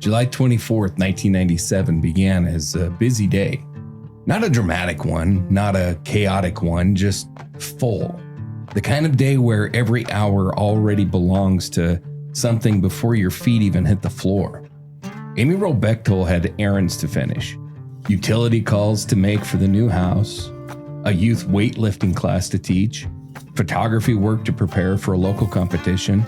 July 24th, 1997 began as a busy day. Not a dramatic one, not a chaotic one, just full. The kind of day where every hour already belongs to something before your feet even hit the floor. Amy Wroe Bechtel had errands to finish, utility calls to make for the new house, a youth weightlifting class to teach, photography work to prepare for a local competition,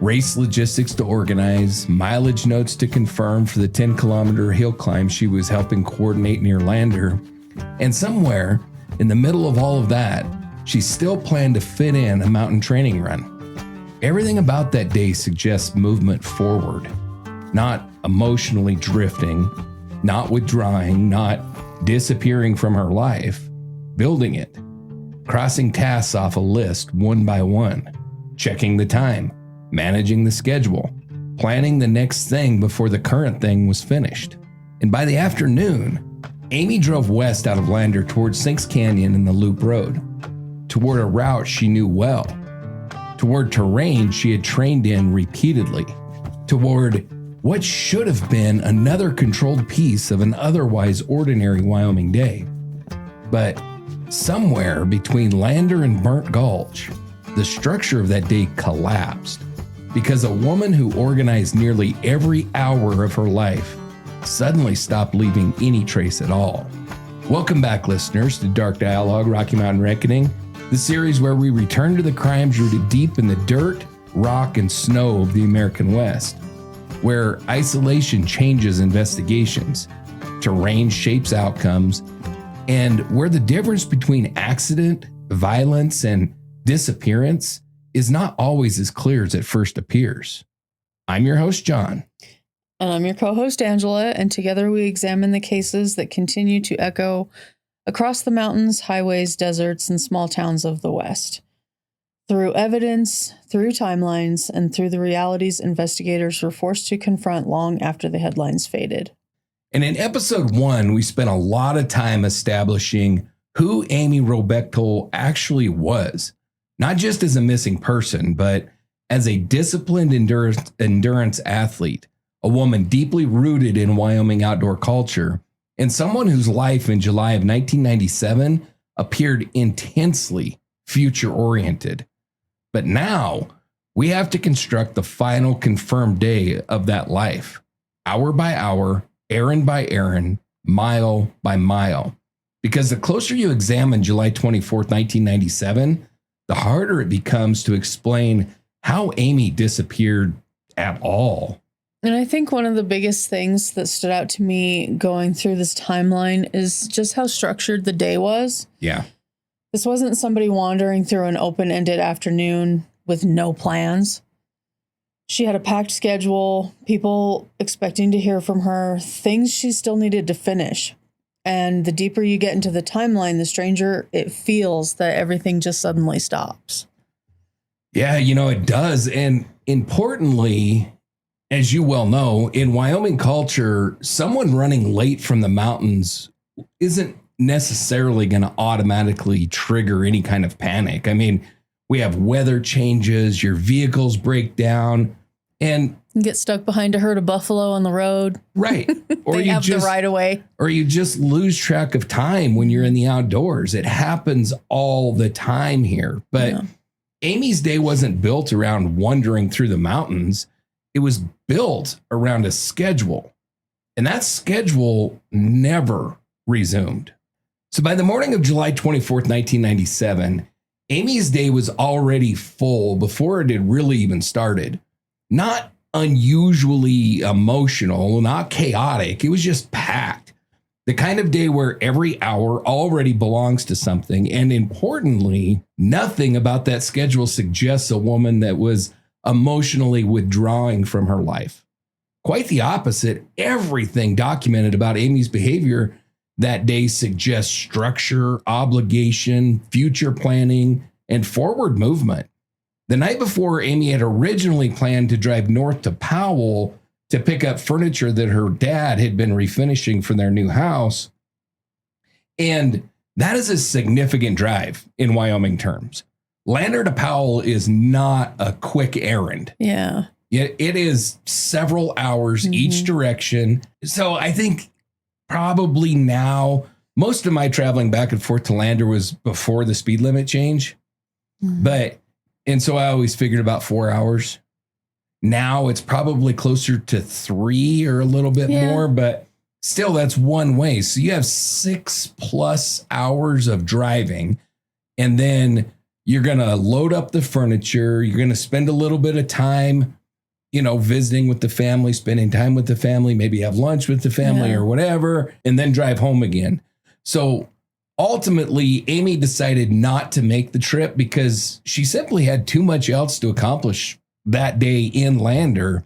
race logistics to organize, mileage notes to confirm for the 10-kilometer hill climb she was helping coordinate near Lander, and somewhere in the middle of all of that, she still planned to fit in a mountain training run. Everything about that day suggests movement forward, not emotionally drifting, not withdrawing, not disappearing from her life, building it, crossing tasks off a list one by one, checking the time, managing the schedule, planning the next thing before the current thing was finished. And by the afternoon, Amy drove west out of Lander towards Sinks Canyon and the Loop Road, toward a route she knew well, toward terrain she had trained in repeatedly, toward what should have been another controlled piece of an otherwise ordinary Wyoming day. But somewhere between Lander and Burnt Gulch, the structure of that day collapsed because a woman who organized nearly every hour of her life suddenly stopped leaving any trace at all. Welcome back, listeners, to Dark Dialogue, Rocky Mountain Reckoning, the series where we return to the crimes rooted deep in the dirt, rock, and snow of the American West, where isolation changes investigations, terrain shapes outcomes, and where the difference between accident, violence, and disappearance is not always as clear as it first appears. I'm your host, John. And I'm your co-host, Angela, and together we examine the cases that continue to echo across the mountains, highways, deserts, and small towns of the West. Through evidence, through timelines, and through the realities investigators were forced to confront long after the headlines faded. And in episode 1, we spent a lot of time establishing who Amy Wroe Bechtel actually was, not just as a missing person, but as a disciplined endurance athlete, a woman deeply rooted in Wyoming outdoor culture, and someone whose life in July of 1997 appeared intensely future-oriented. But now, we have to construct the final confirmed day of that life, hour by hour, errand by errand, mile by mile. Because the closer you examine July 24th, 1997, the harder it becomes to explain how Amy disappeared at all. And I think one of the biggest things that stood out to me going through this timeline is just how structured the day was. Yeah. This wasn't somebody wandering through an open-ended afternoon with no plans. She had a packed schedule, people expecting to hear from her, things she still needed to finish. And the deeper you get into the timeline, the stranger it feels that everything just suddenly stops. Yeah, it does. And importantly, as you well know, in Wyoming culture, someone running late from the mountains isn't necessarily going to automatically trigger any kind of panic. I mean, we have weather changes, your vehicles break down, and you get stuck behind a herd of buffalo on the road. Right. Or they have the right of way. Or you just lose track of time when you're in the outdoors. It happens all the time here. But yeah. Amy's day wasn't built around wandering through the mountains. It was built around a schedule. And that schedule never resumed. So by the morning of July 24th, 1997, Amy's day was already full before it had really even started. Not unusually emotional, not chaotic. It was just packed. The kind of day where every hour already belongs to something. And importantly, nothing about that schedule suggests a woman that was emotionally withdrawing from her life. Quite the opposite. Everything documented about Amy's behavior that day suggests structure, obligation, future planning, and forward movement. The night before, Amy had originally planned to drive north to Powell to pick up furniture that her dad had been refinishing for their new house. And that is a significant drive in Wyoming terms. Lander to Powell is not a quick errand. Yeah. It is several hours each direction. So I think probably now, most of my traveling back and forth to Lander was before the speed limit change. And so I always figured about 4 hours. Now it's probably closer to 3 or a little bit more, but still that's one way. So you have 6+ hours of driving, and then you're going to load up the furniture. You're going to spend a little bit of time, visiting with the family, spending time with the family, maybe have lunch with the family or whatever, and then drive home again. So ultimately, Amy decided not to make the trip because she simply had too much else to accomplish that day in Lander.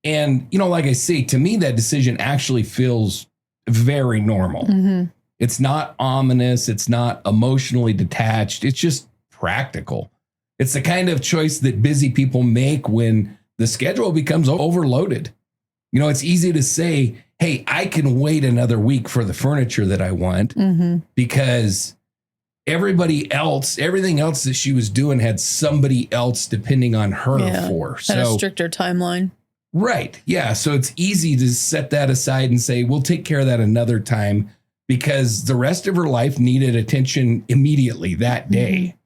And, like I say, to me, that decision actually feels very normal. It's not ominous. It's not emotionally detached. It's just practical. It's the kind of choice that busy people make when the schedule becomes overloaded. It's easy to say, hey, I can wait another week for the furniture that I want because everything else that she was doing had somebody else depending on her for. Had a stricter timeline. Right. Yeah. So it's easy to set that aside and say, we'll take care of that another time because the rest of her life needed attention immediately that day.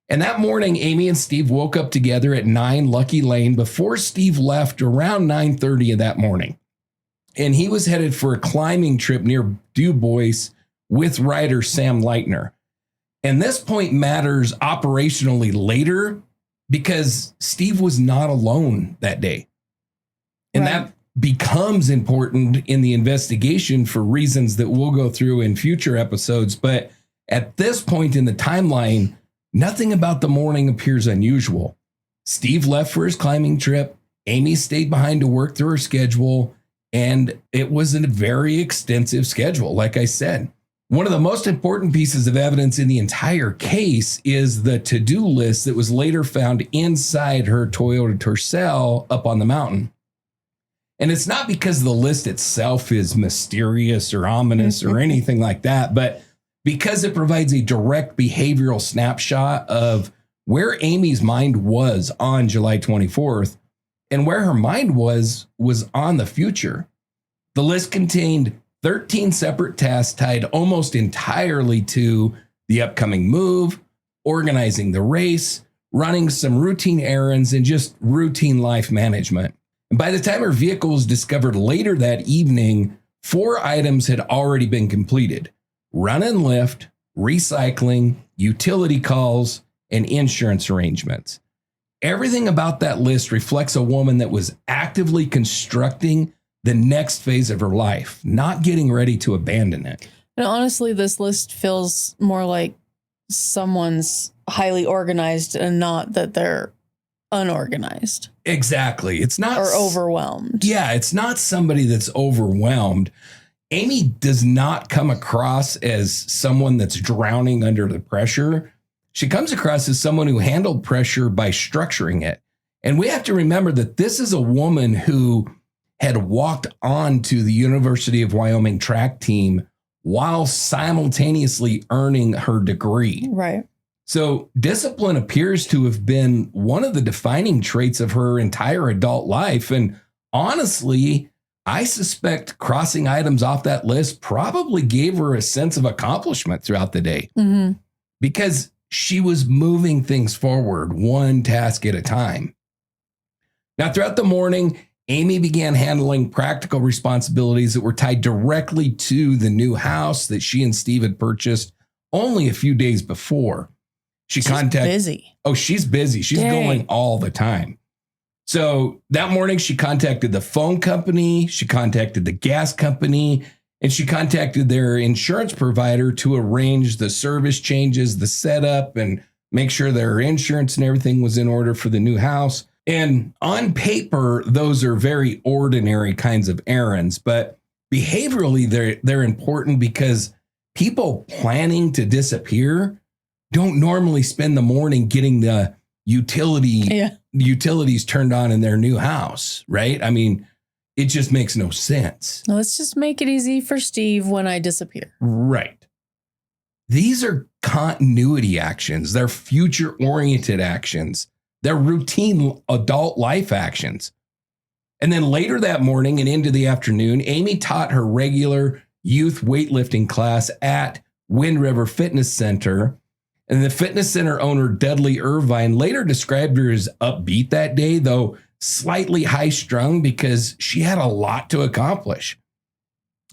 And that morning, Amy and Steve woke up together at 9 Lucky Lane before Steve left around 9:30 of that morning. And he was headed for a climbing trip near Du Bois with rider Sam Leitner. And this point matters operationally later because Steve was not alone that day. And that becomes important in the investigation for reasons that we'll go through in future episodes. But at this point in the timeline, nothing about the morning appears unusual. Steve left for his climbing trip. Amy stayed behind to work through her schedule. And it was a very extensive schedule, like I said. One of the most important pieces of evidence in the entire case is the to-do list that was later found inside her Toyota Tercel up on the mountain. And it's not because the list itself is mysterious or ominous or anything like that, but because it provides a direct behavioral snapshot of where Amy's mind was on July 24th and where her mind was on the future. The list contained 13 separate tasks tied almost entirely to the upcoming move, organizing the race, running some routine errands, and just routine life management. And by the time her vehicle was discovered later that evening, 4 items had already been completed: run and lift, recycling, utility calls, and insurance arrangements. Everything about that list reflects a woman that was actively constructing the next phase of her life, not getting ready to abandon it. And honestly, this list feels more like someone's highly organized and not that they're unorganized. Exactly. It's not. Or overwhelmed. Yeah, it's not somebody that's overwhelmed. Amy does not come across as someone that's drowning under the pressure. She comes across as someone who handled pressure by structuring it. And we have to remember that this is a woman who had walked on to the University of Wyoming track team while simultaneously earning her degree. Right. So discipline appears to have been one of the defining traits of her entire adult life. And honestly, I suspect crossing items off that list probably gave her a sense of accomplishment throughout the day because she was moving things forward one task at a time. Now, throughout the morning, Amy began handling practical responsibilities that were tied directly to the new house that she and Steve had purchased only a few days before. She's busy. Oh, she's busy. She's going all the time. So that morning, she contacted the phone company, she contacted the gas company, and she contacted their insurance provider to arrange the service changes, the setup, and make sure their insurance and everything was in order for the new house. And on paper, those are very ordinary kinds of errands, but behaviorally, they're important because people planning to disappear don't normally spend the morning getting the utilities turned on in their new house, right? I mean, it just makes no sense. Let's just make it easy for Steve when I disappear. Right. These are continuity actions. They're future-oriented actions. They're routine adult life actions. And then later that morning and into the afternoon, Amy taught her regular youth weightlifting class at Wind River Fitness Center. And the fitness center owner, Dudley Irvine, later described her as upbeat that day, though slightly high strung because she had a lot to accomplish.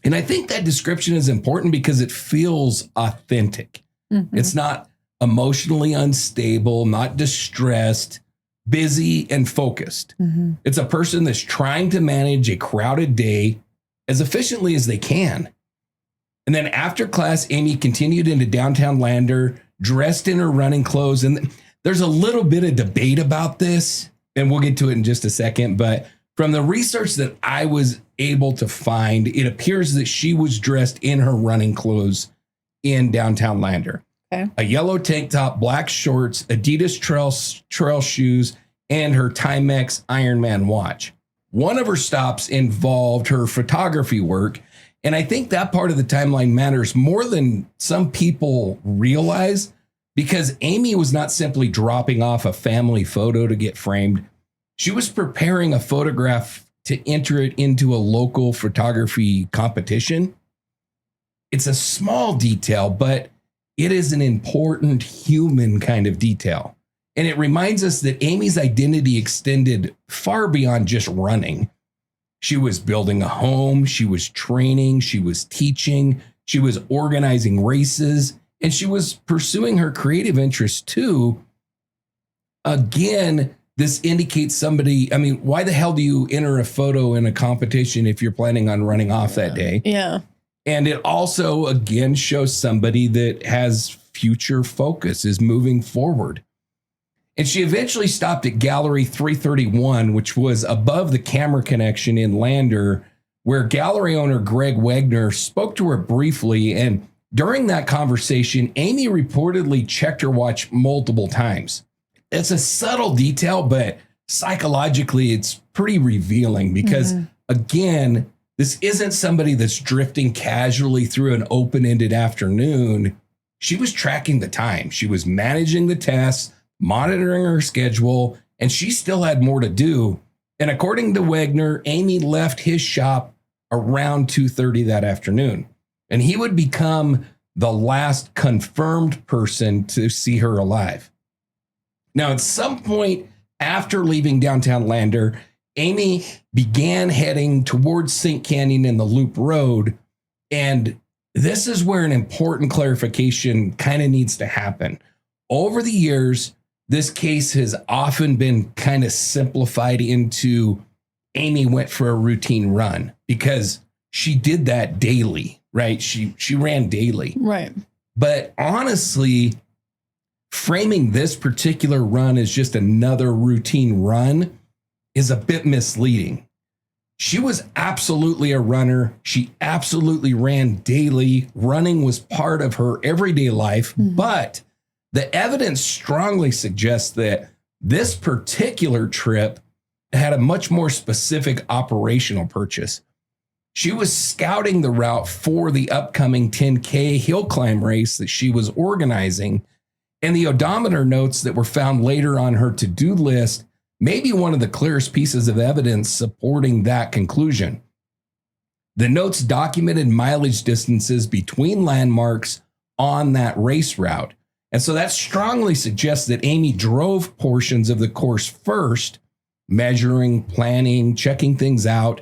And I think that description is important because it feels authentic. Mm-hmm. It's not emotionally unstable, not distressed, busy and focused. Mm-hmm. It's a person that's trying to manage a crowded day as efficiently as they can. And then after class, Amy continued into downtown Lander, dressed in her running clothes. And there's a little bit of debate about this, and we'll get to it in just a second. But from the research that I was able to find, it appears that she was dressed in her running clothes in downtown Lander. Okay. A yellow tank top, black shorts, Adidas trail shoes, and her Timex Ironman watch. One of her stops involved her photography work, and I think that part of the timeline matters more than some people realize, because Amy was not simply dropping off a family photo to get framed. She was preparing a photograph to enter it into a local photography competition. It's a small detail, but it is an important human kind of detail. And it reminds us that Amy's identity extended far beyond just running. She was building a home, she was training, she was teaching, she was organizing races, and she was pursuing her creative interests too. Again, this indicates somebody, I mean, why the hell do you enter a photo in a competition if you're planning on running off that day? Yeah. And it also, again, shows somebody that has future focus, is moving forward. And she eventually stopped at Gallery 331, which was above the camera connection in Lander, where gallery owner Greg Wagner spoke to her briefly. And during that conversation, Amy reportedly checked her watch multiple times. It's a subtle detail, but psychologically, it's pretty revealing because, again, this isn't somebody that's drifting casually through an open-ended afternoon. She was tracking the time. She was managing the tasks, monitoring her schedule, and she still had more to do. And according to Wagner, Amy left his shop around 2:30 that afternoon. And he would become the last confirmed person to see her alive. Now, at some point after leaving downtown Lander, Amy began heading towards St. Canyon and the Loop Road. And this is where an important clarification kind of needs to happen. Over the years, this case has often been kind of simplified into Amy went for a routine run because she did that daily, right? She ran daily. Right. But honestly, framing this particular run as just another routine run is a bit misleading. She was absolutely a runner. She absolutely ran daily. Running was part of her everyday life, but the evidence strongly suggests that this particular trip had a much more specific operational purpose. She was scouting the route for the upcoming 10K hill climb race that she was organizing, and the odometer notes that were found later on her to-do list may be one of the clearest pieces of evidence supporting that conclusion. The notes documented mileage distances between landmarks on that race route. And so that strongly suggests that Amy drove portions of the course first, measuring, planning, checking things out,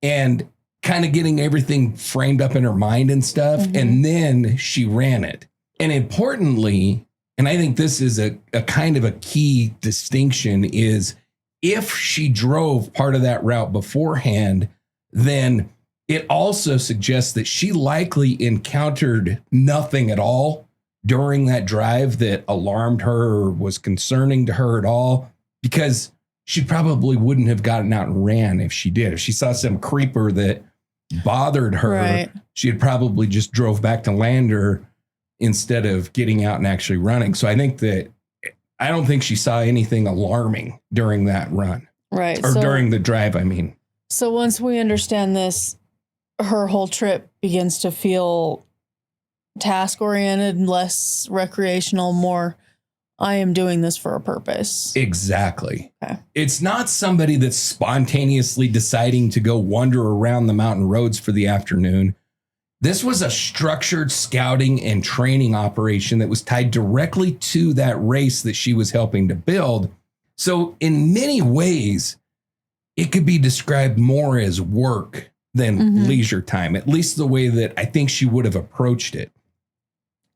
and kind of getting everything framed up in her mind and stuff. And then she ran it. And importantly, and I think this is a kind of a key distinction, is if she drove part of that route beforehand, then it also suggests that she likely encountered nothing at all during that drive that alarmed her or was concerning to her at all, because she probably wouldn't have gotten out and ran if she did. If she saw some creeper that bothered her, she had probably just drove back to Lander instead of getting out and actually running. So I don't think she saw anything alarming during that run. Right. Or during the drive, I mean. So once we understand this, her whole trip begins to feel task-oriented, less recreational, more I am doing this for a purpose. Exactly. Okay. It's not somebody that's spontaneously deciding to go wander around the mountain roads for the afternoon. This was a structured scouting and training operation that was tied directly to that race that she was helping to build. So in many ways, it could be described more as work than leisure time, at least the way that I think she would have approached it.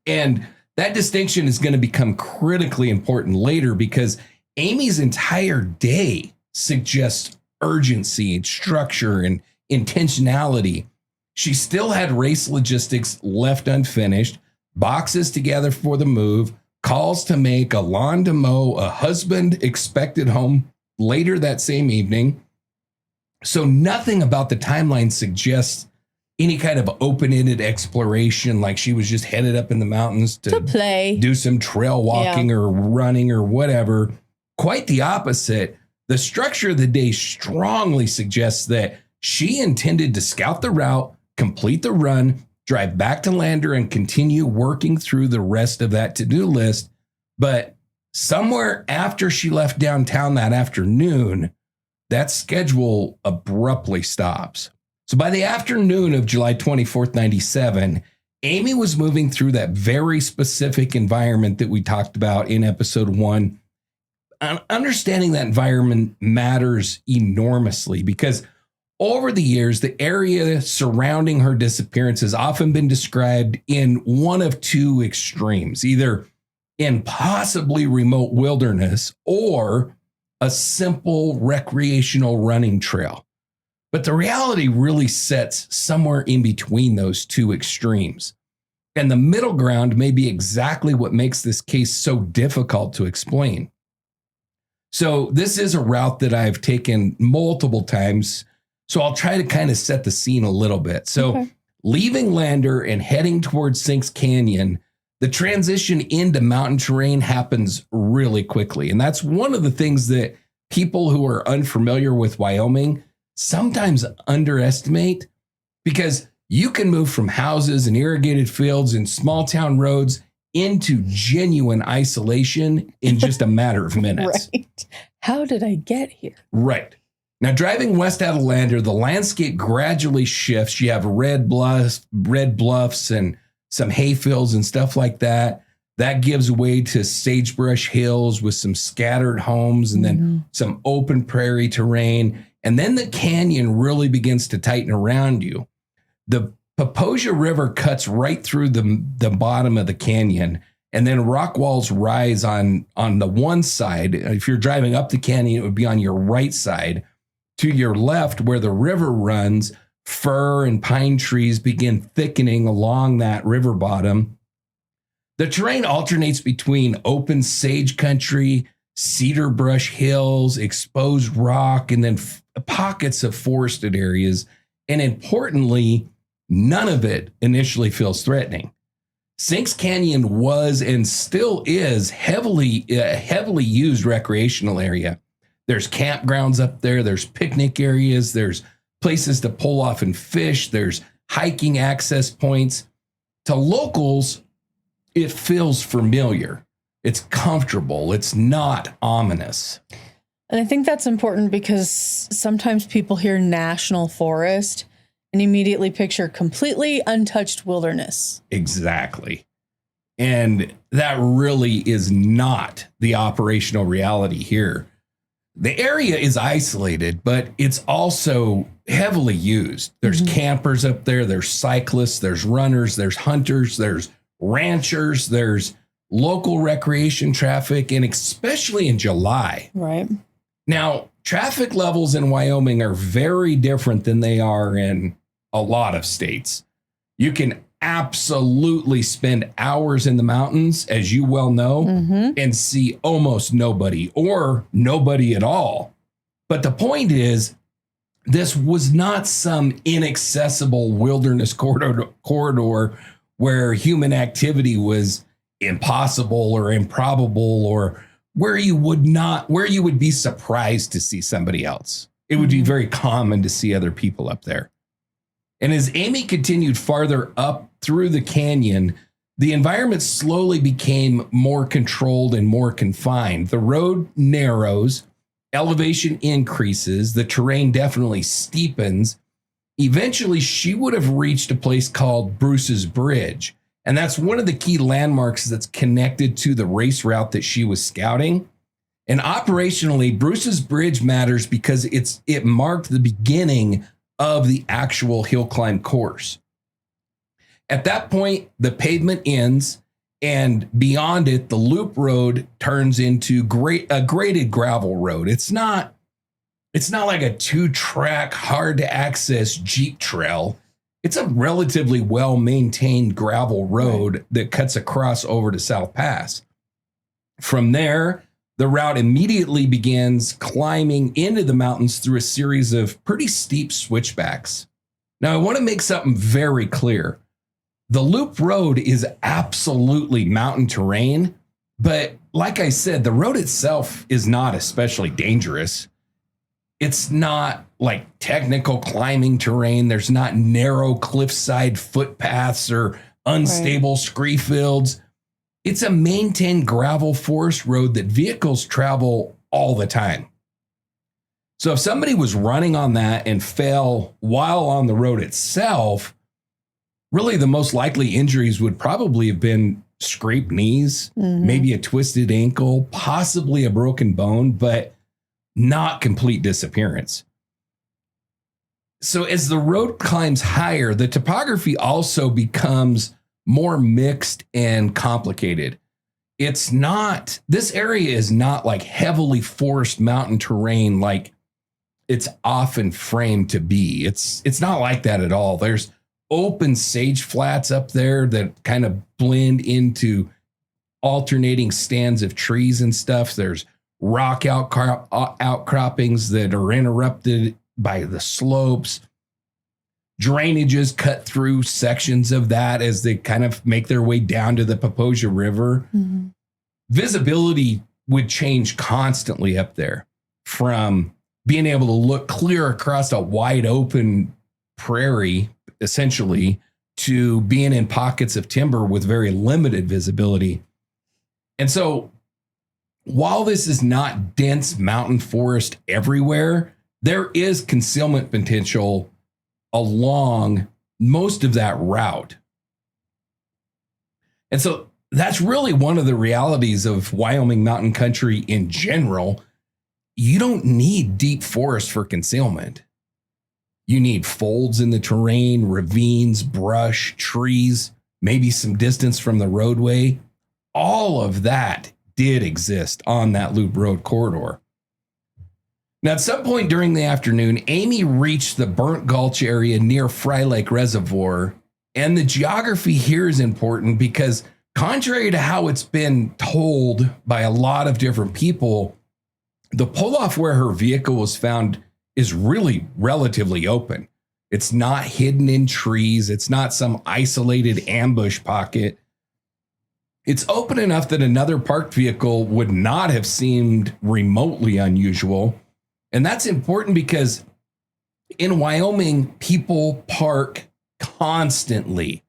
And that distinction is going to become critically important later because Amy's entire day suggests urgency and structure and intentionality. She still had race logistics left unfinished, boxes together for the move, calls to make, a lawn to mow, a husband expected home later that same evening. So nothing about the timeline suggests any kind of open-ended exploration, like she was just headed up in the mountains to play, do some trail walking or running or whatever. Quite the opposite. The structure of the day strongly suggests that she intended to scout the route, complete the run, drive back to Lander, and continue working through the rest of that to-do list. But somewhere after she left downtown that afternoon, that schedule abruptly stops. So by the afternoon of July 24th, 97, Amy was moving through that very specific environment that we talked about in episode 1. Understanding that environment matters enormously because over the years, the area surrounding her disappearance has often been described in one of two extremes, either in possibly remote wilderness or a simple recreational running trail. But the reality really sits somewhere in between those two extremes. And the middle ground may be exactly what makes this case so difficult to explain. So this is a route that I've taken multiple times. So I'll try to kind of set the scene a little bit. So leaving Lander and heading towards Sinks Canyon, the transition into mountain terrain happens really quickly. And that's one of the things that people who are unfamiliar with Wyoming sometimes underestimate, because you can move from houses and irrigated fields and small town roads into genuine isolation in just a matter of minutes. Right. How did I get here? Right. Now, driving west out of Lander, the landscape gradually shifts. You have red bluffs and some hayfields and stuff like that. That gives way to sagebrush hills with some scattered homes and then some open prairie terrain. And then the canyon really begins to tighten around you. The Paposia River cuts right through the bottom of the canyon, and then rock walls rise on the one side. If you're driving up the canyon, it would be on your right side. To your left, where the river runs, fir and pine trees begin thickening along that river bottom. The terrain alternates between open sage country, cedar brush hills, exposed rock, and then pockets of forested areas. And importantly, none of it initially feels threatening. Sinks Canyon was and still is heavily used recreational area. There's campgrounds up there. There's picnic areas. There's places to pull off and fish. There's hiking access points. To locals, it feels familiar. It's comfortable. It's not ominous. And I think that's important because sometimes people hear national forest and immediately picture completely untouched wilderness. Exactly. And that really is not the operational reality here. The area is isolated, but it's also heavily used. There's campers up there. There's cyclists. There's runners. There's hunters. There's ranchers. There's local recreation traffic, and especially in July. Right. Now, traffic levels in Wyoming are very different than they are in a lot of states. You can absolutely spend hours in the mountains, as you well know, and see almost nobody or nobody at all. But the point is, this was not some inaccessible wilderness corridor where human activity was impossible or improbable, or where you would be surprised to see somebody else. It would be very common to see other people up there. And as Amy continued farther up through the canyon, The environment slowly became more controlled and more confined. The road narrows, elevation increases, the terrain definitely steepens. Eventually, she would have reached a place called Bruce's Bridge. And that's one of the key landmarks that's connected to the race route that she was scouting. And operationally, Bruce's Bridge matters because it marked the beginning of the actual hill climb course. At that point, the pavement ends, and beyond it, the loop road turns into a graded gravel road. It's not like a 2-track, hard to access Jeep trail. It's a relatively well-maintained gravel road that cuts across over to South Pass. From there, the route immediately begins climbing into the mountains through a series of pretty steep switchbacks. Now, I want to make something very clear. The loop road is absolutely mountain terrain, but like I said, the road itself is not especially dangerous. It's not like technical climbing terrain. There's not narrow cliffside footpaths or unstable scree fields. It's a maintained gravel forest road that vehicles travel all the time. So if somebody was running on that and fell while on the road itself, really the most likely injuries would probably have been scraped knees, maybe a twisted ankle, possibly a broken bone, but not complete disappearance. So as the road climbs higher, the topography also becomes more mixed and complicated. This area is not like heavily forest mountain terrain like it's often framed to be. It's not like that at all. There's open sage flats up there that kind of blend into alternating stands of trees and stuff. There's rock outcroppings that are interrupted by the slopes. Drainages cut through sections of that as they kind of make their way down to the Poposia River. Visibility would change constantly up there, from being able to look clear across a wide open prairie, essentially, to being in pockets of timber with very limited visibility. And so while this is not dense mountain forest everywhere, there is concealment potential along most of that route. And so that's really one of the realities of Wyoming mountain country in general. You don't need deep forest for concealment. You need folds in the terrain, ravines, brush, trees, maybe some distance from the roadway. All of that did exist on that loop road corridor. Now, at some point during the afternoon, Amy reached the Burnt Gulch area near Fry Lake Reservoir. And the geography here is important because, contrary to how it's been told by a lot of different people, the pull-off where her vehicle was found is really relatively open. It's not hidden in trees. It's not some isolated ambush pocket. It's open enough that another parked vehicle would not have seemed remotely unusual. And that's important because in Wyoming, people park constantly.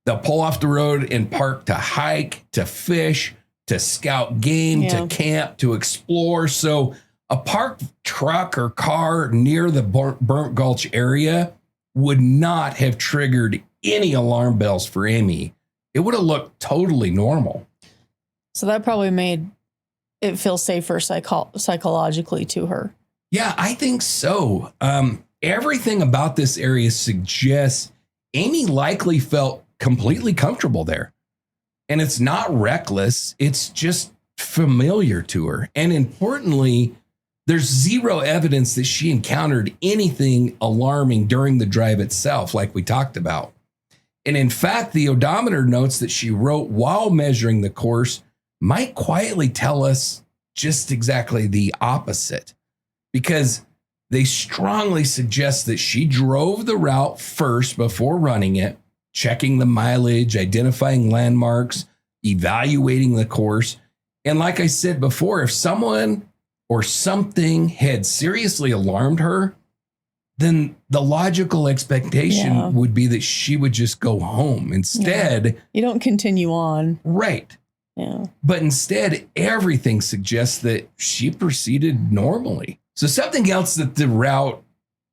They'll pull off the road and park to hike, to fish, to scout game, to camp, to explore. So a parked truck or car near the Burnt Gulch area would not have triggered any alarm bells for Amy. It would have looked totally normal. So that probably made it feel safer psychologically to her. Yeah, I think so. Everything about this area suggests Amy likely felt completely comfortable there. And it's not reckless. It's just familiar to her. And importantly, there's zero evidence that she encountered anything alarming during the drive itself, like we talked about. And in fact, the odometer notes that she wrote while measuring the course might quietly tell us just exactly the opposite, because they strongly suggest that she drove the route first before running it, checking the mileage, identifying landmarks, evaluating the course. And like I said before, if someone or something had seriously alarmed her, then the logical expectation Yeah. would be that she would just go home. Instead, You don't continue on. right. Yeah. But instead, everything suggests that she proceeded normally. So something else that the route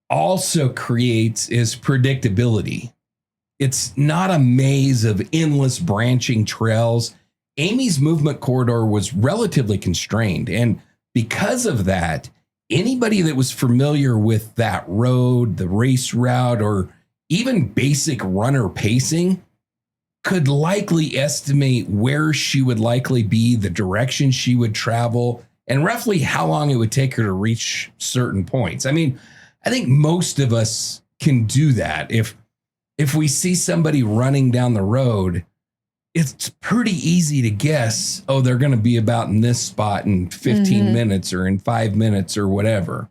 also creates is predictability. It's not a maze of endless branching trails. Amy's movement corridor was relatively constrained. And because of that, anybody that was familiar with that road, the race route, or even basic runner pacing could likely estimate where she would likely be, the direction she would travel, and roughly how long it would take her to reach certain points. I mean, I think most of us can do that. If we see somebody running down the road, it's pretty easy to guess, oh, they're going to be about in this spot in 15 minutes or in 5 minutes or whatever.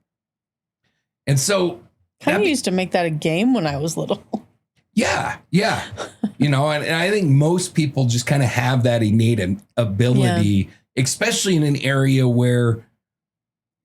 And so Kind of used to make that a game when I was little. Yeah. And I think most people just kind of have that innate ability, especially in an area where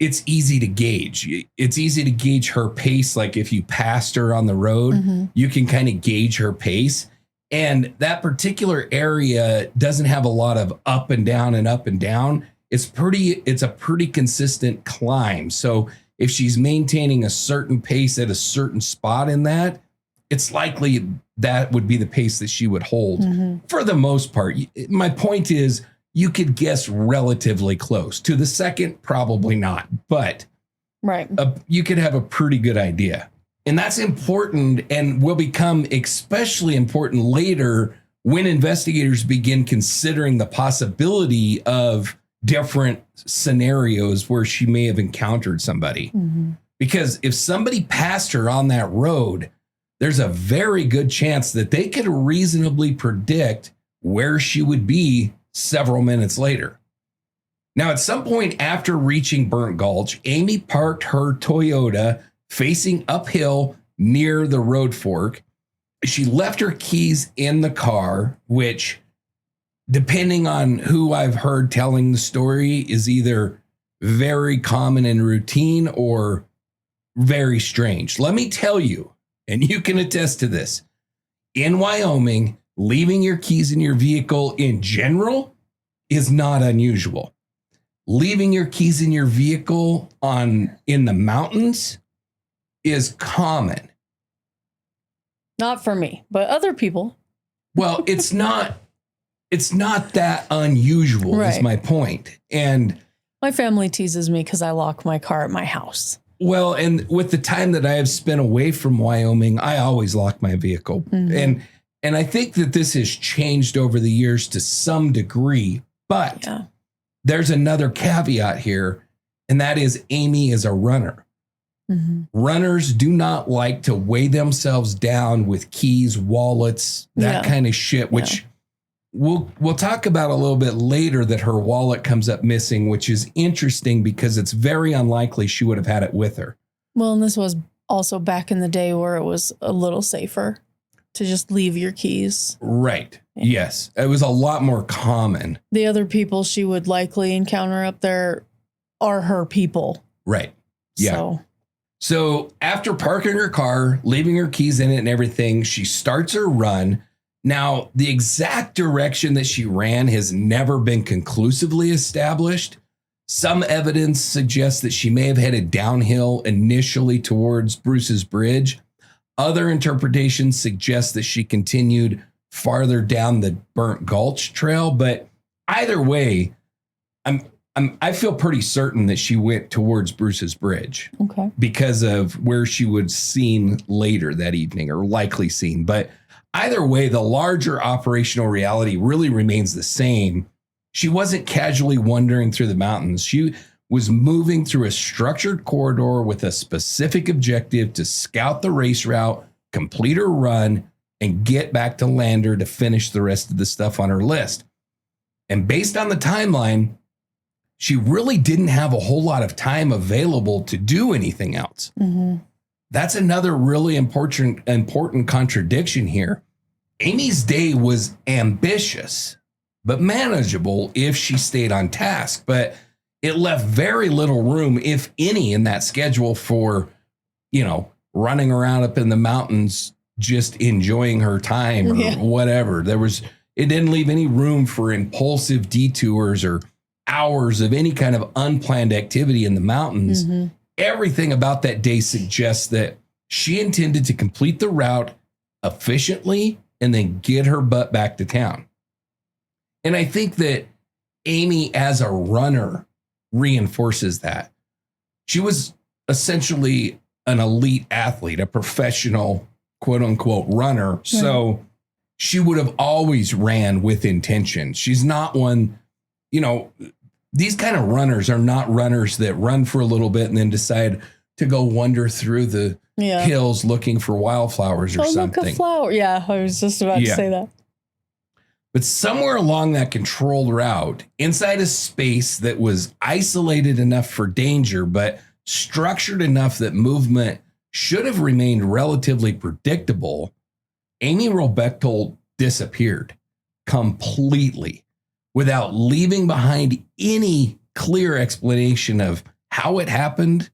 it's easy to gauge. It's easy to gauge her pace. Like if you passed her on the road, you can kind of gauge her pace. And that particular area doesn't have a lot of up and down and up and down. It's a pretty consistent climb. So if she's maintaining a certain pace at a certain spot in that, it's likely that would be the pace that she would hold for the most part. My point is you could guess relatively close. To the second, probably not, but Right. You could have a pretty good idea. And that's important and will become especially important later when investigators begin considering the possibility of different scenarios where she may have encountered somebody. Because if somebody passed her on that road, there's a very good chance that they could reasonably predict where she would be several minutes later. Now, at some point after reaching Burnt Gulch, Amy parked her Toyota facing uphill near the road fork. She left her keys in the car, which, depending on who I've heard telling the story, is either very common and routine or very strange. Let me tell you, and you can attest to this, in Wyoming, leaving your keys in your vehicle in general is not unusual. Leaving your keys in your vehicle in the mountains is common. Not for me, but other people. Well, it's not that unusual, is Right. my point. And My family teases me because I lock my car at my house. well, and with the time that I have spent away from Wyoming, I always lock my vehicle. And I think that this has changed over the years to some degree, but Yeah. there's another caveat here, and that is Amy is a runner. Runners do not like to weigh themselves down with keys, wallets, that Yeah. kind of shit, which we'll talk about a little bit later, that her wallet comes up missing, which is interesting because it's very unlikely she would have had it with her. Well, and this was also back in the day where it was a little safer to just leave your keys. Right. Yes. It was a lot more common. The other people she would likely encounter up there are her people. Right. Yeah. So, So after parking her car, leaving her keys in it and everything, she starts her run. Now, the exact direction that she ran has never been conclusively established. Some evidence suggests that she may have headed downhill initially towards Bruce's Bridge. Other interpretations suggest that she continued farther down the Burnt Gulch trail. But either way, I feel pretty certain that she went towards Bruce's Bridge okay. because of where she was seen later that evening, or likely seen. But either way, the larger operational reality really remains the same. She wasn't casually wandering through the mountains. She was moving through a structured corridor with a specific objective to scout the race route, complete her run, and get back to Lander to finish the rest of the stuff on her list. And based on the timeline, she really didn't have a whole lot of time available to do anything else. That's another really important contradiction here. Amy's day was ambitious, but manageable if she stayed on task. But it left very little room, if any, in that schedule for, running around up in the mountains, just enjoying her time or whatever. It didn't leave any room for impulsive detours or hours of any kind of unplanned activity in the mountains. Everything about that day suggests that she intended to complete the route efficiently and then get her butt back to town. And I think that Amy, as a runner, reinforces that. She was essentially an elite athlete, a professional, quote unquote, runner. So she would have always ran with intention. She's not one, these kind of runners are not runners that run for a little bit and then decide to go wander through the hills looking for wildflowers or something. Look, a flower. Yeah, I was just about to say that. But somewhere along that controlled route, inside a space that was isolated enough for danger, but structured enough that movement should have remained relatively predictable, Amy Wroe Bechtel disappeared completely without leaving behind any clear explanation of how it happened,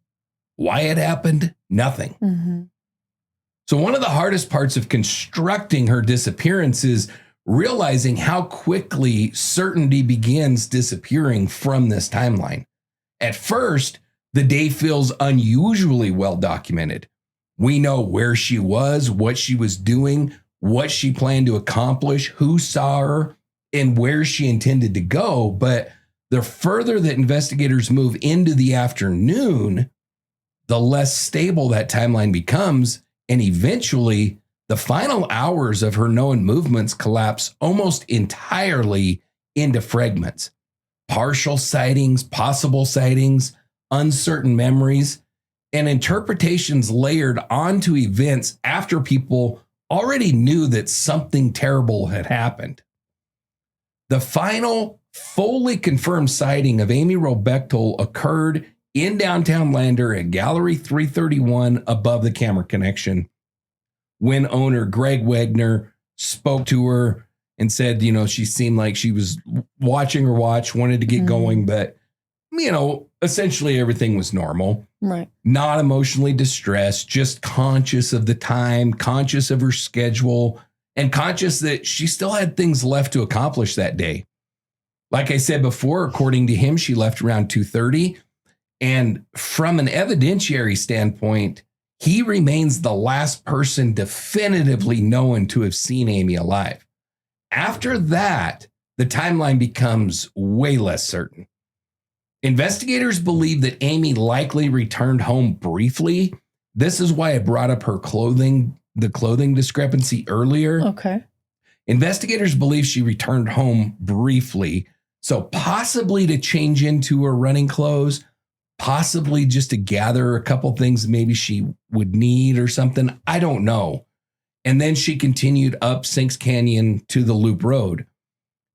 why it happened, nothing. So one of the hardest parts of constructing her disappearance is realizing how quickly certainty begins disappearing from this timeline. At first, the day feels unusually well documented. We know where she was, what she was doing, what she planned to accomplish, who saw her, and where she intended to go. But the further that investigators move into the afternoon, the less stable that timeline becomes. And eventually, the final hours of her known movements collapse almost entirely into fragments. Partial sightings, possible sightings, uncertain memories, and interpretations layered onto events after people already knew that something terrible had happened. The final fully confirmed sighting of Amy Wroe Bechtel occurred in downtown Lander at Gallery 331 above the camera connection, when owner Greg Wagner spoke to her and said, she seemed like she was watching her watch, wanted to get going, but, essentially everything was normal. Right. Not emotionally distressed, just conscious of the time, conscious of her schedule, and conscious that she still had things left to accomplish that day. Like I said before, according to him, she left around 2:30. And from an evidentiary standpoint, he remains the last person definitively known to have seen Amy alive. After that, the timeline becomes way less certain. Investigators believe that Amy likely returned home briefly. This is why I brought up the clothing discrepancy earlier. Okay. Investigators believe she returned home briefly, so possibly to change into her running clothes, possibly just to gather a couple things maybe she would need or something. I don't know. And then she continued up Sinks Canyon to the Loop Road.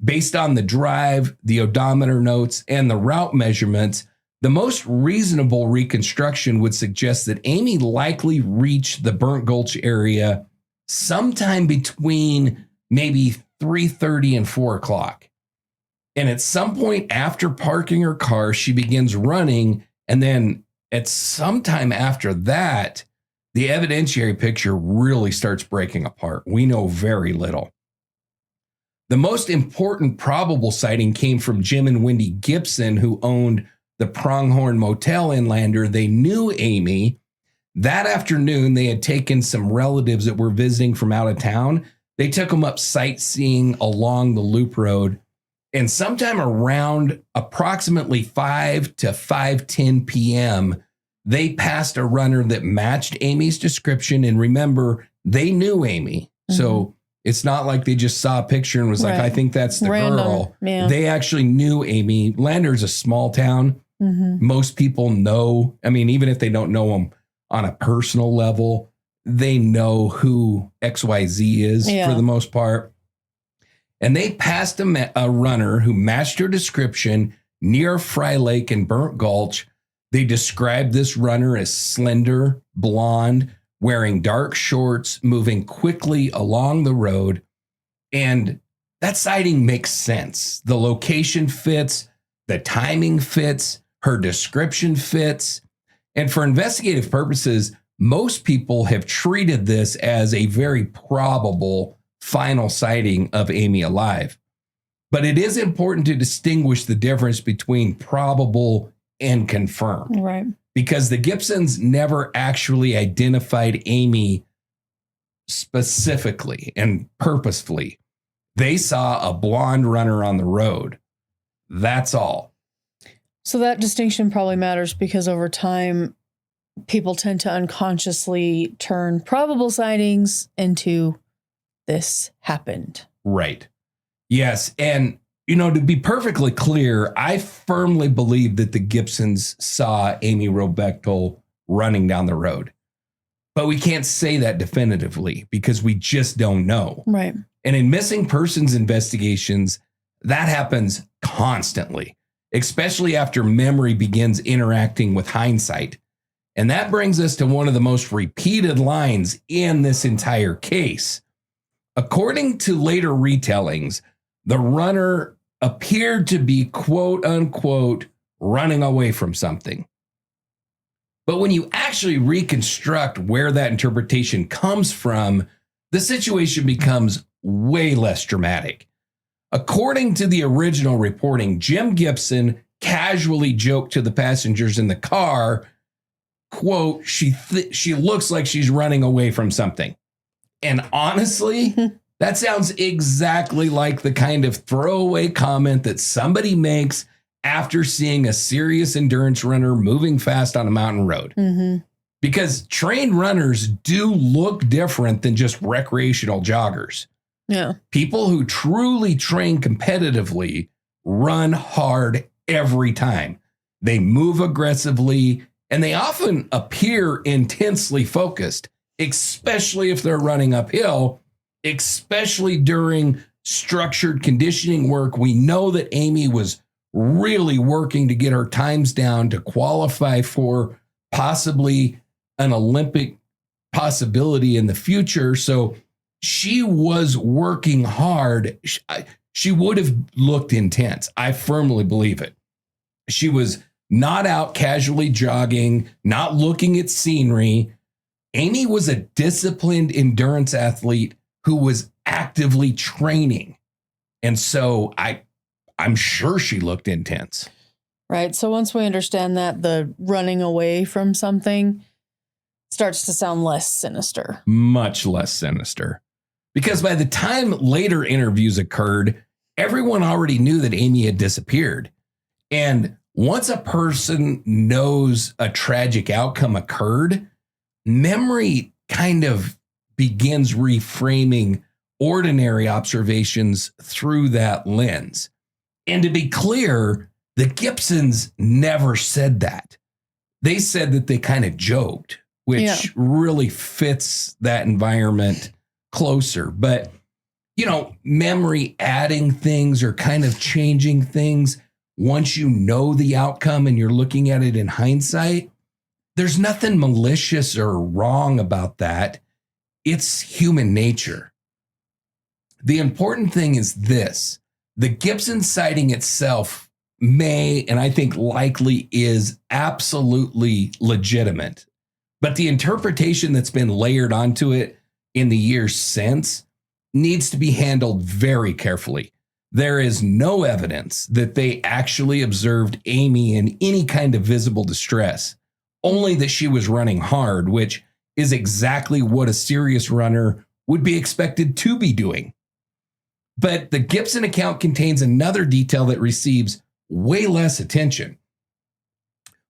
Based on the drive, the odometer notes, and the route measurements, the most reasonable reconstruction would suggest that Amy likely reached the Burnt Gulch area sometime between maybe 3:30 and 4 o'clock. And at some point after parking her car, she begins running. And then at some time after that, the evidentiary picture really starts breaking apart. We know very little. The most important probable sighting came from Jim and Wendy Gibson, who owned the Pronghorn Motel in Lander. They knew Amy. That afternoon, they had taken some relatives that were visiting from out of town. They took them up sightseeing along the Loop Road. And sometime around approximately 5 to 5:10 p.m., they passed a runner that matched Amy's description. And remember, they knew Amy. So it's not like they just saw a picture and was like, I think that's the girl. Yeah. They actually knew Amy. Lander's a small town. Most people know. I mean, even if they don't know them on a personal level, they know who XYZ is for the most part. And they passed a runner who matched her description near Fry Lake and Burnt Gulch. They described this runner as slender, blonde, wearing dark shorts, moving quickly along the road. And that sighting makes sense. The location fits, the timing fits, her description fits. And for investigative purposes, most people have treated this as a very probable final sighting of Amy alive. But it is important to distinguish the difference between probable and confirmed. Right. Because the Gibsons never actually identified Amy specifically and purposefully. They saw a blonde runner on the road. That's all. So that distinction probably matters because over time, people tend to unconsciously turn probable sightings into this happened. Right. Yes. And, to be perfectly clear, I firmly believe that the Gibsons saw Amy Wroe Bechtel running down the road. But we can't say that definitively because we just don't know. Right. And in missing persons investigations, that happens constantly, especially after memory begins interacting with hindsight. And that brings us to one of the most repeated lines in this entire case. According to later retellings, the runner appeared to be, quote unquote, running away from something. But when you actually reconstruct where that interpretation comes from, the situation becomes way less dramatic. According to the original reporting, Jim Gibson casually joked to the passengers in the car, quote, she looks like she's running away from something. And honestly, that sounds exactly like the kind of throwaway comment that somebody makes after seeing a serious endurance runner moving fast on a mountain road. Mm-hmm. Because trained runners do look different than just recreational joggers. Yeah. People who truly train competitively run hard every time. They move aggressively, and they often appear intensely focused, especially if they're running uphill, especially during structured conditioning work. We know that Amy was really working to get her times down to qualify for possibly an Olympic possibility in the future. So she was working hard. She would have looked intense. I firmly believe it. She was not out casually jogging, not looking at scenery. Amy was a disciplined endurance athlete who was actively training. And so I'm sure she looked intense. Right. So once we understand that, the running away from something starts to sound less sinister. Much less sinister. Because by the time later interviews occurred, everyone already knew that Amy had disappeared. And once a person knows a tragic outcome occurred, memory kind of begins reframing ordinary observations through that lens. And to be clear, the Gibsons never said that. They said that they kind of joked, which really fits that environment closer. But, memory adding things or kind of changing things once you know the outcome and you're looking at it in hindsight, there's nothing malicious or wrong about that. It's human nature. The important thing is this. The Gibson sighting itself may, and I think likely is, absolutely legitimate. But the interpretation that's been layered onto it in the years since needs to be handled very carefully. There is no evidence that they actually observed Amy in any kind of visible distress, only that she was running hard, which is exactly what a serious runner would be expected to be doing. But the Gibson account contains another detail that receives way less attention.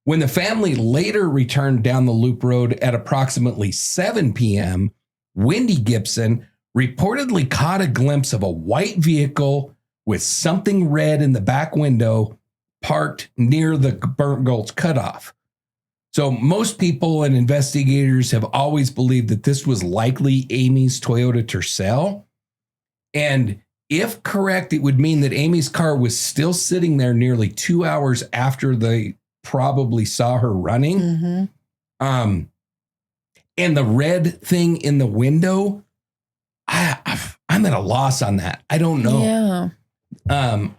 When the family later returned down the loop road at approximately 7 p.m., Wendy Gibson reportedly caught a glimpse of a white vehicle with something red in the back window parked near the Burnt Gulch cutoff. So most people and investigators have always believed that this was likely Amy's Toyota Tercel. And if correct, it would mean that Amy's car was still sitting there nearly 2 hours after they probably saw her running. Mm-hmm. And the red thing in the window, I'm at a loss on that. I don't know. Yeah.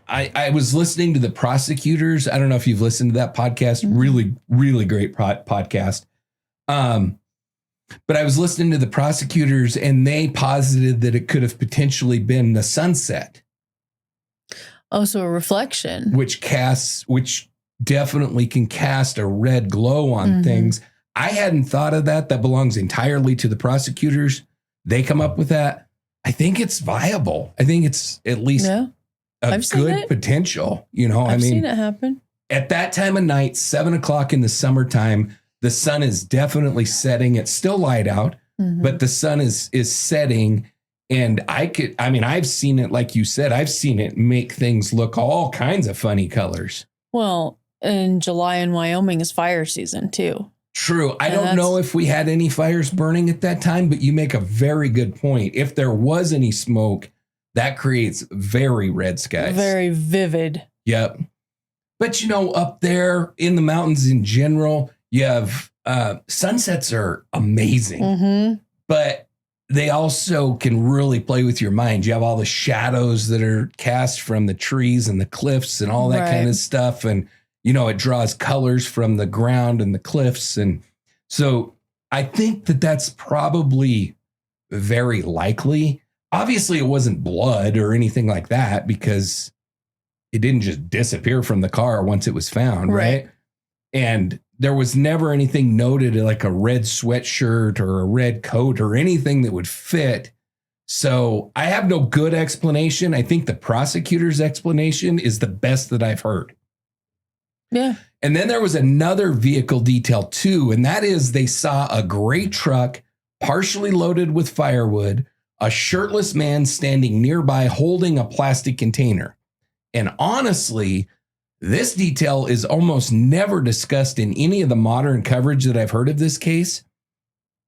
I was listening to the prosecutors. I don't know if you've listened to that podcast. Mm-hmm. Really, really great podcast. But I was listening to the prosecutors, and they posited that it could have potentially been the sunset. Oh, so a reflection. Which definitely can cast a red glow on things. I hadn't thought of that. That belongs entirely to the prosecutors. They come up with that. I think it's viable. I think it's at least a good potential. You know, I've seen it happen. At that time of night, 7 o'clock in the summertime, the sun is definitely setting. It's still light out, but the sun is setting. And I've seen it, like you said, I've seen it make things look all kinds of funny colors. Well, in July in Wyoming is fire season too. True. I don't know if we had any fires burning at that time, but you make a very good point. If there was any smoke, that creates very red skies. Very vivid. Yep. But, you know, up there in the mountains in general, you have sunsets are amazing, but they also can really play with your mind. You have all the shadows that are cast from the trees and the cliffs and all that kind of stuff. And, you know, it draws colors from the ground and the cliffs. And so I think that that's probably very likely. Obviously, it wasn't blood or anything like that because it didn't just disappear from the car once it was found, right? And there was never anything noted like a red sweatshirt or a red coat or anything that would fit. So I have no good explanation. I think the prosecutor's explanation is the best that I've heard. Yeah. And then there was another vehicle detail too, and that is they saw a gray truck partially loaded with firewood, a shirtless man standing nearby holding a plastic container. And honestly, this detail is almost never discussed in any of the modern coverage that I've heard of this case.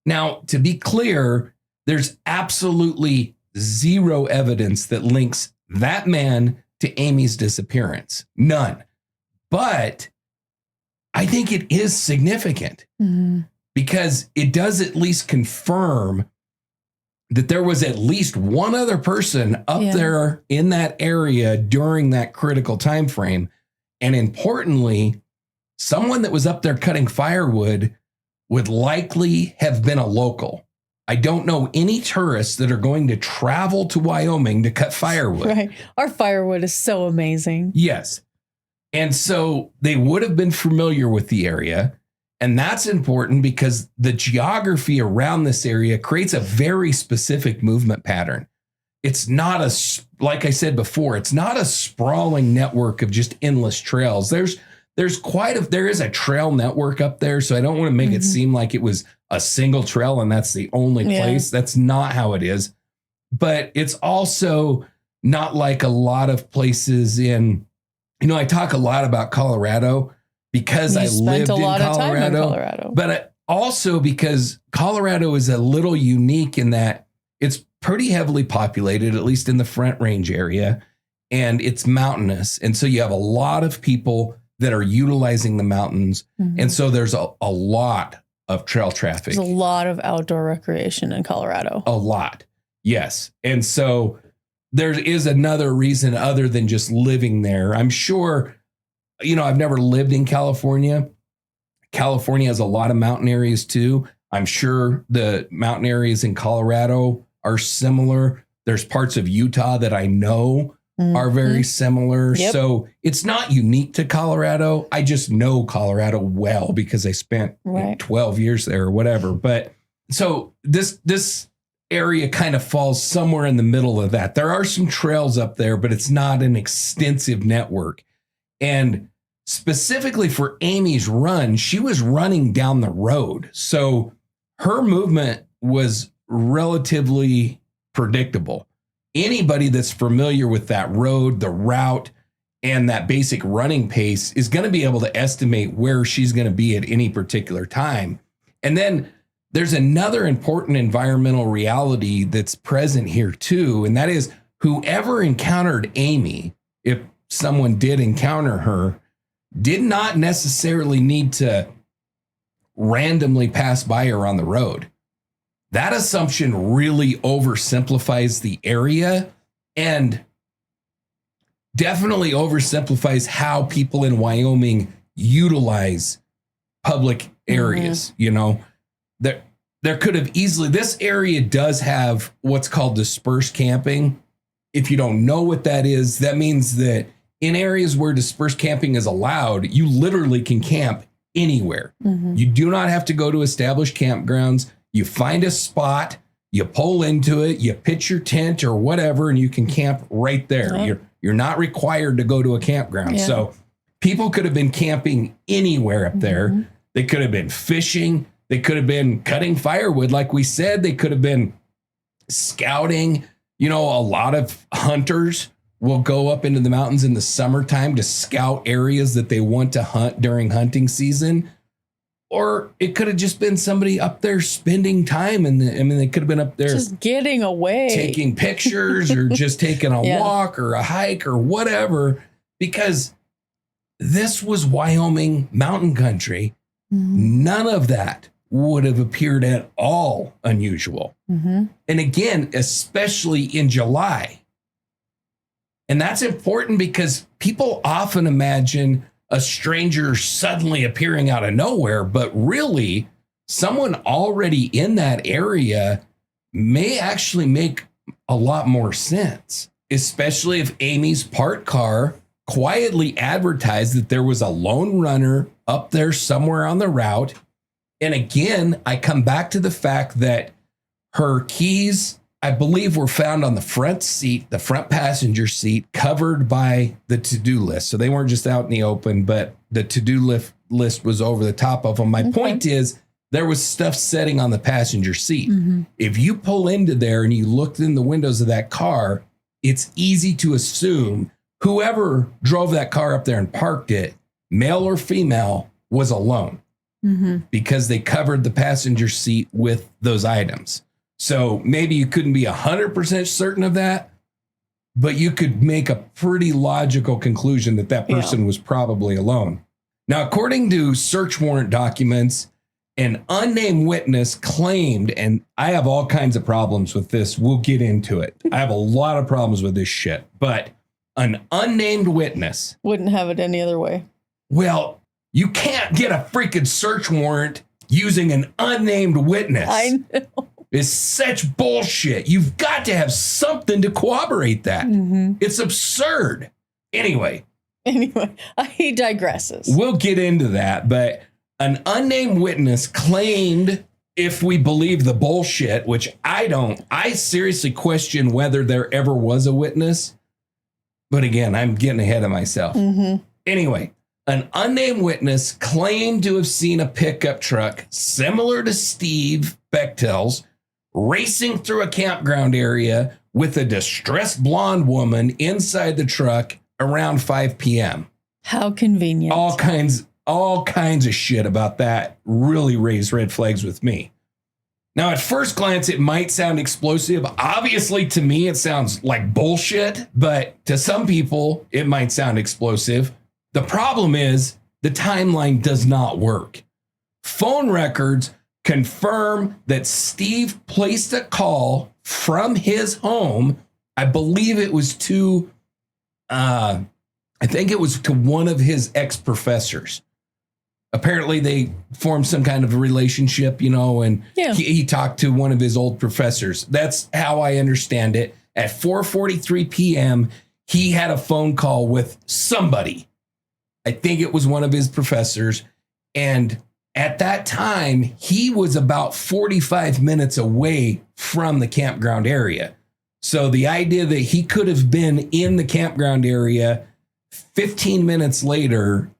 Now, to be clear, there's absolutely zero evidence that links that man to Amy's disappearance. None. But I think it is significant because it does at least confirm that there was at least one other person up there in that area during that critical time frame. And importantly, someone that was up there cutting firewood would likely have been a local. I don't know any tourists that are going to travel to Wyoming to cut firewood. Right. Our firewood is so amazing. Yes. And so they would have been familiar with the area. And that's important because the geography around this area creates a very specific movement pattern. It's not like I said before, it's not a sprawling network of just endless trails. There is a trail network up there. So I don't want to make it seem like it was a single trail and that's the only place. That's not how it is. But it's also not like a lot of places in, you know, I talk a lot about Colorado because I lived in Colorado, but also because Colorado is a little unique in that it's pretty heavily populated, at least in the Front Range area, and it's mountainous. And so you have a lot of people that are utilizing the mountains. And so there's a lot of trail traffic. There's a lot of outdoor recreation in Colorado. A lot. Yes. And so there is another reason other than just living there. I'm sure, you know, I've never lived in California. California has a lot of mountain areas too. I'm sure the mountain areas in Colorado are similar. There's parts of Utah that I know are very similar. Yep. So it's not unique to Colorado. I just know Colorado well because I spent 12 years there or whatever. But so this area kind of falls somewhere in the middle of that. There are some trails up there, but it's not an extensive network. And specifically for Amy's run, she was running down the road. So her movement was relatively predictable. Anybody that's familiar with that road, the route, and that basic running pace is going to be able to estimate where she's going to be at any particular time. And then there's another important environmental reality that's present here too, and that is whoever encountered Amy, if someone did encounter her, did not necessarily need to randomly pass by her on the road. That assumption really oversimplifies the area and definitely oversimplifies how people in Wyoming utilize public areas. You know, there could have easily, this area does have what's called dispersed camping. If you don't know what that is, that means that in areas where dispersed camping is allowed, you literally can camp anywhere. You do not have to go to established campgrounds. You find a spot, you pull into it, you pitch your tent or whatever, and you can camp right there. You're not required to go to a campground. So people could have been camping anywhere up there. They could have been fishing. They could have been cutting firewood, like we said. They could have been scouting. You know, a lot of hunters will go up into the mountains in the summertime to scout areas that they want to hunt during hunting season. Or it could have just been somebody up there spending time. And they could have been up there just getting away, taking pictures or just taking a walk or a hike or whatever, because this was Wyoming mountain country. None of that would have appeared at all unusual. And again, especially in July. And that's important because people often imagine a stranger suddenly appearing out of nowhere, but really someone already in that area may actually make a lot more sense, especially if Amy's parked car quietly advertised that there was a lone runner up there somewhere on the route. And again, I come back to the fact that her keys, I believe, were found on the front seat, the front passenger seat, covered by the to-do list. So they weren't just out in the open, but the to-do list was over the top of them. My point is, there was stuff sitting on the passenger seat. If you pull into there and you looked in the windows of that car, it's easy to assume whoever drove that car up there and parked it, male or female, was alone because they covered the passenger seat with those items. So maybe you couldn't be 100% certain of that, but you could make a pretty logical conclusion that that person was probably alone. Now, according to search warrant documents, an unnamed witness claimed, and I have all kinds of problems with this. We'll get into it. I have a lot of problems with this shit, but an unnamed witness. Wouldn't have it any other way. Well, you can't get a freaking search warrant using an unnamed witness. I know. It's such bullshit. You've got to have something to corroborate that. It's absurd. Anyway, he digresses. We'll get into that, but an unnamed witness claimed, if we believe the bullshit, which I don't, I seriously question whether there ever was a witness. But again, I'm getting ahead of myself. Anyway, an unnamed witness claimed to have seen a pickup truck similar to Steve Bechtel's racing through a campground area with a distressed blonde woman inside the truck around 5 p.m. How convenient. All kinds of shit about that really raised red flags with me. Now, at first glance, it might sound explosive. Obviously, to me, it sounds like bullshit, but to some people, it might sound explosive. The problem is the timeline does not work. Phone records confirm that Steve placed a call from his home. I believe it was to, I think it was to one of his ex-professors. Apparently they formed some kind of a relationship, you know, and he talked to one of his old professors. That's how I understand it. At 4:43 p.m., he had a phone call with somebody. I think it was one of his professors. And at that time, he was about 45 minutes away from the campground area. So the idea that he could have been in the campground area 15 minutes later,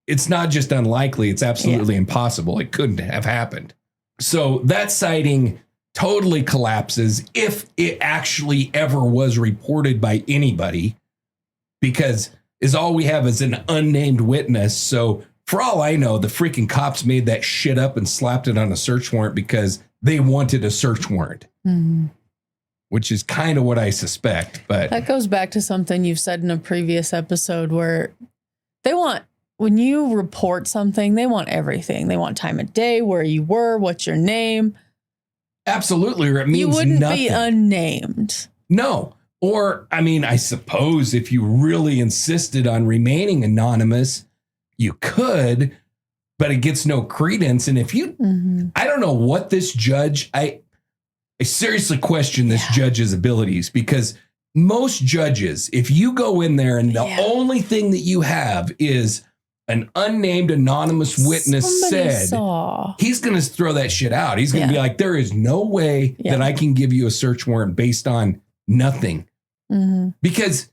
it's not just unlikely, it's absolutely impossible. It couldn't have happened. So that sighting totally collapses if it actually ever was reported by anybody, because all we have is an unnamed witness. So for all I know, the freaking cops made that shit up and slapped it on a search warrant because they wanted a search warrant, which is kind of what I suspect. But that goes back to something you've said in a previous episode where when you report something, they want everything. They want time of day, where you were, what's your name. Absolutely. Or it means you wouldn't nothing. be unnamed. No. Or, I mean, I suppose if you really insisted on remaining anonymous, you could, but it gets no credence. And if you, I don't know what this judge, I seriously question this judge's abilities, because most judges, if you go in there and the only thing that you have is an unnamed anonymous witness he's going to throw that shit out. He's going to be like, there is no way that I can give you a search warrant based on nothing. Because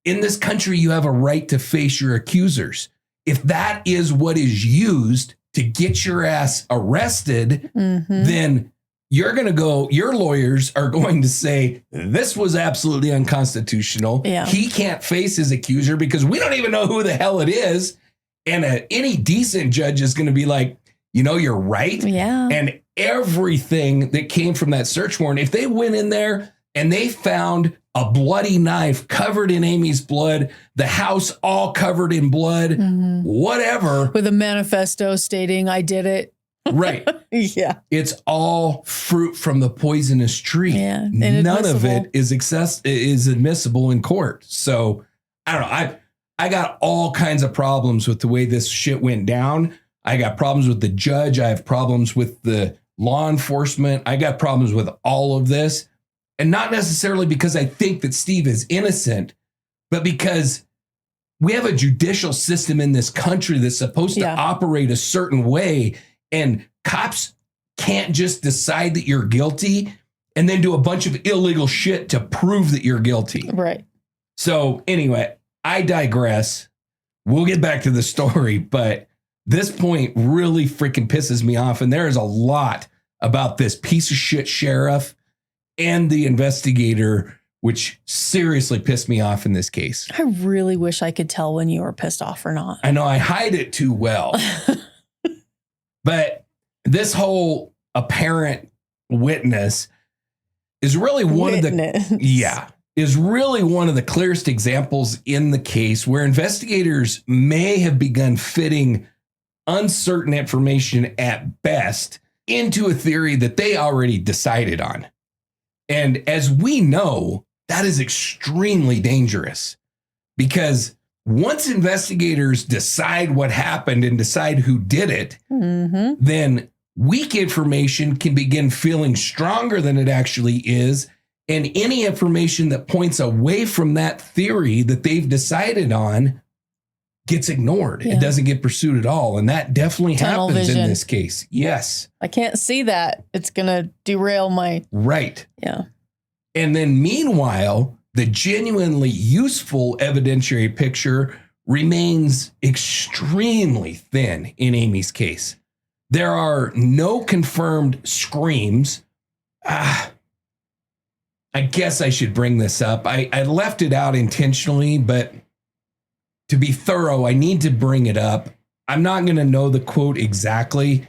in this country, you have a right to face your accusers. If that is what is used to get your ass arrested, then you're going to go, your lawyers are going to say, this was absolutely unconstitutional. He can't face his accuser because we don't even know who the hell it is. And any decent judge is going to be like, you know, you're right. And everything that came from that search warrant, if they went in there and they found a bloody knife covered in Amy's blood, the house all covered in blood, whatever. With a manifesto stating I did it. Right. It's all fruit from the poisonous tree. None of it is admissible in court. So I don't know. I got all kinds of problems with the way this shit went down. I got problems with the judge. I have problems with the law enforcement. I got problems with all of this. And not necessarily because I think that Steve is innocent, but because we have a judicial system in this country that's supposed to operate a certain way. And cops can't just decide that you're guilty and then do a bunch of illegal shit to prove that you're guilty. Right. So anyway, I digress. We'll get back to the story, but this point really freaking pisses me off. And there is a lot about this piece of shit sheriff and the investigator, which seriously pissed me off in this case. I really wish I could tell when you were pissed off or not. I know I hide it too well. But this whole apparent witness is really one of the is really one of the clearest examples in the case where investigators may have begun fitting uncertain information at best into a theory that they already decided on. And as we know, that is extremely dangerous, because once investigators decide what happened and decide who did it, then weak information can begin feeling stronger than it actually is. And any information that points away from that theory that they've decided on gets ignored. It doesn't get pursued at all. And that definitely happens in this case. Yes. I can't see that. It's going to derail my... Right. Yeah. And then meanwhile, the genuinely useful evidentiary picture remains extremely thin in Amy's case. There are no confirmed screams. I guess I should bring this up. I left it out intentionally, but to be thorough, I need to bring it up. I'm not going to know the quote exactly.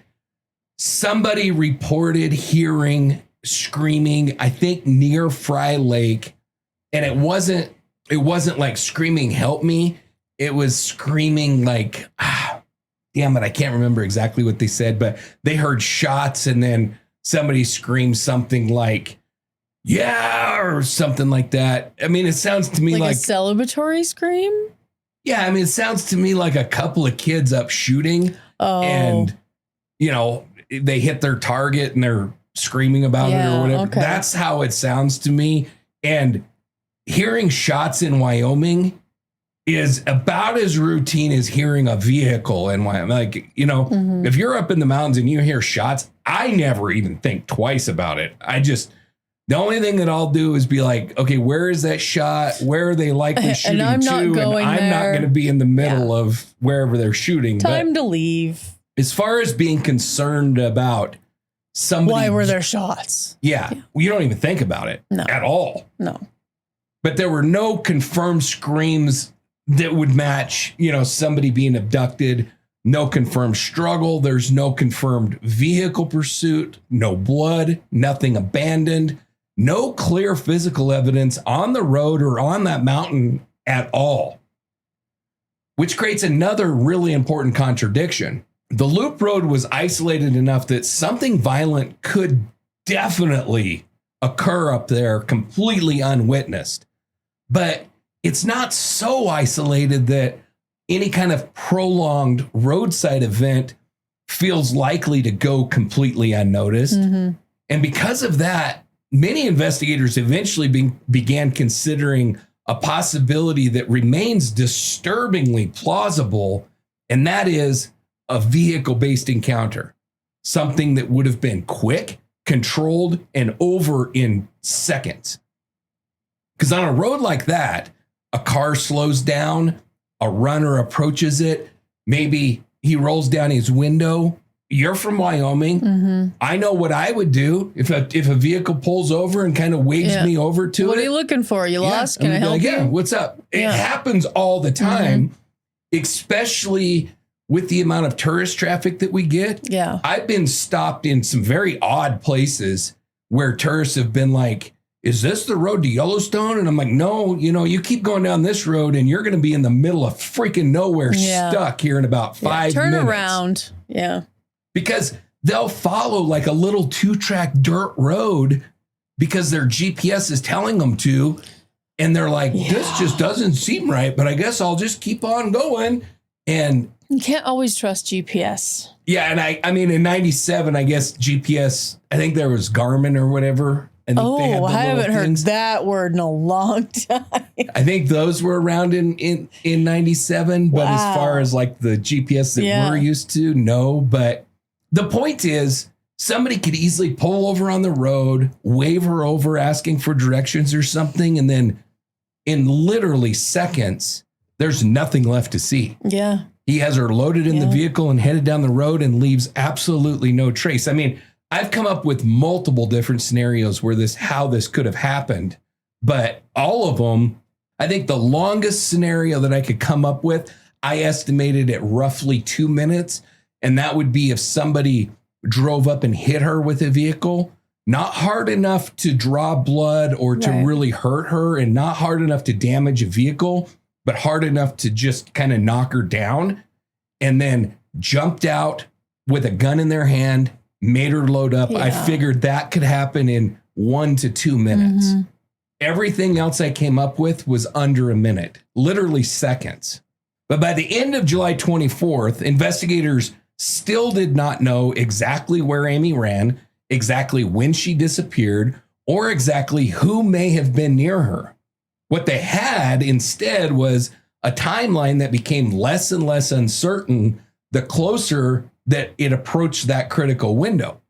Somebody reported hearing screaming, I think near Fry Lake, and it wasn't like screaming, help me. It was screaming like, damn it, I can't remember exactly what they said, but they heard shots and then somebody screamed something like, yeah, or something like that. I mean, it sounds to me like a celebratory scream. Yeah, I mean, it sounds to me like a couple of kids up shooting and, you know, they hit their target and they're screaming about it or whatever. Okay. That's how it sounds to me. And hearing shots in Wyoming is about as routine as hearing a vehicle in Wyoming. Like, you know, if you're up in the mountains and you hear shots, I never even think twice about it. The only thing that I'll do is be like, okay, where is that shot? Where are they likely shooting I'm to? I'm not going to be in the middle of wherever they're shooting. Time to leave. As far as being concerned about somebody. Why were there shots? Yeah. You don't even think about it at all. No. But there were no confirmed screams that would match, you know, somebody being abducted. No confirmed struggle. There's no confirmed vehicle pursuit. No blood. Nothing abandoned. No clear physical evidence on the road or on that mountain at all, which creates another really important contradiction. The loop road was isolated enough that something violent could definitely occur up there completely unwitnessed, but it's not so isolated that any kind of prolonged roadside event feels likely to go completely unnoticed. Mm-hmm. And because of that, many investigators eventually began considering a possibility that remains disturbingly plausible, and that is a vehicle-based encounter. Something that would have been quick, controlled, and over in seconds. Because on a road like that, a car slows down, a runner approaches it, maybe he rolls down his window. You're from Wyoming. Mm-hmm. I know what I would do if a vehicle pulls over and kind of waves me over to it. What are you looking for? You lost? Can I help you? Yeah, what's up? It happens all the time, especially with the amount of tourist traffic that we get. Yeah. I've been stopped in some very odd places where tourists have been like, is this the road to Yellowstone? And I'm like, no, you keep going down this road and you're going to be in the middle of freaking nowhere, stuck here in about 5 Turn minutes. around. Yeah. Because they'll follow like a little 2-track dirt road because their GPS is telling them to. And they're like, this just doesn't seem right, but I guess I'll just keep on going. And you can't always trust GPS. Yeah. And I mean, in 97, I guess GPS, I think there was Garmin or whatever. I haven't heard that word in a long time. I think those were around in 97. But as far as like the GPS that we're used to, no. But the point is, somebody could easily pull over on the road, wave her over, asking for directions or something. And then in literally seconds, there's nothing left to see. Yeah. He has her loaded in the vehicle and headed down the road and leaves absolutely no trace. I mean, I've come up with multiple different scenarios where how this could have happened, but all of them, I think the longest scenario that I could come up with, I estimated at roughly 2 minutes. And that would be if somebody drove up and hit her with a vehicle, not hard enough to draw blood or to really hurt her, and not hard enough to damage a vehicle, but hard enough to just kind of knock her down, and then jumped out with a gun in their hand, made her load up. I figured that could happen in 1 to 2 minutes. Mm-hmm. Everything else I came up with was under a minute, literally seconds. But by the end of July 24th, investigators still did not know exactly where Amy ran, exactly when she disappeared, or exactly who may have been near her. What they had instead was a timeline that became less and less uncertain the closer that it approached that critical window.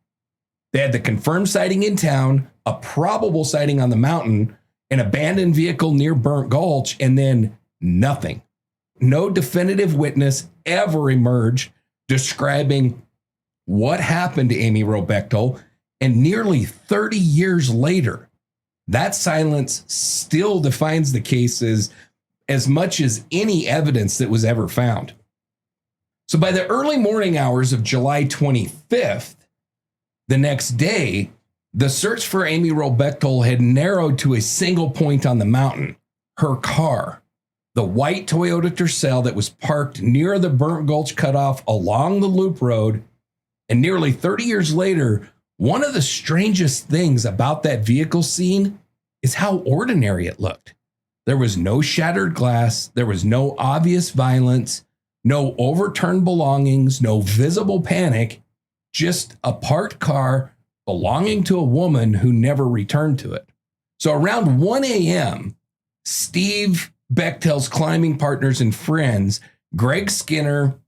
They had the confirmed sighting in town, a probable sighting on the mountain, an abandoned vehicle near Burnt Gulch, and then nothing. No definitive witness ever emerged describing what happened to Amy Wroe Bechtel. And nearly 30 years later, that silence still defines the case as much as any evidence that was ever found. So by the early morning hours of July 25th, the next day, the search for Amy Wroe Bechtel had narrowed to a single point on the mountain, her car, the white Toyota Tercel that was parked near the Burnt Gulch cutoff along the loop road. And nearly 30 years later, one of the strangest things about that vehicle scene is how ordinary it looked. There was no shattered glass. There was no obvious violence, no overturned belongings, no visible panic, just a parked car belonging to a woman who never returned to it. So around 1 a.m., Steve Bechtel's climbing partners and friends, Greg Skinner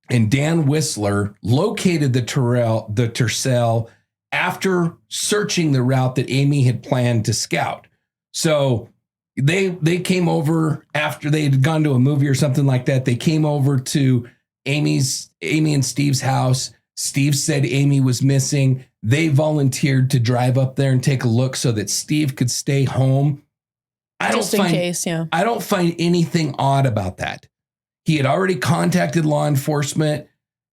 and Dan Whistler, located the Tercel after searching the route that Amy had planned to scout. So they came over after they had gone to a movie or something like that. They came over to Amy and Steve's house. Steve said Amy was missing. They volunteered to drive up there and take a look so that Steve could stay home. I don't find anything odd about that. He had already contacted law enforcement.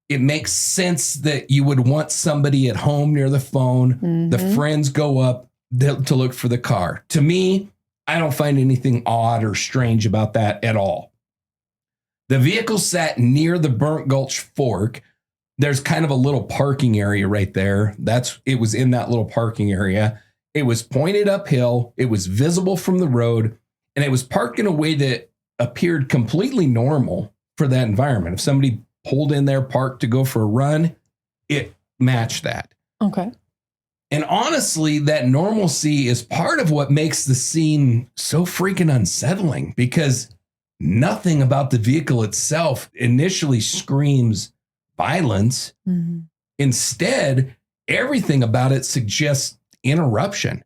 It makes sense that you would want somebody at home near the phone. Mm-hmm. The friends go up to look for the car. To me, I don't find anything odd or strange about that at all. The vehicle sat near the Burnt Gulch fork. There's kind of a little parking area right there. It was in that little parking area. It was pointed uphill. It was visible from the road, and it was parked in a way that appeared completely normal for that environment. If somebody pulled in there, parked to go for a run, it matched that. Okay. And honestly, that normalcy is part of what makes the scene so freaking unsettling, because nothing about the vehicle itself initially screams violence. Mm-hmm. Instead, everything about it suggests interruption.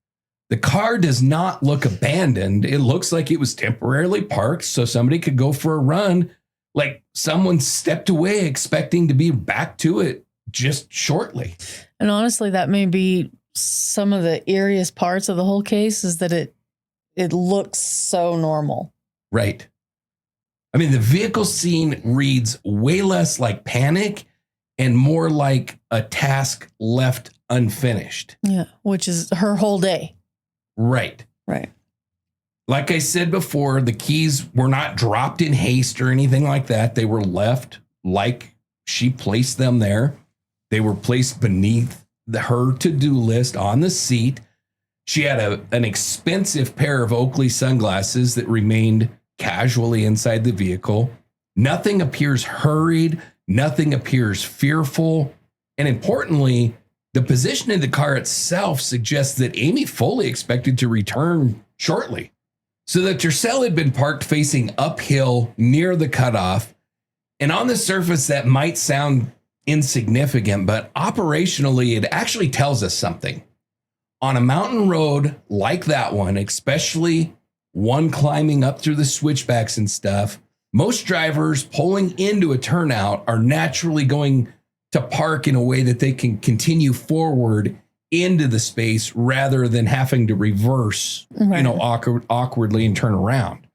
The car does not look abandoned. It looks like it was temporarily parked so somebody could go for a run, like someone stepped away expecting to be back to it just shortly. And honestly, that may be some of the eeriest parts of the whole case, is that it looks so normal. Right. I mean, the vehicle scene reads way less like panic and more like a task left unfinished. Yeah, which is her whole day. Right. Right. Like I said before, the keys were not dropped in haste or anything like that. They were left like she placed them there. They were placed beneath her to-do list on the seat. She had an expensive pair of Oakley sunglasses that remained casually inside the vehicle. Nothing appears hurried. Nothing appears fearful. And importantly, the position in the car itself suggests that Amy fully expected to return shortly. So the Tercel had been parked facing uphill near the cutoff. And on the surface, that might sound insignificant, but operationally, it actually tells us something. On a mountain road like that one, especially one climbing up through the switchbacks and stuff, most drivers pulling into a turnout are naturally going to park in a way that they can continue forward into the space rather than having to reverse, Right. awkwardly and turn around.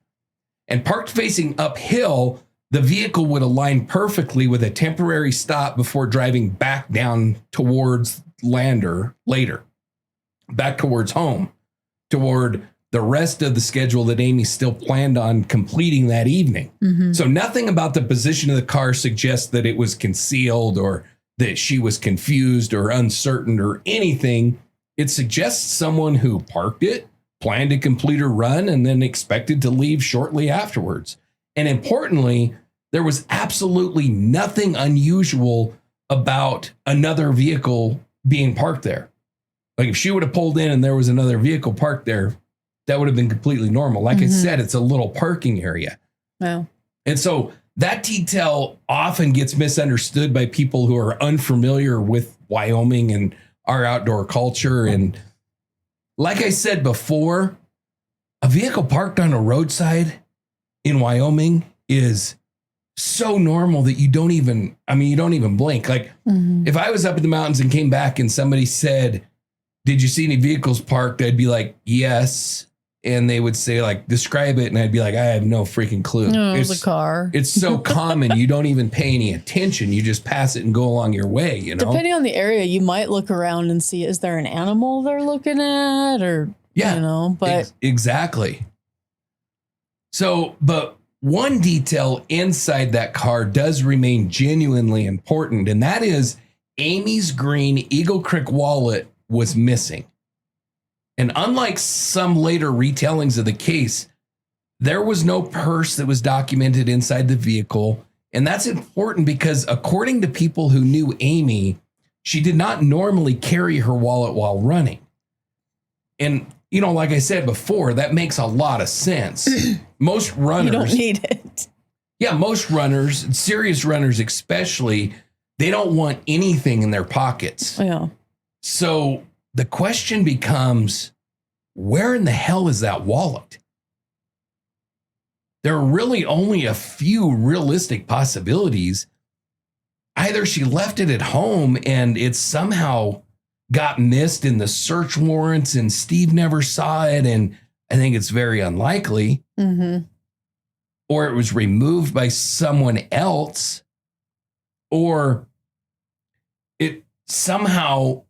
And parked facing uphill, the vehicle would align perfectly with a temporary stop before driving back down towards later, back towards home, toward the rest of the schedule that Amy still planned on completing that evening. Mm-hmm. So nothing about the position of the car suggests that it was concealed or that she was confused or uncertain or anything. It suggests someone who parked it, planned to complete her run, and then expected to leave shortly afterwards. And importantly, there was absolutely nothing unusual about another vehicle being parked there. Like if she would have pulled in and there was another vehicle parked there, that would have been completely normal. Like I said, it's a little parking area. Wow. And so that detail often gets misunderstood by people who are unfamiliar with Wyoming and our outdoor culture. And like I said before, a vehicle parked on a roadside in Wyoming is so normal that you don't even blink. Like if I was up in the mountains and came back and somebody said, "Did you see any vehicles parked?" I'd be like, "Yes." And they would say, like, "Describe it." And I'd be like, "I have no freaking clue." No, it's a car. It's so common. You don't even pay any attention. You just pass it and go along your way, you know? Depending on the area, you might look around and see, is there an animal they're looking at? Or, but exactly. So, but one detail inside that car does remain genuinely important. And that is Amy's green Eagle Creek wallet was missing. And unlike some later retellings of the case, there was no purse that was documented inside the vehicle. And that's important because according to people who knew Amy, she did not normally carry her wallet while running. And, like I said before, that makes a lot of sense. Most runners... You don't need it. Yeah, most runners, serious runners especially, they don't want anything in their pockets. Yeah. So the question becomes, where in the hell is that wallet? There are really only a few realistic possibilities. Either she left it at home and it somehow got missed in the search warrants and Steve never saw it, and I think it's very unlikely. Mm-hmm. Or it was removed by someone else, or it somehow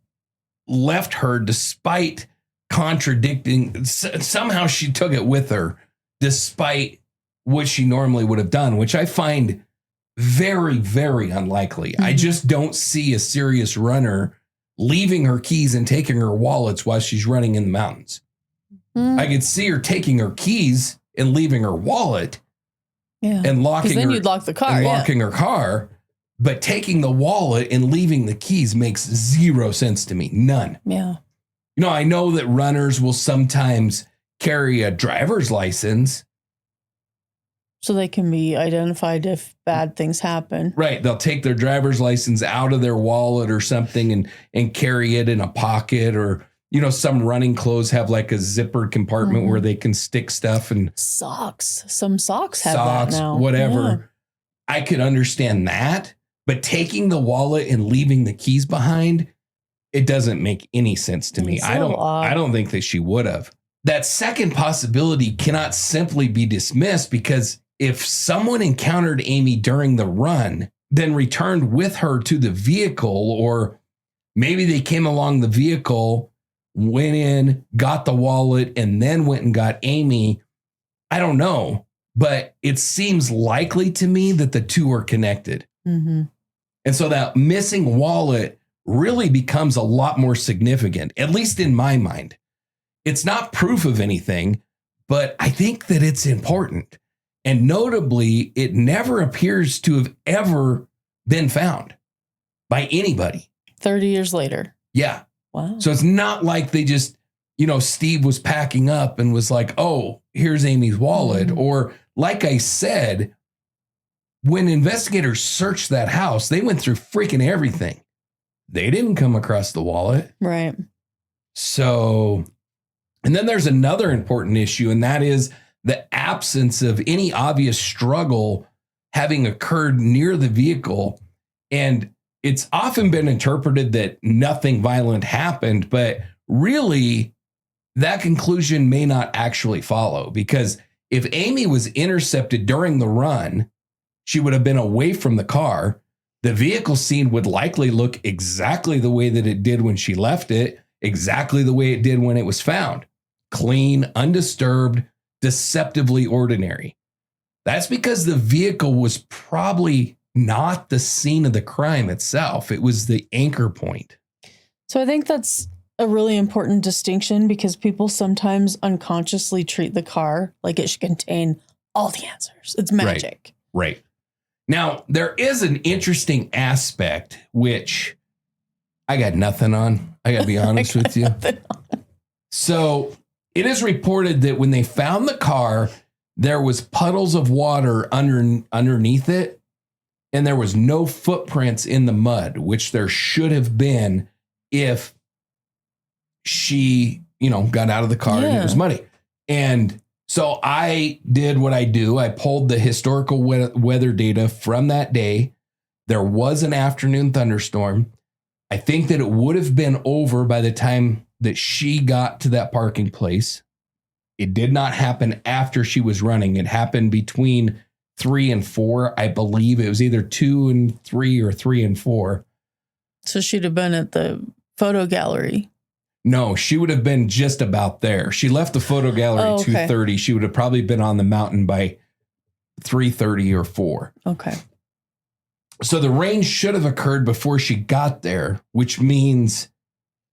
left her despite contradicting. Somehow she took it with her despite what she normally would have done, which I find very, very unlikely. I just don't see a serious runner leaving her keys and taking her wallets while she's running in the mountains. I could see her taking her keys and leaving her wallet and locking then her, you'd lock the car. and locking her car. But taking the wallet and leaving the keys makes zero sense to me. None. Yeah. I know that runners will sometimes carry a driver's license. So they can be identified if bad things happen. Right. They'll take their driver's license out of their wallet or something and carry it in a pocket, or, some running clothes have like a zippered compartment where they can stick stuff, and socks. Some socks have that now. Whatever. Yeah. I could understand that, but taking the wallet and leaving the keys behind, it doesn't make any sense to me. It's I don't think that she would have. That second possibility cannot simply be dismissed, because if someone encountered Amy during the run, then returned with her to the vehicle, or maybe they came along the vehicle, went in, got the wallet, and then went and got Amy, I don't know. But it seems likely to me that the two are connected. Mm-hmm. And so that missing wallet really becomes a lot more significant, at least in my mind. It's not proof of anything, but I think that it's important. And notably, it never appears to have ever been found by anybody. 30 years later. Yeah. Wow. So it's not like they just, Steve was packing up and was like, oh, here's Amy's wallet. Mm-hmm. Or like I said, when investigators searched that house, they went through freaking everything. They didn't come across the wallet. Right. So, and then there's another important issue, and that is the absence of any obvious struggle having occurred near the vehicle. And it's often been interpreted that nothing violent happened, but really that conclusion may not actually follow, because if Amy was intercepted during the run, she would have been away from the car. The vehicle scene would likely look exactly the way that it did when she left it, exactly the way it did when it was found. Clean, undisturbed, deceptively ordinary. That's because the vehicle was probably not the scene of the crime itself. It was the anchor point. So I think that's a really important distinction, because people sometimes unconsciously treat the car like it should contain all the answers. It's magic. Right. Now, there is an interesting aspect which I got nothing on. I got to be honest with you. So it is reported that when they found the car, there was puddles of water underneath it, and there was no footprints in the mud, which there should have been if she, got out of the car and it was muddy. And so I did what I do. I pulled the historical weather data from that day. There was an afternoon thunderstorm. I think that it would have been over by the time that she got to that parking place. It did not happen after she was running. It happened between 3 and 4. I believe it was either 2 and 3 or 3 and 4. So she'd have been at the photo gallery. No, she would have been just about there. She left the photo gallery 2:30. She would have probably been on the mountain by 3:30 or 4. Okay. So the rain should have occurred before she got there, which means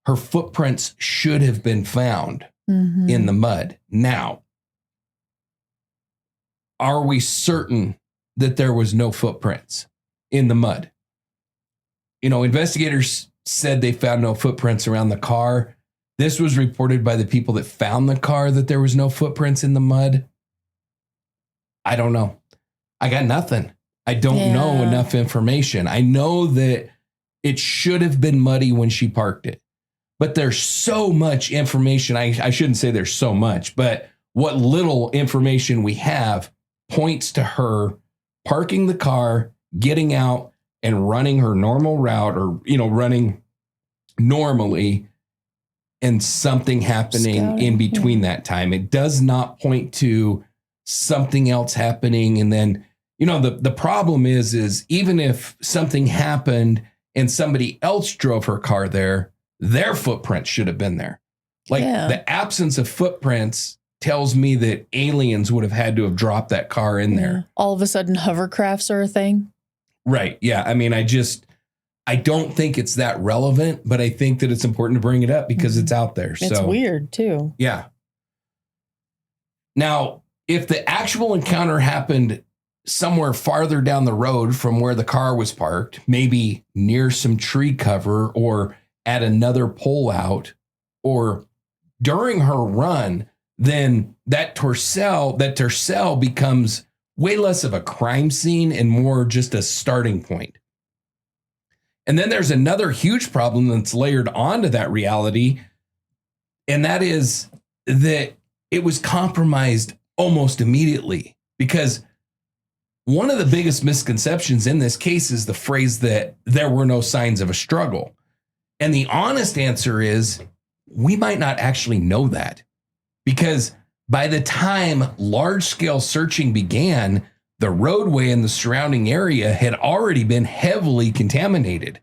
her footprints should have been found in the mud. Now, are we certain that there was no footprints in the mud? Investigators said they found no footprints around the car. This was reported by the people that found the car that there was no footprints in the mud. I don't know. I got nothing. I don't know enough information. I know that it should have been muddy when she parked it, but there's so much information. I shouldn't say there's so much, but what little information we have points to her parking the car, getting out, and running her normal route, or, running normally, and something happening in between that time. It does not point to something else happening. And then, the problem is even if something happened and somebody else drove her car there, their footprints should have been there. The absence of footprints tells me that aliens would have had to have dropped that car in there. All of a sudden, hovercrafts are a thing. Right. Yeah. I mean, I don't think it's that relevant, but I think that it's important to bring it up because it's out there. It's weird too. Yeah. Now, if the actual encounter happened somewhere farther down the road from where the car was parked, maybe near some tree cover or at another pullout or during her run, then that Tercel becomes way less of a crime scene and more just a starting point. And then there's another huge problem that's layered onto that reality, and that is that it was compromised almost immediately, because one of the biggest misconceptions in this case is the phrase that there were no signs of a struggle. And the honest answer is we might not actually know that, because by the time large-scale searching began, the roadway and the surrounding area had already been heavily contaminated.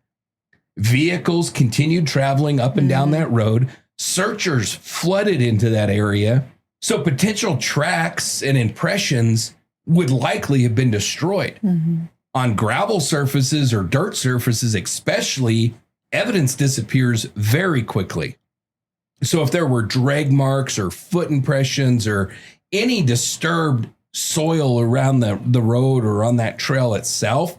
Vehicles continued traveling up and down that road. Searchers flooded into that area. So potential tracks and impressions would likely have been destroyed. On gravel surfaces or dirt surfaces especially, evidence disappears very quickly. So if there were drag marks or foot impressions or any disturbed soil around the road or on that trail itself,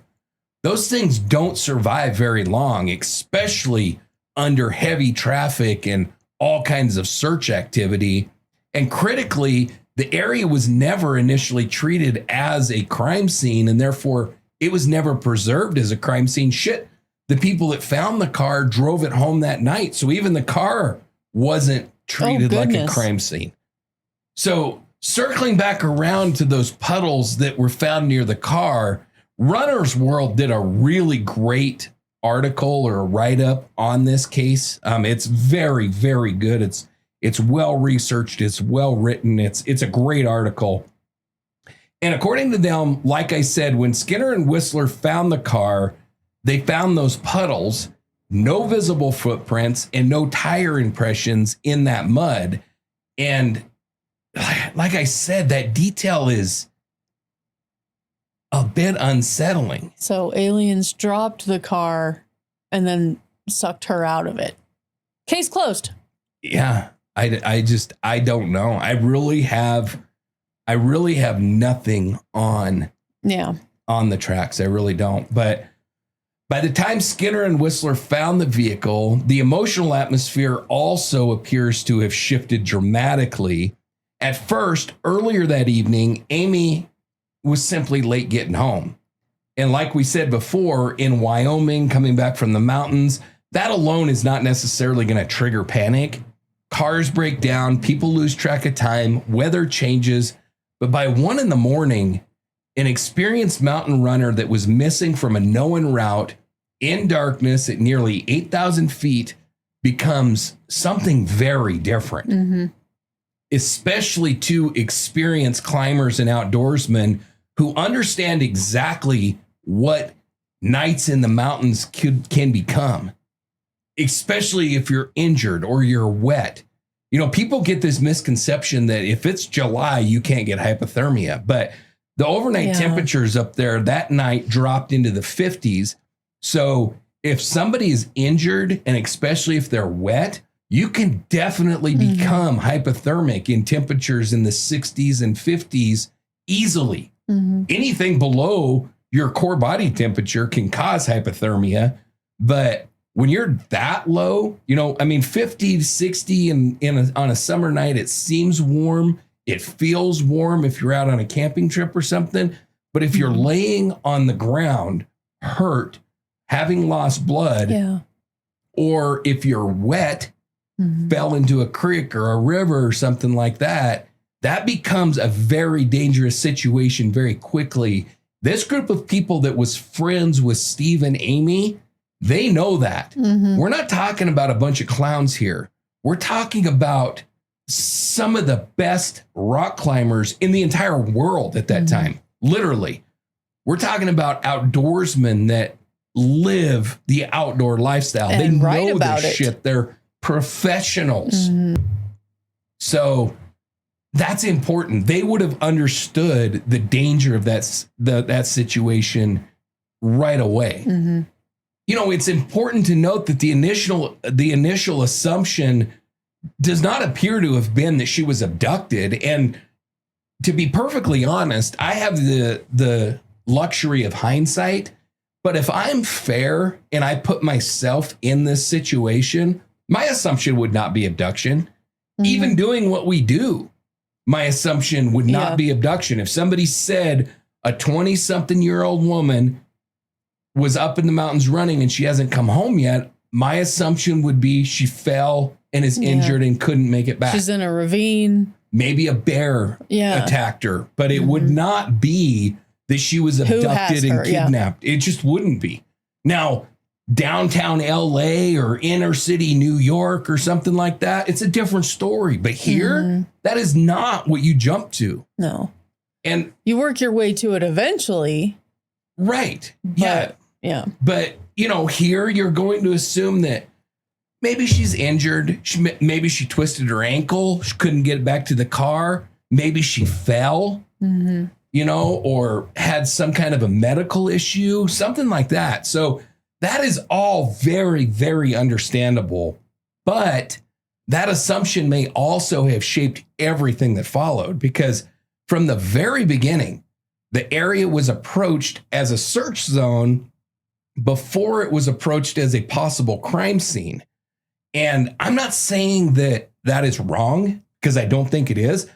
those things don't survive very long, especially under heavy traffic and all kinds of search activity. And critically, the area was never initially treated as a crime scene, and therefore it was never preserved as a crime scene. Shit, the people that found the car drove it home that night. So even the car wasn't treated like a crime scene. So circling back around to those puddles that were found near the car, Runner's World did a really great article or a write-up on this case. It's very, very good. It's well researched. It's well written. It's a great article. And according to them, like I said, when Skinner and Whistler found the car, they found those puddles, no visible footprints, and no tire impressions in that mud. And like I said, that detail is a bit unsettling. So aliens dropped the car and then sucked her out of it. Case closed. Yeah, I don't know. I really have nothing on the tracks. I really don't. But by the time Skinner and Whistler found the vehicle, the emotional atmosphere also appears to have shifted dramatically. At first, earlier that evening, Amy was simply late getting home. And like we said before, in Wyoming, coming back from the mountains, that alone is not necessarily going to trigger panic. Cars break down, people lose track of time, weather changes. But by 1 a.m, an experienced mountain runner that was missing from a known route in darkness at nearly 8,000 feet becomes something very different. Especially to experienced climbers and outdoorsmen who understand exactly what nights in the mountains can become, especially if you're injured or you're wet. You know, people get this misconception that if it's July, you can't get hypothermia, but the overnight temperatures up there that night dropped into the 50s. So if somebody is injured, and especially if they're wet, you can definitely become hypothermic in temperatures in the 60s and 50s easily. Anything below your core body temperature can cause hypothermia. But when you're that low, 50 to 60 on a summer night, it seems warm. It feels warm if you're out on a camping trip or something. But if you're laying on the ground, hurt, having lost blood, or if you're wet, fell into a creek or a river or something like that, that becomes a very dangerous situation very quickly. This group of people that was friends with Steve and Amy, they know that. We're not talking about a bunch of clowns here. We're talking about some of the best rock climbers in the entire world at that time. Literally. We're talking about outdoorsmen that live the outdoor lifestyle. And they know about their it. shit. They're professionals. So that's important. They would have understood the danger of that situation right away. It's important to note that the initial assumption does not appear to have been that she was abducted. And to be perfectly honest, I have the luxury of hindsight. But if I'm fair and I put myself in this situation, my assumption would not be abduction. Mm-hmm. Even doing what we do, my assumption would not be abduction. If somebody said a 20-something-year-old woman was up in the mountains running and she hasn't come home yet, my assumption would be she fell and is injured and couldn't make it back. She's in a ravine. Maybe a bear attacked her, but it would not be that she was abducted and kidnapped. It just wouldn't be. Now, downtown LA or inner city New York or something like that, it's a different story. But here, that is not what you jump to. No. And you work your way to it eventually. Right. But, But, here you're going to assume that maybe she's injured. Maybe she twisted her ankle. She couldn't get back to the car. Maybe she fell. Mm-hmm. Or had some kind of a medical issue, something like that. So that is all very, very understandable. But that assumption may also have shaped everything that followed, because from the very beginning, the area was approached as a search zone before it was approached as a possible crime scene. And I'm not saying that that is wrong, because I don't think it is.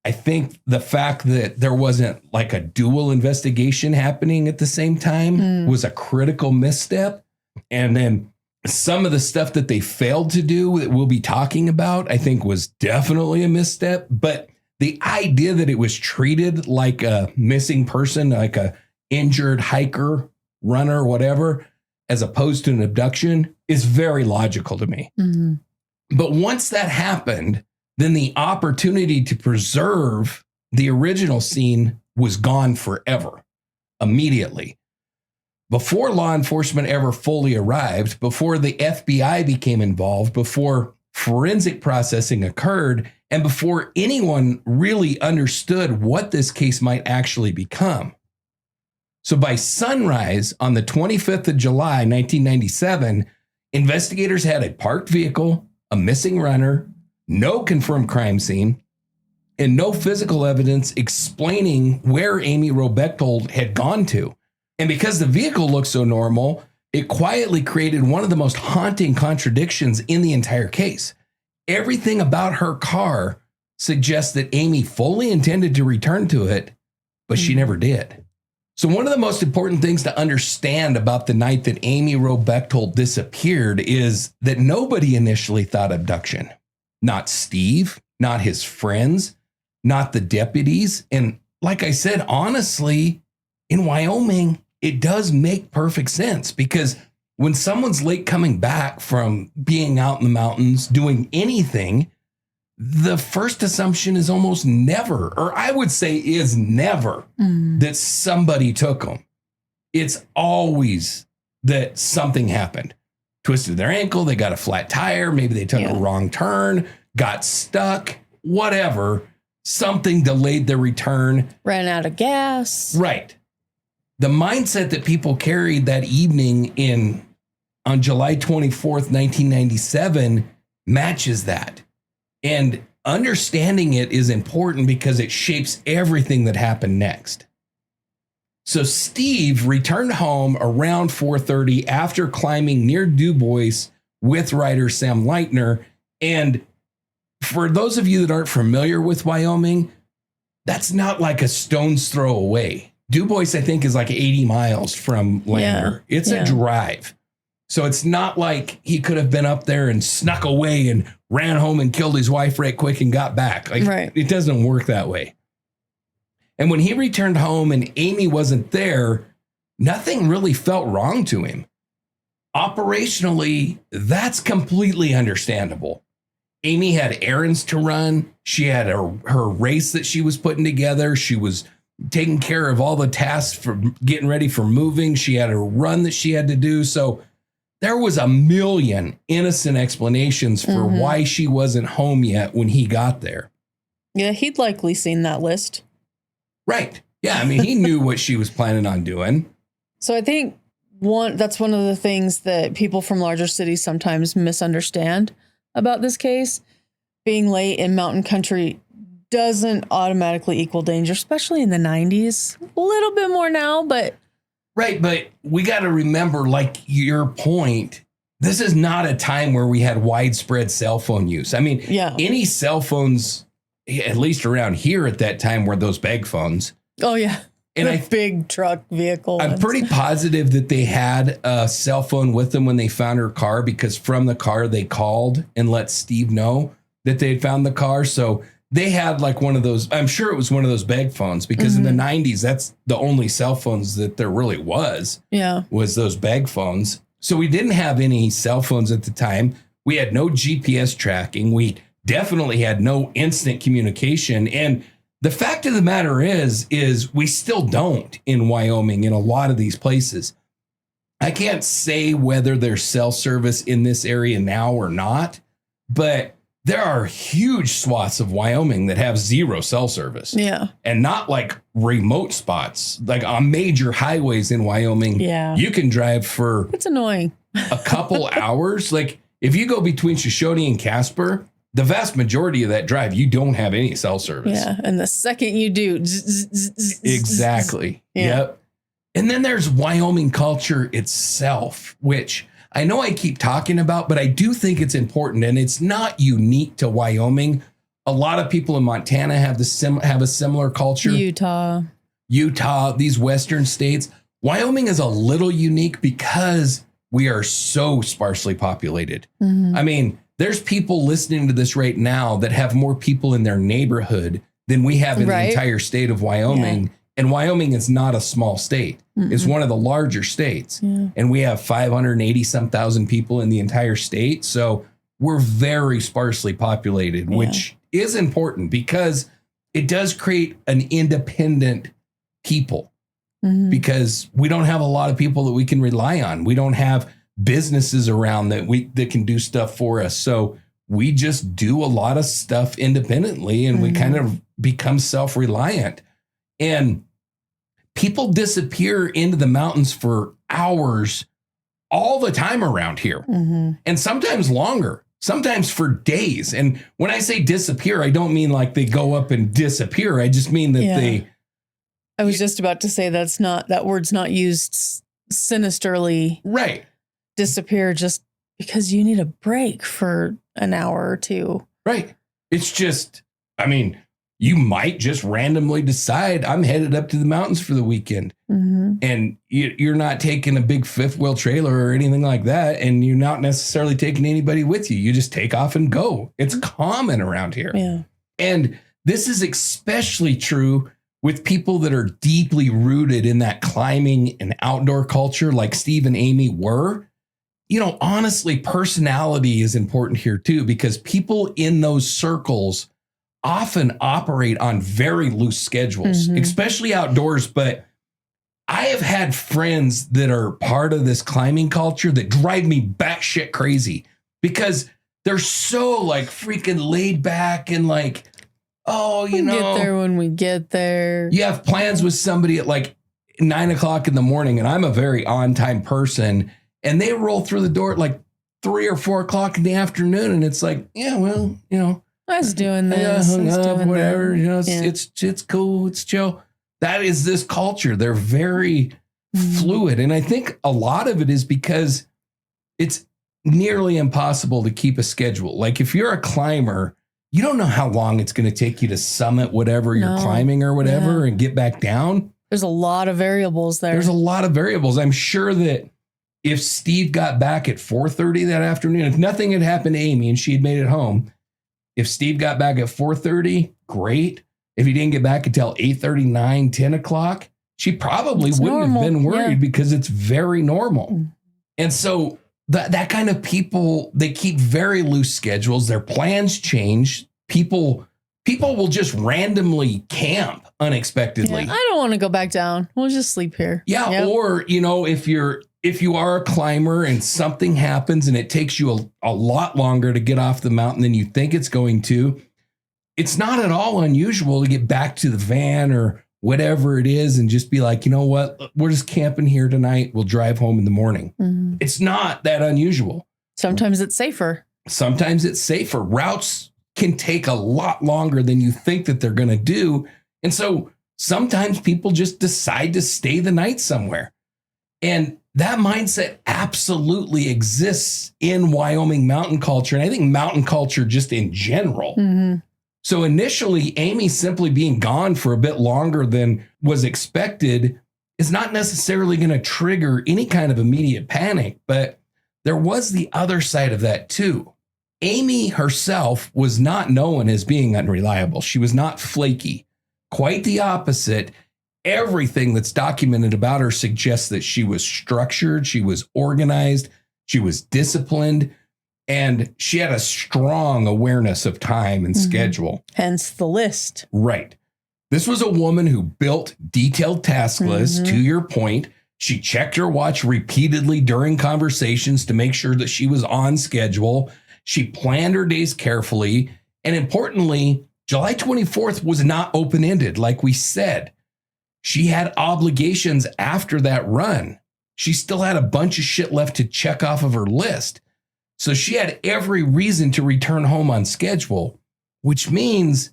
I think the fact that there wasn't like a dual investigation happening at the same time was a critical misstep. And then some of the stuff that they failed to do that we'll be talking about, I think was definitely a misstep. But the idea that it was treated like a missing person, like a injured hiker, runner, whatever, as opposed to an abduction is very logical to me. Mm-hmm. But once that happened, then the opportunity to preserve the original scene was gone forever, immediately. Before law enforcement ever fully arrived, before the FBI became involved, before forensic processing occurred, and before anyone really understood what this case might actually become. So by sunrise on the 25th of July, 1997, investigators had a parked vehicle, a missing runner, no confirmed crime scene, and no physical evidence explaining where Amy Wroe Bechtel had gone to. And because the vehicle looked so normal, it quietly created one of the most haunting contradictions in the entire case. Everything about her car suggests that Amy fully intended to return to it, but she never did. So one of the most important things to understand about the night that Amy Wroe Bechtel disappeared is that nobody initially thought abduction. Not Steve, not his friends, not the deputies. And like I said, honestly, in Wyoming, it does make perfect sense, because when someone's late coming back from being out in the mountains, doing anything, the first assumption is almost never, or I would say is never, that somebody took them. It's always that something happened. Twisted their ankle, they got a flat tire, maybe they took a wrong turn, got stuck, whatever. Something delayed their return. Ran out of gas. Right. The mindset that people carried that evening on July 24th, 1997 matches that. And understanding it is important because it shapes everything that happened next. So Steve returned home around 4:30 after climbing near Du Bois with writer Sam Leitner. And for those of you that aren't familiar with Wyoming, that's not like a stone's throw away. Du Bois, I think, is like 80 miles from Lander. It's a drive. So it's not like he could have been up there and snuck away and ran home and killed his wife right quick and got back. Like, it doesn't work that way. And when he returned home and Amy wasn't there, nothing really felt wrong to him. Operationally, that's completely understandable. Amy had errands to run. She had her race that she was putting together. She was taking care of all the tasks for getting ready for moving. She had a run that she had to do. So there was a million innocent explanations for why she wasn't home yet when he got there. Yeah, he'd likely seen that list. Right. Yeah, I mean, he knew what she was planning on doing. So I think that's one of the things that people from larger cities sometimes misunderstand about this case. Being late in mountain country doesn't automatically equal danger, especially in the 90s. A little bit more now, but. Right. But we got to remember, like your point, this is not a time where we had widespread cell phone use. I mean, any cell phones, at least around here at that time, were those bag phones. Oh, yeah. And the big truck vehicle. I'm pretty positive that they had a cell phone with them when they found her car, because from the car they called and let Steve know that they had found the car. So they had like one of those, I'm sure it was one of those bag phones, because in the 90s, that's the only cell phones that there really was. Yeah. Was those bag phones. So we didn't have any cell phones at the time. We had no GPS tracking. We definitely had no instant communication. And the fact of the matter is we still don't in Wyoming in a lot of these places. I can't say whether there's cell service in this area now or not, but there are huge swaths of Wyoming that have zero cell service. Yeah. And not like remote spots, like on major highways in Wyoming. Yeah. You can drive for it's annoying. a couple hours. Like if you go between Shoshone and Casper, the vast majority of that drive, you don't have any cell service. Yeah. And the second you do. Exactly. Yeah. Yep. And then there's Wyoming culture itself, which I know I keep talking about, but I do think it's important, and it's not unique to Wyoming. A lot of people in Montana have have a similar culture. Utah, these Western states. Wyoming is a little unique because we are so sparsely populated. I mean, there's people listening to this right now that have more people in their neighborhood than we have in the entire state of Wyoming. Yeah. And Wyoming is not a small state. It's one of the larger states. Yeah. And we have 580-some thousand people in the entire state. So we're very sparsely populated, which is important because it does create an independent people, because we don't have a lot of people that we can rely on. We don't have businesses around that can do stuff for us. So we just do a lot of stuff independently, and we kind of become self-reliant. And people disappear into the mountains for hours all the time around here, and sometimes longer, sometimes for days. And when I say disappear, I don't mean like they go up and disappear. I just mean that I was just about to say that word's not used sinisterly. Right. Disappear just because you need a break for an hour or two. Right. It's just, I mean, you might just randomly decide I'm headed up to the mountains for the weekend, and you're not taking a big fifth wheel trailer or anything like that. And you're not necessarily taking anybody with you. You just take off and go. It's common around here. Yeah. And this is especially true with people that are deeply rooted in that climbing and outdoor culture, like Steve and Amy were. You know, honestly, personality is important here too, because people in those circles often operate on very loose schedules, especially outdoors. But I have had friends that are part of this climbing culture that drive me batshit crazy because they're so like freaking laid back and like, oh, you know, get there when we get there. You have plans with somebody at like 9 o'clock in the morning, and I'm a very on time person, and they roll through the door at like 3 or 4 o'clock in the afternoon, and it's like, yeah, well, you know, I was doing this. Hung up, whatever. You know, it's cool. It's chill. That is this culture. They're very fluid. And I think a lot of it is because it's nearly impossible to keep a schedule. Like if you're a climber, you don't know how long it's going to take you to summit whatever you're climbing or whatever and get back down. There's a lot of variables there. There's a lot of variables. I'm sure that if Steve got back at 4:30 that afternoon, if nothing had happened to Amy and she had made it home, if Steve got back at 4:30, great. If he didn't get back until 8:30, 9, 10 o'clock, she probably wouldn't have been worried because it's very normal. And so that kind of people, they keep very loose schedules. Their plans change. People will just randomly camp unexpectedly. Yeah, I don't want to go back down. We'll just sleep here. Yeah. Yep. Or, you know, if you are a climber and something happens and it takes you a lot longer to get off the mountain than you think it's going to, it's not at all unusual to get back to the van or whatever it is and just be like, you know what, we're just camping here tonight. We'll drive home in the morning. It's not that unusual. Sometimes it's safer. Routes can take a lot longer than you think that they're going to do. And so sometimes people just decide to stay the night somewhere. And that mindset absolutely exists in Wyoming mountain culture. And I think mountain culture just in general. Mm-hmm. So initially, Amy simply being gone for a bit longer than was expected is not necessarily going to trigger any kind of immediate panic. But there was the other side of that too. Amy herself was not known as being unreliable. She was not flaky. Quite the opposite. Everything that's documented about her suggests that she was structured, she was organized, she was disciplined, and she had a strong awareness of time and schedule. Hence the list. Right. This was a woman who built detailed task lists, to your point. She checked her watch repeatedly during conversations to make sure that she was on schedule. She planned her days carefully. And importantly, July 24th was not open-ended, like we said. She had obligations after that run. She still had a bunch of shit left to check off of her list. So she had every reason to return home on schedule, which means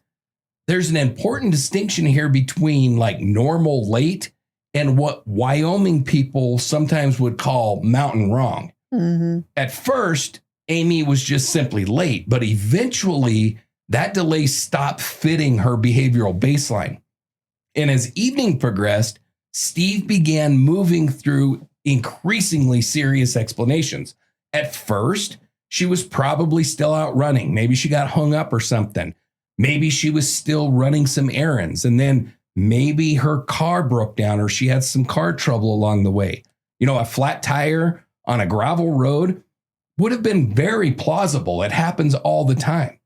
there's an important distinction here between like normal late and what Wyoming people sometimes would call mountain wrong. Mm-hmm. At first, Amy was just simply late, but eventually that delay stopped fitting her behavioral baseline. And as evening progressed, Steve began moving through increasingly serious explanations. At first, she was probably still out running. Maybe she got hung up or something. Maybe she was still running some errands. And then maybe her car broke down or she had some car trouble along the way. You know, a flat tire on a gravel road would have been very plausible. It happens all the time,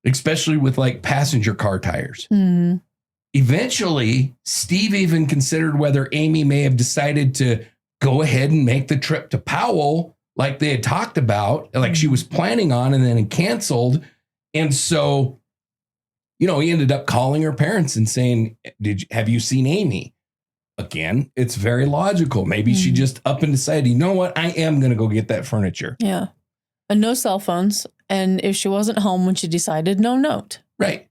especially with like passenger car tires. Mm-hmm. Eventually, Steve even considered whether Amy may have decided to go ahead and make the trip to Powell like they had talked about, like she was planning on, and then it canceled. And so, you know, he ended up calling her parents and saying, have you seen Amy? Again, it's very logical. Maybe she just up and decided, you know what, I am going to go get that furniture. Yeah. And no cell phones. And if she wasn't home when she decided, no note. Right.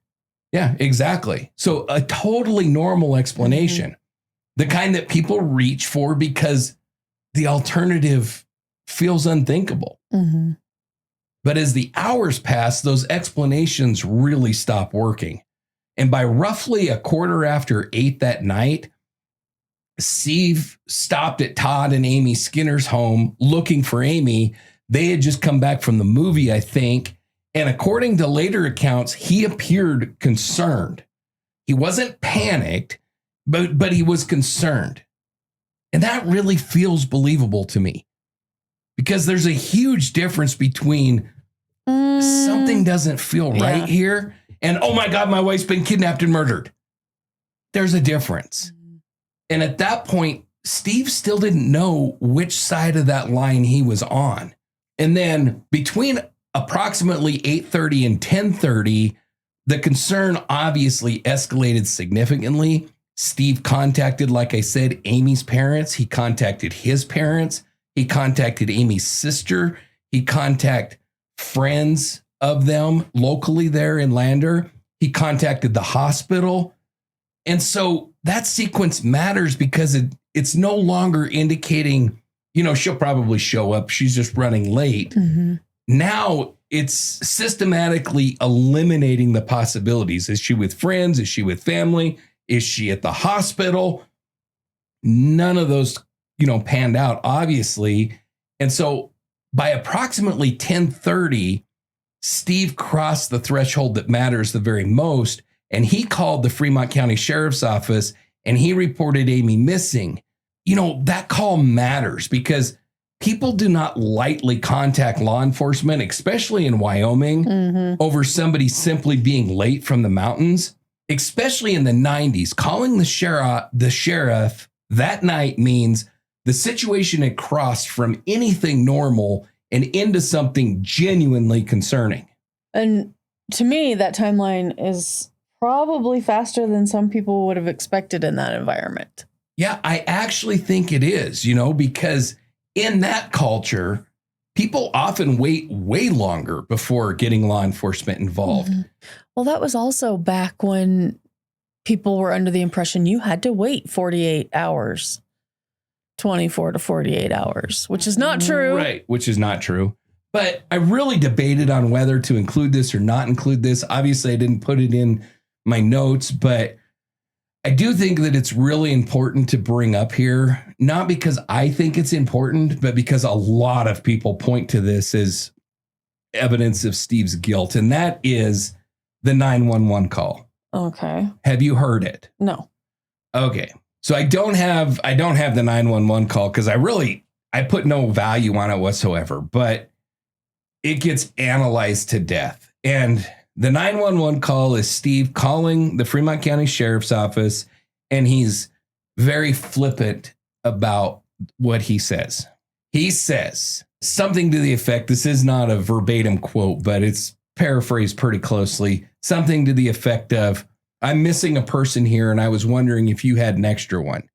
Yeah, exactly. So a totally normal explanation, the kind that people reach for because the alternative feels unthinkable. Mm-hmm. But as the hours pass, those explanations really stop working. And by roughly 8:15 that night, Steve stopped at Todd and Amy Skinner's home looking for Amy. They had just come back from the movie, I think. And according to later accounts, he appeared concerned. He wasn't panicked, but he was concerned. And that really feels believable to me because there's a huge difference between something doesn't feel right here and, oh my God, my wife's been kidnapped and murdered. There's a difference. And at that point, Steve still didn't know which side of that line he was on. And then between approximately 8:30 and 10:30, the concern obviously escalated significantly. Steve contacted, like I said, Amy's parents. He contacted his parents. He contacted Amy's sister. He contacted friends of them locally there in Lander. He contacted the hospital. And so that sequence matters because it's no longer indicating, you know, she'll probably show up. She's just running late. Mm-hmm. Now it's systematically eliminating the possibilities. Is she with friends? Is she with family? Is she at the hospital? None of those, you know, panned out, obviously. And so by approximately 10:30, Steve crossed the threshold that matters the very most. And he called the Fremont County Sheriff's Office and he reported Amy missing. You know, that call matters because people do not lightly contact law enforcement, especially in Wyoming, over somebody simply being late from the mountains, especially in the 90s. Calling the sheriff that night means the situation had crossed from anything normal and into something genuinely concerning. And to me, that timeline is probably faster than some people would have expected in that environment. Yeah, I actually think it is, you know, because in that culture, people often wait way longer before getting law enforcement involved. Mhm. Well, that was also back when people were under the impression you had to wait 48 hours, 24 to 48 hours, which is not true. Right, which is not true. But I really debated on whether to include this or not include this. Obviously, I didn't put it in my notes, but I do think that it's really important to bring up here, not because I think it's important, but because a lot of people point to this as evidence of Steve's guilt, and that is the 911 call. Okay. Have you heard it? No. Okay. So I don't have the 911 call because I put no value on it whatsoever, but it gets analyzed to death. And the 911 call is Steve calling the Fremont County Sheriff's Office, and he's very flippant about what he says. He says something to the effect, this is not a verbatim quote, but it's paraphrased pretty closely, something to the effect of, I'm missing a person here, and I was wondering if you had an extra one.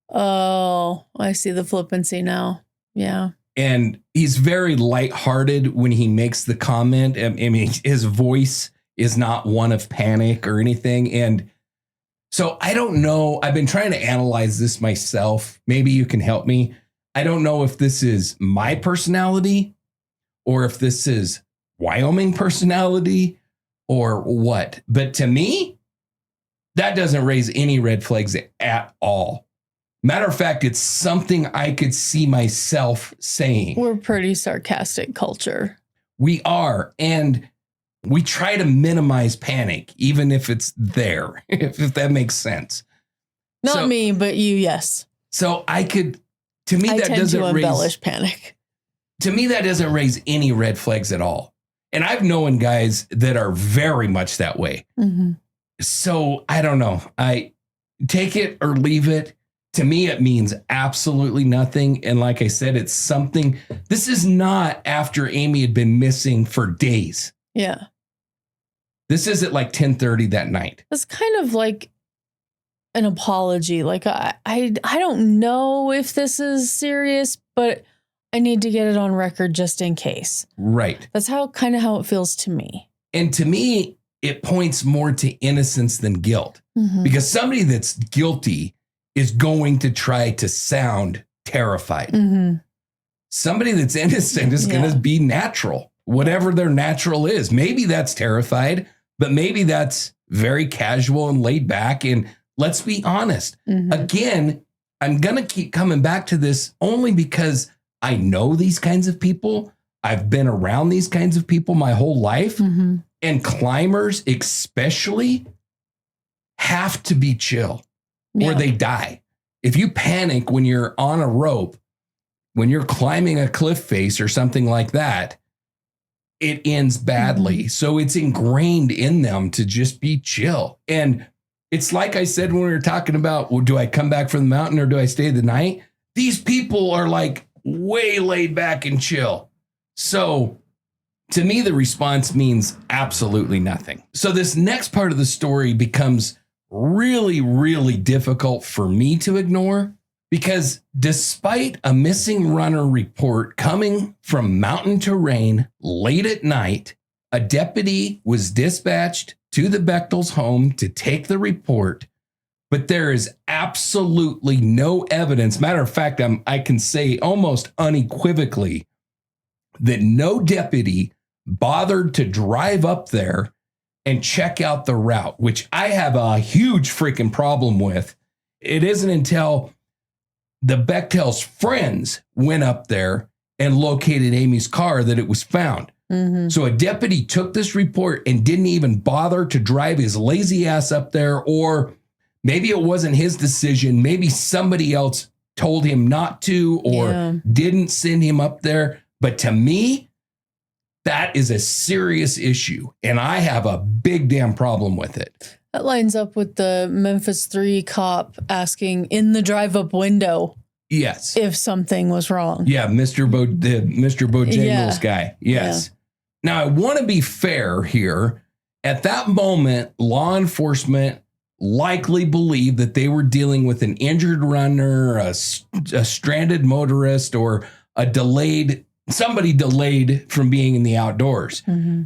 Oh, I see the flippancy now. Yeah. And he's very lighthearted when he makes the comment. I mean, his voice is not one of panic or anything. And so I don't know. I've been trying to analyze this myself. Maybe you can help me. I don't know if this is my personality or if this is Wyoming personality or what. But to me, that doesn't raise any red flags at all. Matter of fact, it's something I could see myself saying. We're pretty sarcastic culture. We are. And we try to minimize panic, even if it's there, if that makes sense. Not me, but you, yes. So I could, to me, that doesn't embellish panic. To me, that doesn't raise any red flags at all. And I've known guys that are very much that way. Mm-hmm. So I don't know. I take it or leave it. To me, it means absolutely nothing. And like I said, it's something. This is not after Amy had been missing for days. Yeah. This is at like 10:30 that night. It's kind of like an apology. Like, I don't know if this is serious, but I need to get it on record just in case. Right. That's how it feels to me. And to me, it points more to innocence than guilt. Mm-hmm. Because somebody that's guilty is going to try to sound terrified. Mm-hmm. Somebody that's innocent is going to be natural, whatever their natural is. Maybe that's terrified, but maybe that's very casual and laid back. And let's be honest. Mm-hmm. Again, I'm going to keep coming back to this only because I know these kinds of people. I've been around these kinds of people my whole life. Mm-hmm. And climbers especially have to be chill. Or they die. If you panic when you're on a rope, when you're climbing a cliff face or something like that, it ends badly. Mm-hmm. So it's ingrained in them to just be chill. And it's like I said when we were talking about, well, do I come back from the mountain or do I stay the night? These people are like way laid back and chill. So to me, the response means absolutely nothing. So this next part of the story becomes really, really difficult for me to ignore because despite a missing runner report coming from mountain terrain late at night, a deputy was dispatched to the Bechtel's home to take the report, but there is absolutely no evidence. Matter of fact, I can say almost unequivocally that no deputy bothered to drive up there and check out the route, which I have a huge freaking problem with. It isn't until the Bechtel's friends went up there and located Amy's car that it was found. Mm-hmm. So a deputy took this report and didn't even bother to drive his lazy ass up there, or maybe it wasn't his decision. Maybe somebody else told him not to or didn't send him up there. But to me, that is a serious issue, and I have a big damn problem with it. That lines up with the Memphis 3 cop asking in the drive-up window. Yes. If something was wrong. Yeah, Mr. Bojangles guy. Yes. Yeah. Now, I want to be fair here. At that moment, law enforcement likely believed that they were dealing with an injured runner, a stranded motorist, or a delayed somebody delayed from being in the outdoors.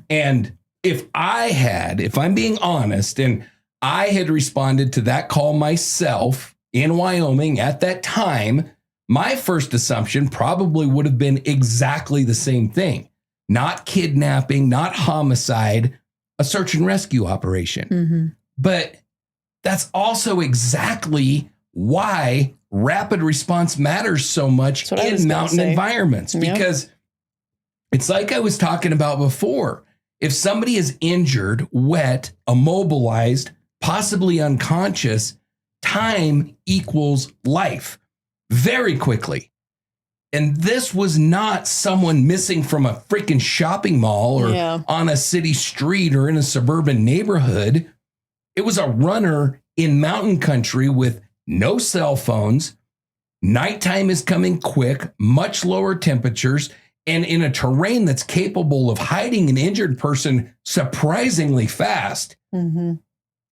And if I'm being honest, and I had responded to that call myself in Wyoming at that time, my first assumption probably would have been exactly the same thing. Not kidnapping, not homicide, a search and rescue operation. But that's also exactly why rapid response matters so much in mountain environments, because it's like I was talking about before. If somebody is injured, wet, immobilized, possibly unconscious, time equals life very quickly. And this was not someone missing from a freaking shopping mall or on a city street or in a suburban neighborhood. It was a runner in mountain country with no cell phones. Nighttime is coming quick, much lower temperatures, and in a terrain that's capable of hiding an injured person surprisingly fast. And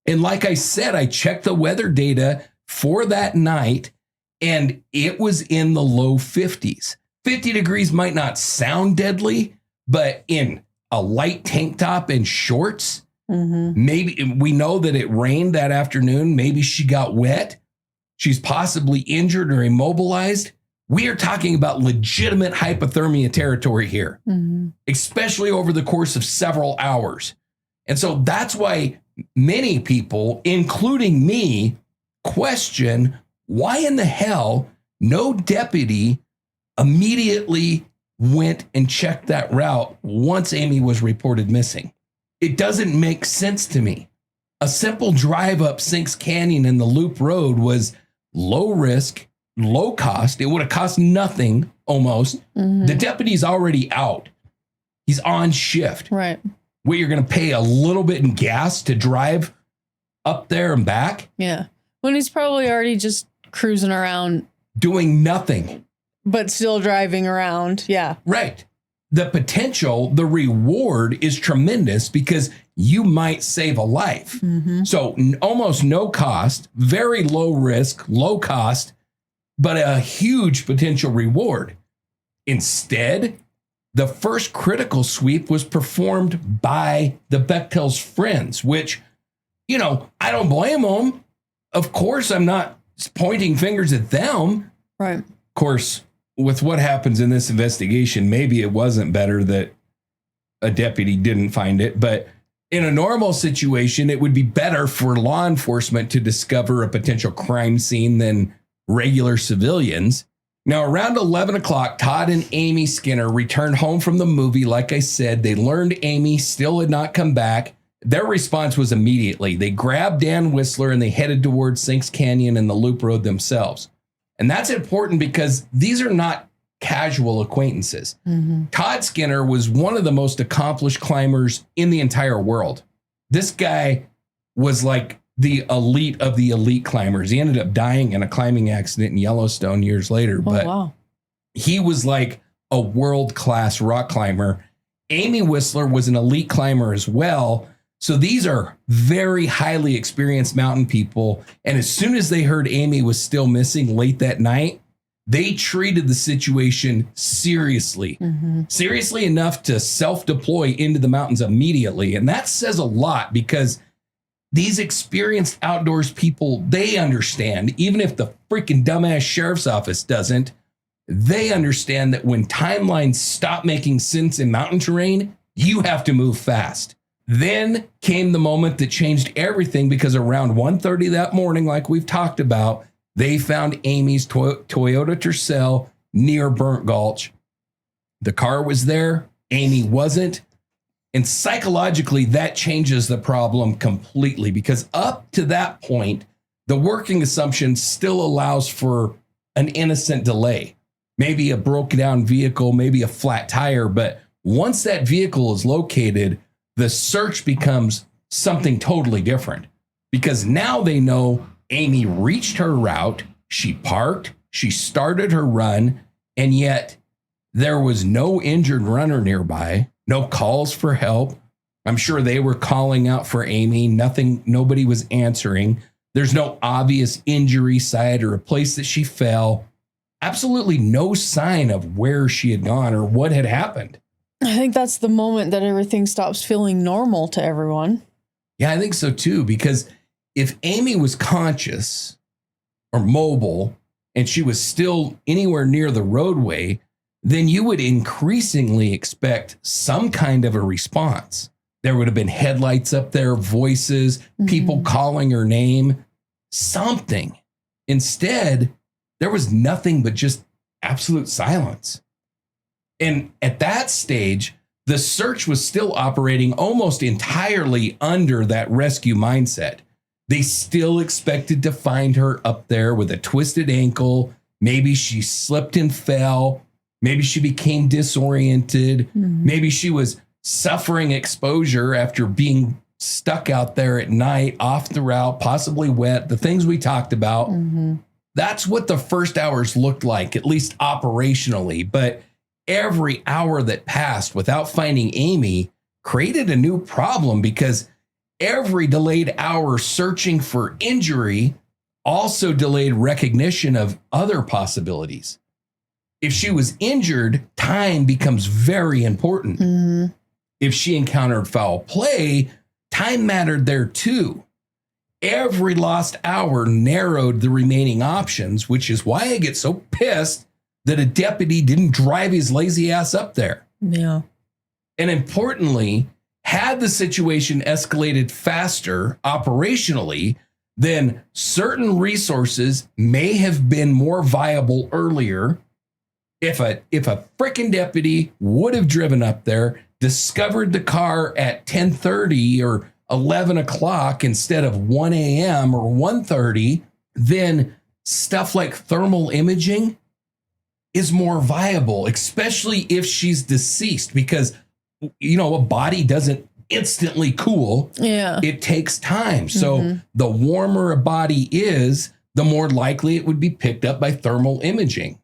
like I said, I checked the weather data for that night, and it was in the low 50s. 50 degrees might not sound deadly, but in a light tank top and shorts, maybe we know that it rained that afternoon. Maybe she got wet. She's possibly injured or immobilized. We are talking about legitimate hypothermia territory here, especially over the course of several hours. And so that's why many people, including me, question why in the hell no deputy immediately went and checked that route once Amy was reported missing. It doesn't make sense to me. A simple drive up Sinks Canyon and the Loop Road was low risk, low cost. It would have cost nothing almost. The deputy's already out. He's on shift. Right. Where you're going to pay a little bit in gas to drive up there and back. Yeah. When he's probably already just cruising around. Doing nothing. But still driving around. Yeah. Right. The potential, the reward is tremendous because you might save a life. So almost no cost, very low risk, low cost, but a huge potential reward. Instead, the first critical sweep was performed by the Bechtel's friends, which, you know, I don't blame them. Of course, I'm not pointing fingers at them. Right. Of course, with what happens in this investigation, maybe it wasn't better that a deputy didn't find it, but in a normal situation, it would be better for law enforcement to discover a potential crime scene than regular civilians. Now, around 11 o'clock, Todd and Amy Skinner returned home from the movie. Like I said, they learned Amy still had not come back. Their response was immediately. They grabbed Dan Whistler and they headed towards Sinks Canyon and the Loop Road themselves. And that's important because these are not casual acquaintances. Todd Skinner was one of the most accomplished climbers in the entire world. This guy was like the elite of the elite climbers. He ended up dying in a climbing accident in Yellowstone years later, but he was like a world-class rock climber. Amy Whistler was an elite climber as well. So these are very highly experienced mountain people. And as soon as they heard Amy was still missing late that night, they treated the situation seriously, seriously enough to self-deploy into the mountains immediately. And that says a lot because these experienced outdoors people, they understand, even if the freaking dumbass sheriff's office doesn't, they understand that when timelines stop making sense in mountain terrain, you have to move fast. Then came the moment that changed everything because around 1:30 that morning, like we've talked about, they found Amy's Toyota Tercel near Burnt Gulch. The car was there. Amy wasn't. And psychologically, that changes the problem completely because up to that point, the working assumption still allows for an innocent delay. Maybe a broken down vehicle, maybe a flat tire. But once that vehicle is located, the search becomes something totally different because now they know Amy reached her route, she parked, she started her run, and yet there was no injured runner nearby, no calls for help. I'm sure they were calling out for Amy. Nobody was answering. There's no obvious injury site or a place that she fell. absolutely no sign of where she had gone or what had happened. I think that's the moment that everything stops feeling normal to everyone. Yeah, I think so too, because if Amy was conscious or mobile and she was still anywhere near the roadway, then you would increasingly expect some kind of a response. There would have been headlights up there, voices, people calling her name, something. Instead, there was nothing but just absolute silence. And at that stage, the search was still operating almost entirely under that rescue mindset. They still expected to find her up there with a twisted ankle. Maybe she slipped and fell. Maybe she became disoriented. Maybe she was suffering exposure after being stuck out there at night, off the route, possibly wet, the things we talked about. That's what the first hours looked like, at least operationally. But every hour that passed without finding Amy created a new problem, because every delayed hour searching for injury also delayed recognition of other possibilities. If she was injured, time becomes very important. If she encountered foul play, time mattered there too. Every lost hour narrowed the remaining options, which is why I get so pissed that a deputy didn't drive his lazy ass up there. Yeah. And importantly, had the situation escalated faster operationally, then certain resources may have been more viable earlier. If a frickin' deputy would have driven up there, discovered the car at 10:30 or 11 o'clock instead of 1 a.m. or 1:30, then stuff like thermal imaging is more viable, especially if she's deceased, because, you know, a body doesn't instantly cool. Yeah. It takes time. So the warmer a body is, the more likely it would be picked up by thermal imaging.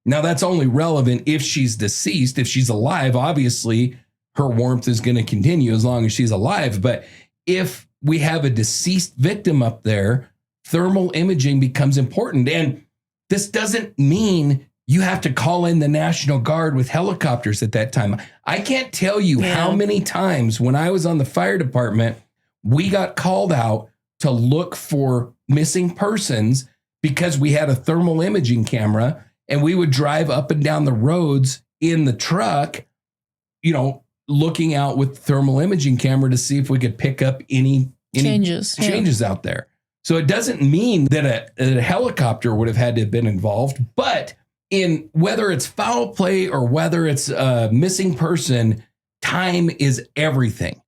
Now, that's only relevant if she's deceased. If she's alive, obviously, her warmth is going to continue as long as she's alive. But if we have a deceased victim up there, thermal imaging becomes important. And this doesn't mean you have to call in the National Guard with helicopters at that time. I can't tell you how many times when I was on the fire department, we got called out to look for missing persons because we had a thermal imaging camera, and we would drive up and down the roads in the truck, you know, looking out with the thermal imaging camera to see if we could pick up any changes out there. So it doesn't mean that a helicopter would have had to have been involved, but in whether it's foul play or whether it's a missing person, time is everything.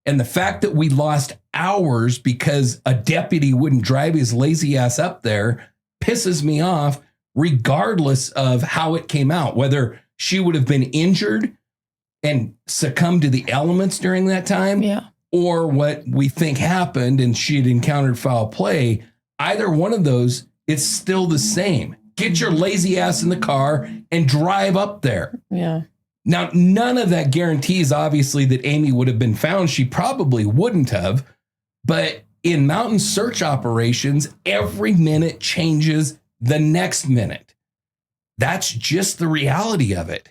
And the fact that we lost hours because a deputy wouldn't drive his lazy ass up there pisses me off, regardless of how it came out, whether she would have been injured and succumbed to the elements during that time, or what we think happened and she had encountered foul play. Either one of those, it's still the same. Get your lazy ass in the car and drive up there. Yeah. Now, none of that guarantees, obviously, that Amy would have been found. She probably wouldn't have. But in mountain search operations, every minute changes the next minute. That's just the reality of it.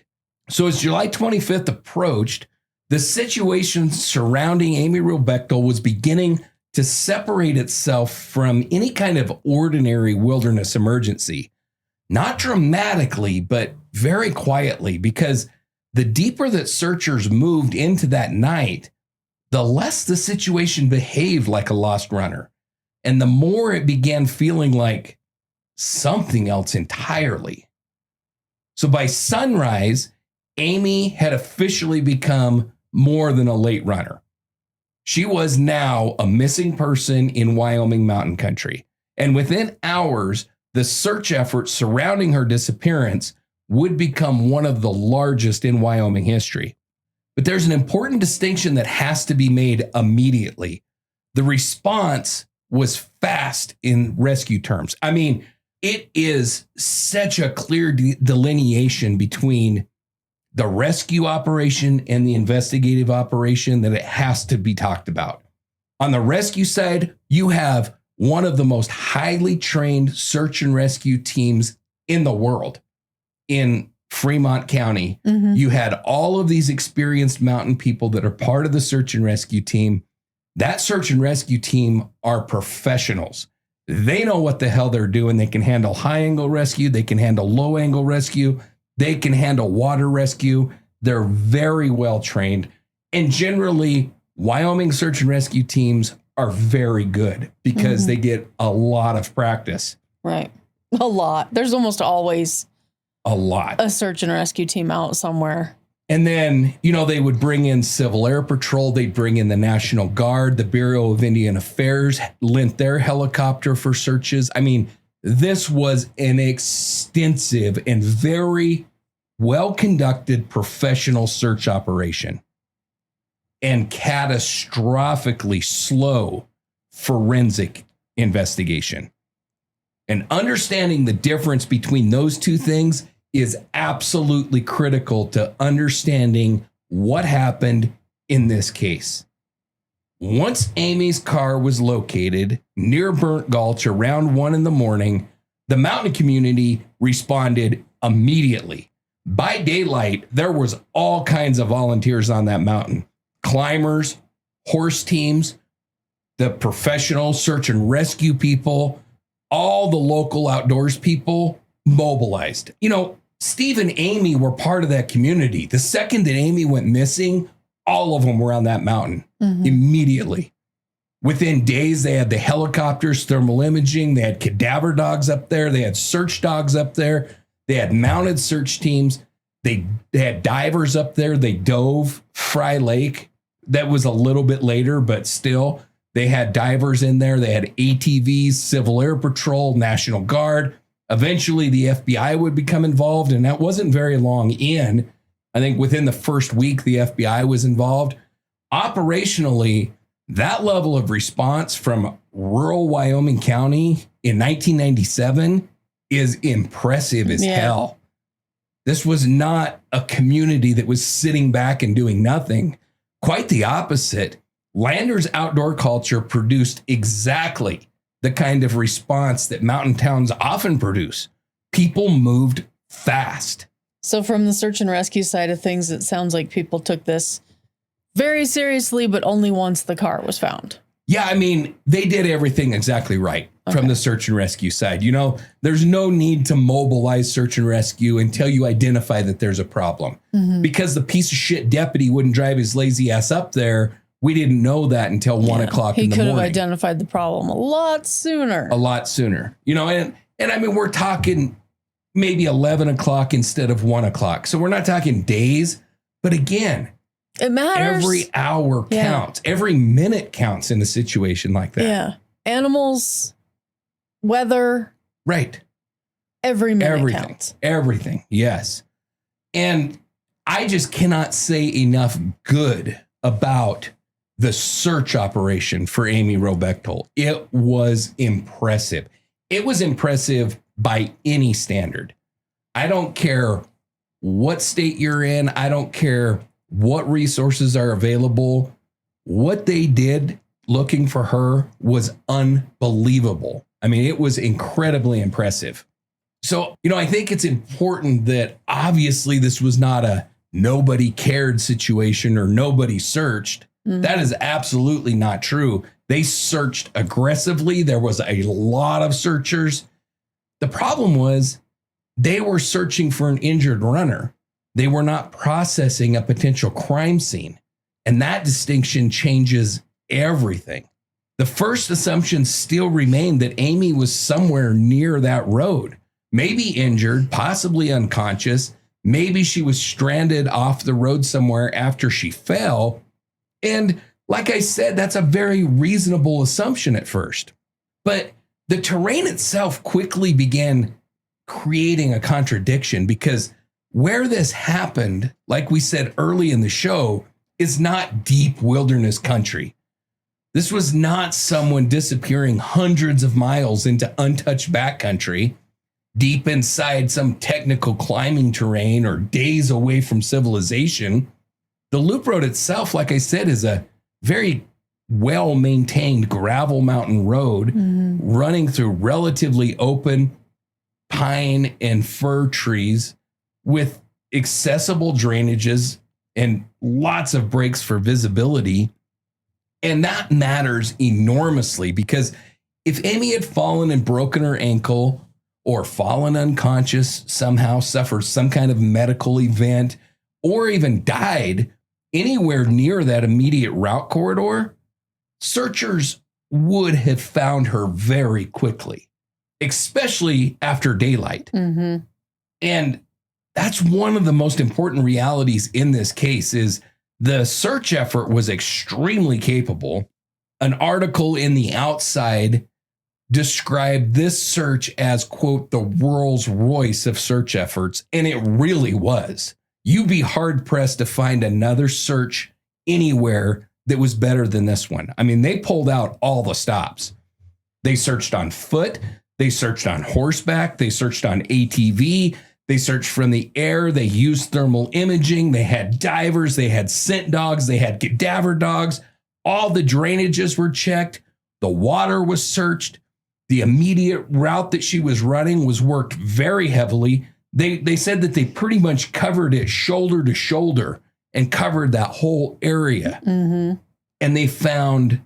So as July 25th approached, the situation surrounding Amy Wroe Bechtel was beginning to separate itself from any kind of ordinary wilderness emergency. Not dramatically, but very quietly, because the deeper that searchers moved into that night, the less the situation behaved like a lost runner, and the more it began feeling like something else entirely. So by sunrise, Amy had officially become more than a late runner. She was now a missing person in Wyoming mountain country. And within hours, the search effort surrounding her disappearance would become one of the largest in Wyoming history. But there's an important distinction that has to be made immediately. The response was fast in rescue terms. I mean, it is such a clear delineation between the rescue operation and the investigative operation that it has to be talked about. On the rescue side, you have one of the most highly trained search and rescue teams in the world. in Fremont County. You had all of these experienced mountain people that are part of the search and rescue team. That search and rescue team are professionals. They know what the hell they're doing. They can handle high angle rescue. They can handle low angle rescue. They can handle water rescue. They're very well trained. And generally, Wyoming search and rescue teams are very good because they get a lot of practice. Right. A lot. There's almost always a search and rescue team out somewhere. And then, they would bring in Civil Air Patrol. They'd bring in the National Guard. The Bureau of Indian Affairs lent their helicopter for searches. I mean, this was an extensive and very well-conducted professional search operation and catastrophically slow forensic investigation. And understanding the difference between those two things is absolutely critical to understanding what happened in this case. Once Amy's car was located near Burnt Gulch around 1 a.m, the mountain community responded immediately. By daylight, there was all kinds of volunteers on that mountain. Climbers, horse teams, the professional search and rescue people, all the local outdoors people mobilized. Steve and Amy were part of that community. The second that Amy went missing, all of them were on that mountain immediately. Within days, they had the helicopters, thermal imaging, they had cadaver dogs up there, they had search dogs up there, they had mounted search teams, they had divers up there, they dove Fry Lake. That was a little bit later, but still, they had divers in there, they had ATVs, Civil Air Patrol, National Guard. Eventually, the FBI would become involved, and that wasn't very long in. I think within the first week, the FBI was involved. Operationally, that level of response from rural Wyoming County in 1997 is impressive as hell. This was not a community that was sitting back and doing nothing. Quite the opposite. Landers outdoor culture produced exactly the kind of response that mountain towns often produce. People moved fast. So from the search and rescue side of things, it sounds like people took this very seriously, but only once the car was found. Yeah, I mean, they did everything exactly right from the search and rescue side. There's no need to mobilize search and rescue until you identify that there's a problem. Because the piece of shit deputy wouldn't drive his lazy ass up there. We didn't know that until 1 o'clock in the morning. He could have identified the problem a lot sooner. And I mean, we're talking maybe 11 o'clock instead of 1 o'clock. So we're not talking days, but again, it matters. Every hour counts. Every minute counts in a situation like that. Yeah. Animals, weather. Right. Every minute counts. Everything. Yes. And I just cannot say enough good about the search operation for Amy Wroe Bechtel. It was impressive. It was impressive by any standard. I don't care what state you're in. I don't care what resources are available. What they did looking for her was unbelievable. I mean, it was incredibly impressive. So, I think it's important that obviously this was not a nobody cared situation or nobody searched. That is absolutely not true. They searched aggressively. There was a lot of searchers. The problem was they were searching for an injured runner. They were not processing a potential crime scene. And that distinction changes everything. The first assumption still remained that Amy was somewhere near that road, maybe injured, possibly unconscious. Maybe she was stranded off the road somewhere after she fell. And like I said, that's a very reasonable assumption at first. But the terrain itself quickly began creating a contradiction because where this happened, like we said early in the show, is not deep wilderness country. This was not someone disappearing hundreds of miles into untouched backcountry, deep inside some technical climbing terrain or days away from civilization. The loop road itself, like I said, is a very well-maintained gravel mountain road running through relatively open pine and fir trees with accessible drainages and lots of breaks for visibility. And that matters enormously because if Amy had fallen and broken her ankle or fallen unconscious, somehow suffered some kind of medical event, or even died anywhere near that immediate route corridor, searchers would have found her very quickly, especially after daylight. Mm-hmm. And that's one of the most important realities in this case is the search effort was extremely capable. An article in the Outside described this search as, quote, the Rolls Royce of search efforts. And it really was. You'd be hard pressed to find another search anywhere that was better than this one. I mean, they pulled out all the stops. They searched on foot. They searched on horseback. They searched on ATV. They searched from the air. They used thermal imaging. They had divers. They had scent dogs. They had cadaver dogs. All the drainages were checked. The water was searched. The immediate route that she was running was worked very heavily. They said that they pretty much covered it shoulder to shoulder and covered that whole area. Mm-hmm. And they found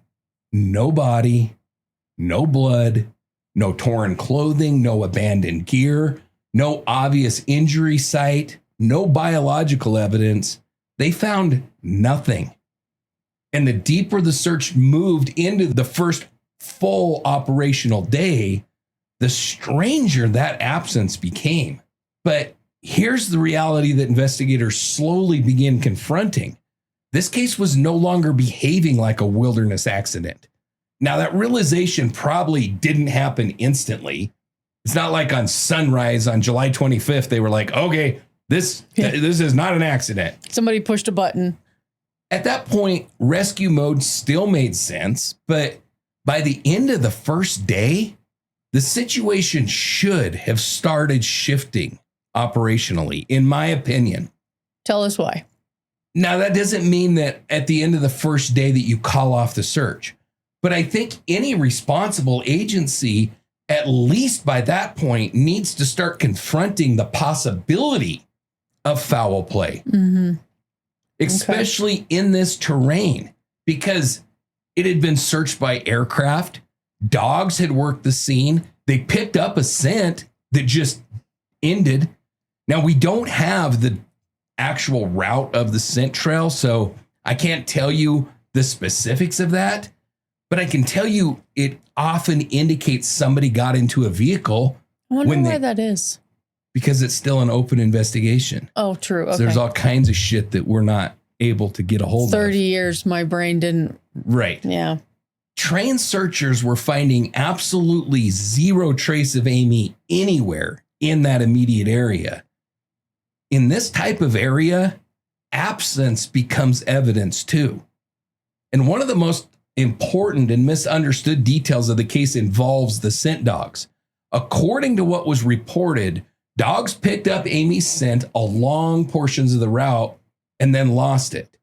no body, no blood, no torn clothing, no abandoned gear, no obvious injury site, no biological evidence. They found nothing. And the deeper the search moved into the first full operational day, the stranger that absence became. But here's the reality that investigators slowly began confronting. This case was no longer behaving like a wilderness accident. Now, that realization probably didn't happen instantly. It's not like on sunrise on July 25th, they were like, okay, this is not an accident. Somebody pushed a button. At that point, rescue mode still made sense, but by the end of the first day, the situation should have started shifting operationally, in my opinion. Tell us why. Now, that doesn't mean that at the end of the first day that you call off the search, but I think any responsible agency, at least by that point, needs to start confronting the possibility of foul play, especially in this terrain, because it had been searched by aircraft. Dogs had worked the scene. They picked up a scent that just ended. Now, we don't have the actual route of the scent trail, so I can't tell you the specifics of that, but I can tell you it often indicates somebody got into a vehicle. I wonder why that is. Because it's still an open investigation. Oh, true. Okay. So there's all kinds of shit that we're not able to get a hold of. 30 years, my brain didn't. Right. Yeah. Trained searchers were finding absolutely zero trace of Amy anywhere in that immediate area. In this type of area, absence becomes evidence too. And one of the most important and misunderstood details of the case involves the scent dogs. According to what was reported, dogs picked up Amy's scent along portions of the route and then lost it.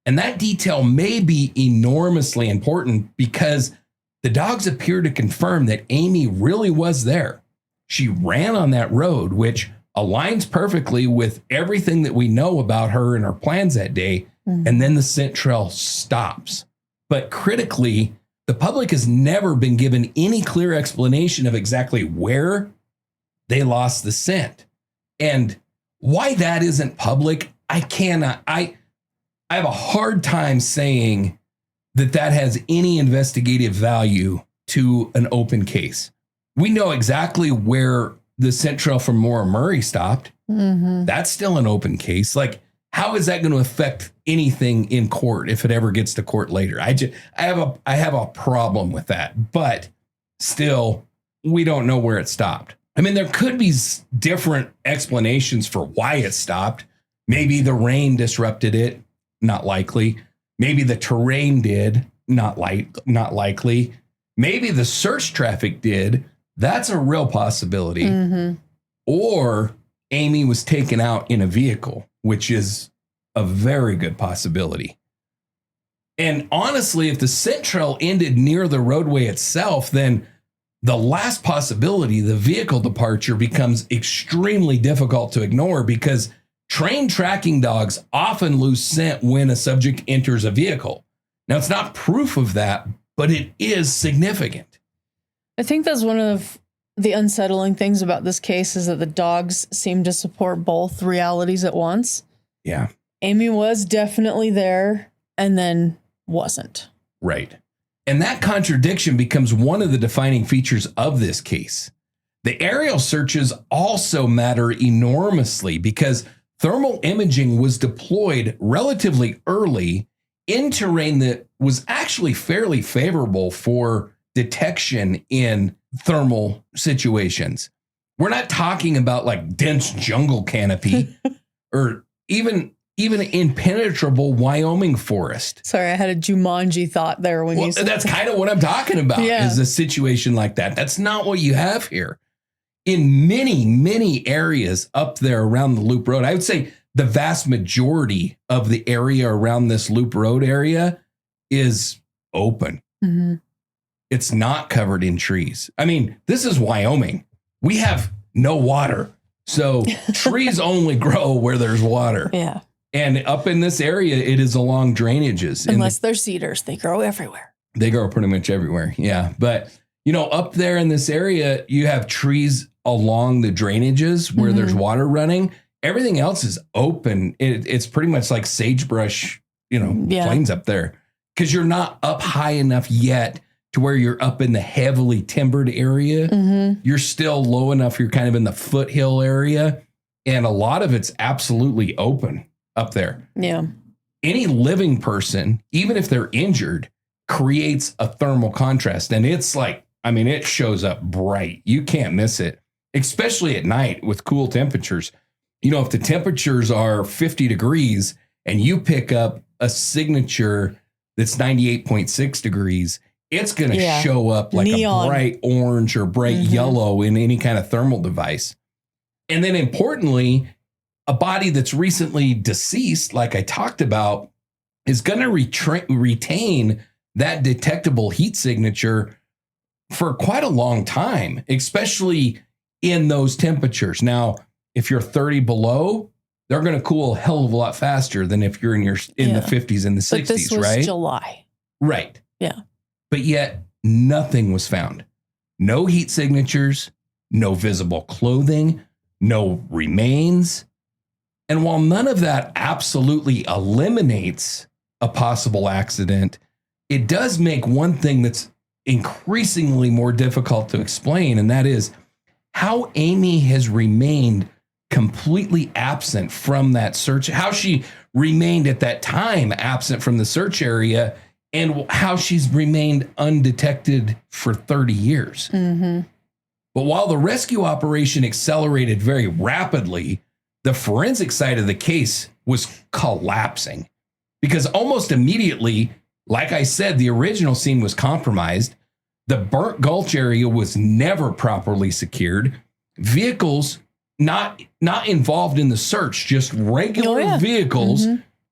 And that detail may be enormously important because the dogs appear to confirm that Amy really was there. She ran on that road, which aligns perfectly with everything that we know about her and her plans that day. And then the scent trail stops. But critically, the public has never been given any clear explanation of exactly where they lost the scent. And why that isn't public, I have a hard time saying that has any investigative value to an open case. We know exactly where the scent trail from Maura Murray stopped. That's still an open case. Like, how is that going to affect anything in court if it ever gets to court later? I have a problem with that, but still, we don't know where it stopped. I mean, there could be different explanations for why it stopped. Maybe the rain disrupted it. Not likely. Maybe the terrain did. Not likely. Maybe the search traffic did. That's a real possibility. Or Amy was taken out in a vehicle, which is a very good possibility. And honestly, if the scent trail ended near the roadway itself, then the last possibility, the vehicle departure, becomes extremely difficult to ignore because trained tracking dogs often lose scent when a subject enters a vehicle. Now, it's not proof of that, but it is significant. I think that's one of the unsettling things about this case is that the dogs seem to support both realities at once. Yeah. Amy was definitely there and then wasn't. Right. And that contradiction becomes one of the defining features of this case. The aerial searches also matter enormously because thermal imaging was deployed relatively early in terrain that was actually fairly favorable for detection in thermal situations. We're not talking about like dense jungle canopy or even impenetrable Wyoming forest. Sorry, I had a Jumanji thought there when you said that's kind of what I'm talking about is a situation like that. That's not what you have here. In many, many areas up there around the Loop Road, I would say the vast majority of the area around this Loop Road area is open. Mm-hmm. It's not covered in trees. I mean, this is Wyoming. We have no water. So trees only grow where there's water. Yeah. And up in this area, it is along drainages. Unless they're cedars, they grow everywhere. They grow pretty much everywhere. Yeah. But, up there in this area, you have trees along the drainages where there's water running. Everything else is open. It's pretty much like sagebrush, plains up there because you're not up high enough yet to where you're up in the heavily timbered area. Mm-hmm. You're still low enough. You're kind of in the foothill area. And a lot of it's absolutely open up there. Yeah. Any living person, even if they're injured, creates a thermal contrast. And it's like, it shows up bright. You can't miss it, especially at night with cool temperatures. If the temperatures are 50 degrees and you pick up a signature that's 98.6 degrees, it's going to show up like neon, a bright orange or bright yellow in any kind of thermal device. And then importantly, a body that's recently deceased, like I talked about, is going to retain that detectable heat signature for quite a long time, especially in those temperatures. Now, if you're 30 below, they're going to cool a hell of a lot faster than if you're in the 50s and the 60s, but this was right? July. Right. Yeah. But yet nothing was found. No heat signatures, no visible clothing, no remains. And while none of that absolutely eliminates a possible accident, it does make one thing that's increasingly more difficult to explain, and that is how Amy has remained completely absent from that search, how she remained at that time absent from the search area, and how she's remained undetected for 30 years. Mm-hmm. But while the rescue operation accelerated very rapidly, the forensic side of the case was collapsing because almost immediately, like I said, the original scene was compromised. The Burnt Gulch area was never properly secured. Vehicles not involved in the search, just regular vehicles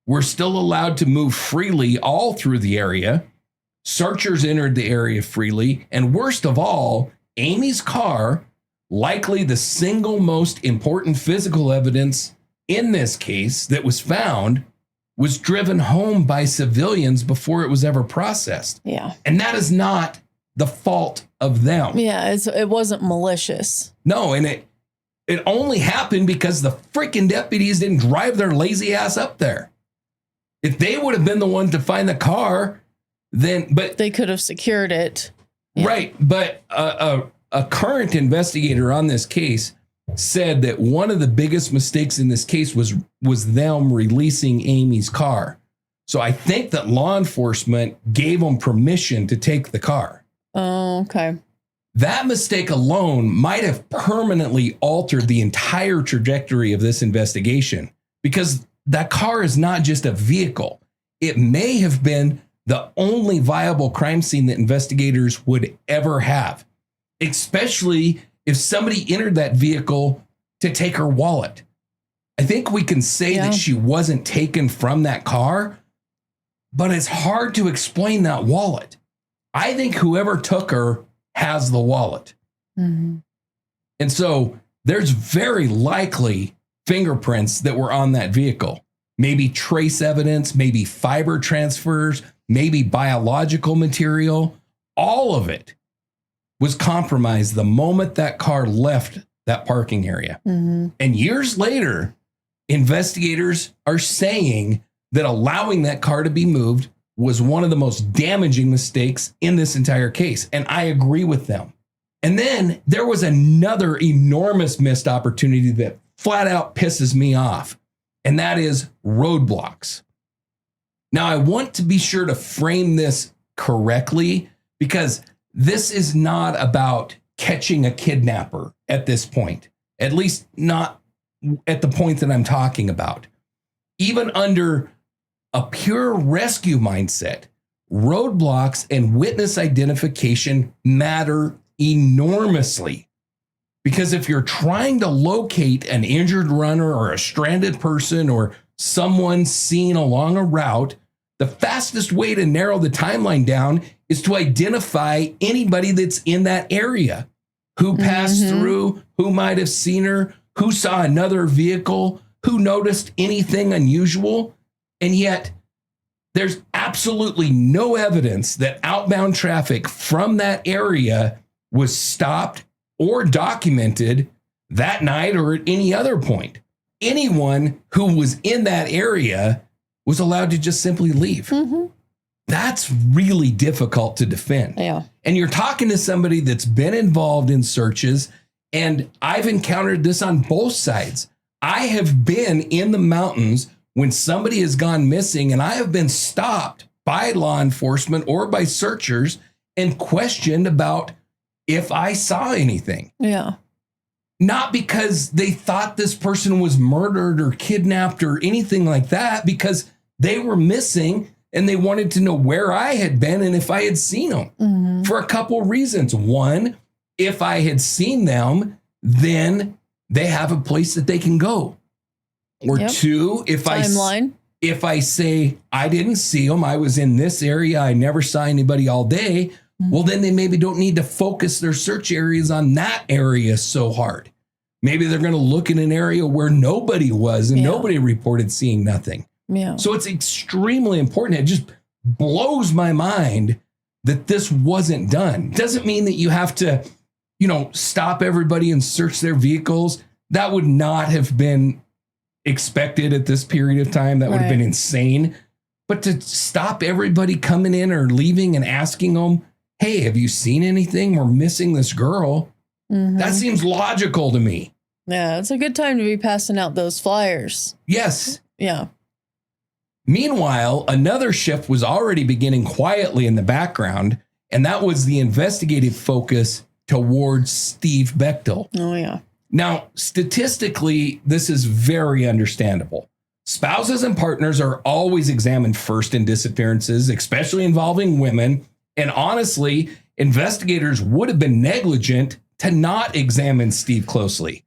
were still allowed to move freely all through the area. Searchers entered the area freely. And worst of all, Amy's car, likely the single most important physical evidence in this case that was found, was driven home by civilians before it was ever processed. Yeah. And that is not the fault of them. Yeah, it wasn't malicious. No, and it only happened because the freaking deputies didn't drive their lazy ass up there. If they would have been the one to find the car, but they could have secured it. Yeah. Right. But a current investigator on this case said that one of the biggest mistakes in this case was them releasing Amy's car. So I think that law enforcement gave them permission to take the car. Oh, okay. That mistake alone might have permanently altered the entire trajectory of this investigation because that car is not just a vehicle. It may have been the only viable crime scene that investigators would ever have, especially if somebody entered that vehicle to take her wallet. I think we can say that she wasn't taken from that car, but it's hard to explain that wallet. I think whoever took her has the wallet. Mhm. And so there's very likely fingerprints that were on that vehicle. Maybe trace evidence, maybe fiber transfers, maybe biological material. All of it was compromised the moment that car left that parking area. Mhm. And years later, investigators are saying that allowing that car to be moved was one of the most damaging mistakes in this entire case. And I agree with them. And then there was another enormous missed opportunity that flat out pisses me off, and that is roadblocks. Now, I want to be sure to frame this correctly because this is not about catching a kidnapper at this point, at least not at the point that I'm talking about. Even under a pure rescue mindset, roadblocks and witness identification matter enormously. Because if you're trying to locate an injured runner or a stranded person or someone seen along a route, the fastest way to narrow the timeline down is to identify anybody that's in that area, who passed through, who might have seen her, who saw another vehicle, who noticed anything unusual. And yet there's absolutely no evidence that outbound traffic from that area was stopped or documented that night or at any other point. Anyone who was in that area was allowed to just simply leave. Mm-hmm. That's really difficult to defend. Yeah. And you're talking to somebody that's been involved in searches, and I've encountered this on both sides. I have been in the mountains when somebody has gone missing, and I have been stopped by law enforcement or by searchers and questioned about if I saw anything. Yeah. Not because they thought this person was murdered or kidnapped or anything like that, because they were missing and they wanted to know where I had been and if I had seen them for a couple of reasons. One, if I had seen them, then they have a place that they can go. Or two, if I say I didn't see them, I was in this area, I never saw anybody all day, well, then they maybe don't need to focus their search areas on that area so hard. Maybe they're going to look in an area where nobody was and nobody reported seeing nothing. Yeah. So it's extremely important. It just blows my mind that this wasn't done. Doesn't mean that you have to, stop everybody and search their vehicles. That would not have been expected at this period of time. That would have been insane. But to stop everybody coming in or leaving and asking them, hey, have you seen anything? We're missing this girl. That seems logical to me. Yeah, it's a good time to be passing out those flyers. Yes. Yeah. Meanwhile, another shift was already beginning quietly in the background, and that was the investigative focus towards Steve Bechtel. Oh, yeah. Now, statistically, this is very understandable. Spouses and partners are always examined first in disappearances, especially involving women. And honestly, investigators would have been negligent to not examine Steve closely.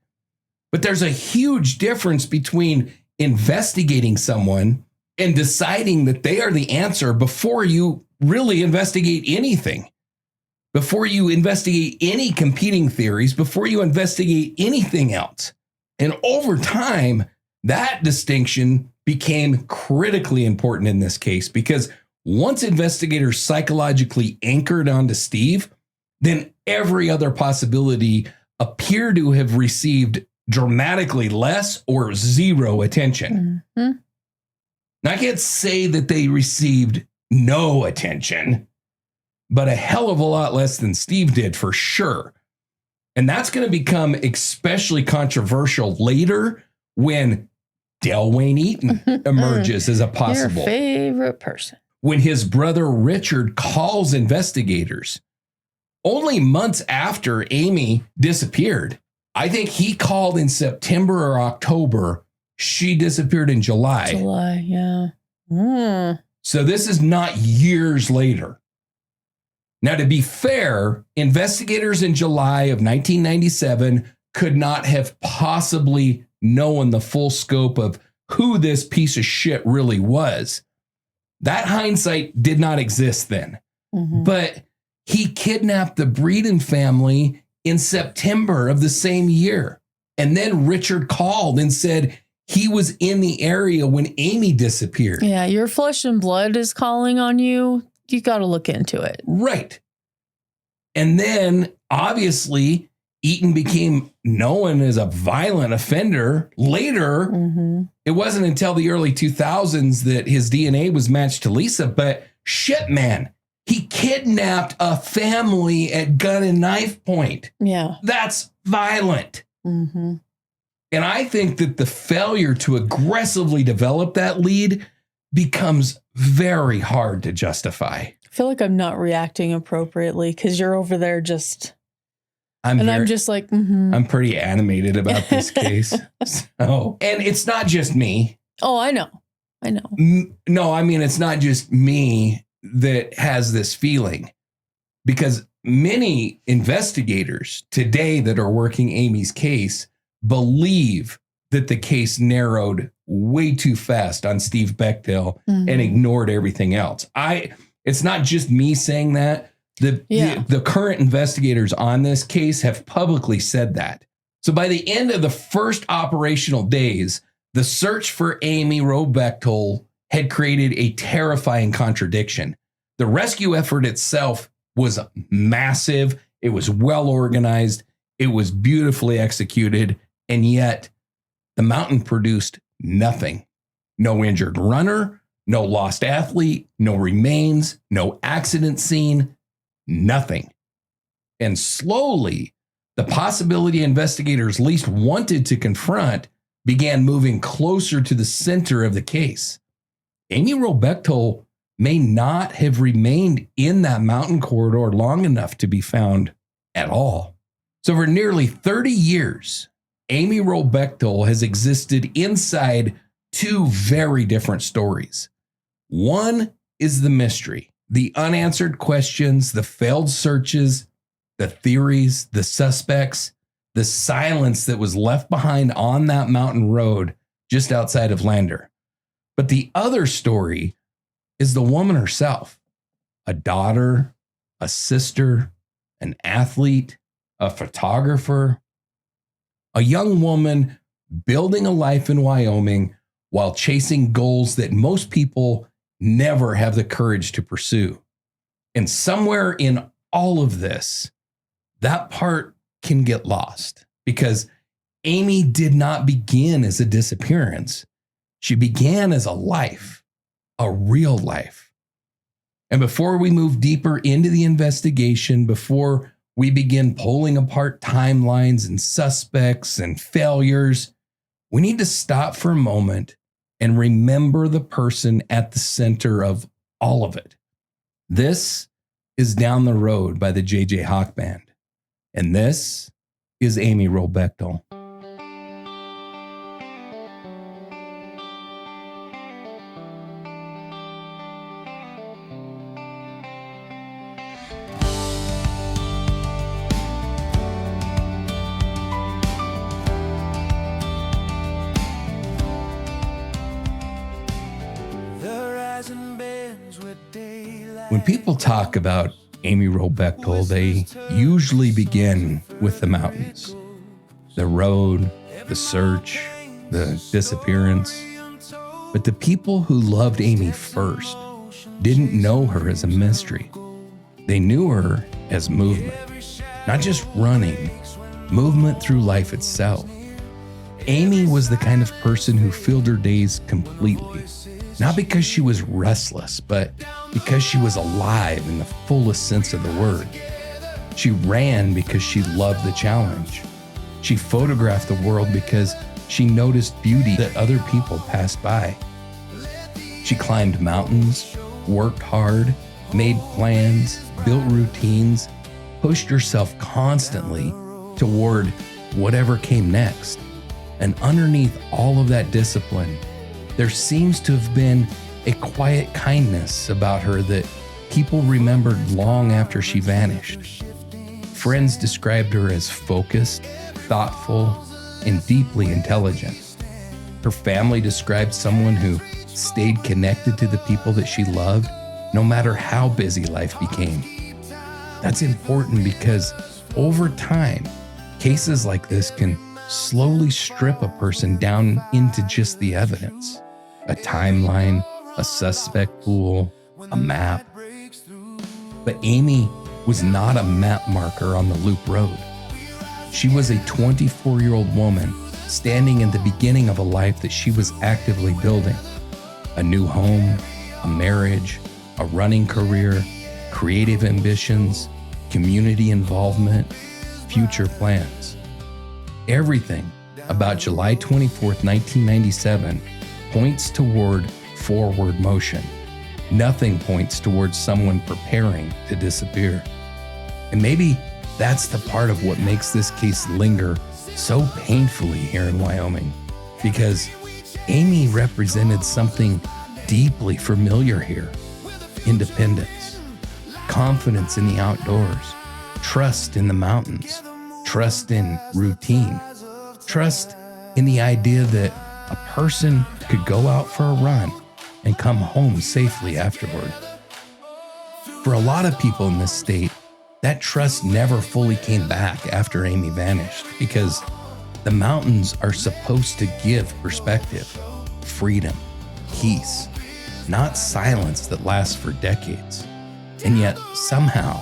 But there's a huge difference between investigating someone and deciding that they are the answer before you really investigate anything, before you investigate any competing theories, before you investigate anything else. And over time, that distinction became critically important in this case, because once investigators psychologically anchored onto Steve, then every other possibility appeared to have received dramatically less or zero attention. Now, I can't say that they received no attention, but a hell of a lot less than Steve did for sure. And that's going to become especially controversial later when Delwayne Eaton emerges as a possible Your favorite person. When his brother Richard calls investigators only months after Amy disappeared. I think he called in September or October. She disappeared in July. Yeah. So this is not years later. Now, to be fair, investigators in July of 1997 could not have possibly known the full scope of who this piece of shit really was. That hindsight did not exist then. But he kidnapped the Breeden family in September of the same year. And then Richard called and said he was in the area when Amy disappeared. Yeah, your flesh and blood is calling on you. You got to look into it. Right. And then, obviously, Eaton became known as a violent offender. Later, it wasn't until the early 2000s that his DNA was matched to Lisa. But shit, man, he kidnapped a family at gun and knife point. Yeah. That's violent. And I think that the failure to aggressively develop that lead becomes very hard to justify. I feel like I'm not reacting appropriately because you're over there just... I'm just like, I'm pretty animated about this case. So, and it's not just me. Oh, I know. No, I mean, it's not just me that has this feeling, because many investigators today that are working Amy's case believe that the case narrowed way too fast on Steve Bechtel and ignored everything else. It's not just me saying that. The current investigators on this case have publicly said that. So by the end of the first operational days, the search for Amy Wroe Bechtel had created a terrifying contradiction. The rescue effort itself was massive. It was well organized. It was beautifully executed. And yet the mountain produced nothing. No injured runner, no lost athlete, no remains, no accident scene. Nothing. And slowly, the possibility investigators least wanted to confront began moving closer to the center of the case. Amy Wroe Bechtel may not have remained in that mountain corridor long enough to be found at all. So for nearly 30 years, Amy Wroe Bechtel has existed inside two very different stories. One is the mystery. The unanswered questions, the failed searches, the theories, the suspects, the silence that was left behind on that mountain road just outside of Lander. But the other story is the woman herself, a daughter, a sister, an athlete, a photographer, a young woman building a life in Wyoming while chasing goals that most people never have the courage to pursue. And somewhere in all of this, that part can get lost, because Amy did not begin as a disappearance. She began as a life, a real life. And before we move deeper into the investigation, before we begin pulling apart timelines and suspects and failures, we need to stop for a moment and remember the person at the center of all of it. This is Down the Road by the J.J. Hawk Band. And this is Amy Wroe Bechtel. When people talk about Amy Wroe Bechtel, they usually begin with the mountains, the road, the search, the disappearance. But the people who loved Amy first didn't know her as a mystery. They knew her as movement, not just running, movement through life itself. Amy was the kind of person who filled her days completely, not because she was restless, but because she was alive in the fullest sense of the word. She ran because she loved the challenge. She photographed the world because she noticed beauty that other people passed by. She climbed mountains, worked hard, made plans, built routines, pushed herself constantly toward whatever came next. And underneath all of that discipline, there seems to have been a quiet kindness about her that people remembered long after she vanished. Friends described her as focused, thoughtful, and deeply intelligent. Her family described someone who stayed connected to the people that she loved, no matter how busy life became. That's important because over time, cases like this can slowly strip a person down into just the evidence, a timeline, a suspect pool, a map. But Amy was not a map marker on the loop road. She was a 24-year-old woman standing in the beginning of a life that she was actively building. A new home, a marriage, a running career, creative ambitions, community involvement, future plans. Everything about July 24th, 1997 points toward forward motion. Nothing points towards someone preparing to disappear. And maybe that's the part of what makes this case linger so painfully here in Wyoming, because Amy represented something deeply familiar here: independence, confidence in the outdoors, trust in the mountains, trust in routine, trust in the idea that a person could go out for a run and come home safely afterward. For a lot of people in this state, that trust never fully came back after Amy vanished, because the mountains are supposed to give perspective, freedom, peace, not silence that lasts for decades. And yet, somehow,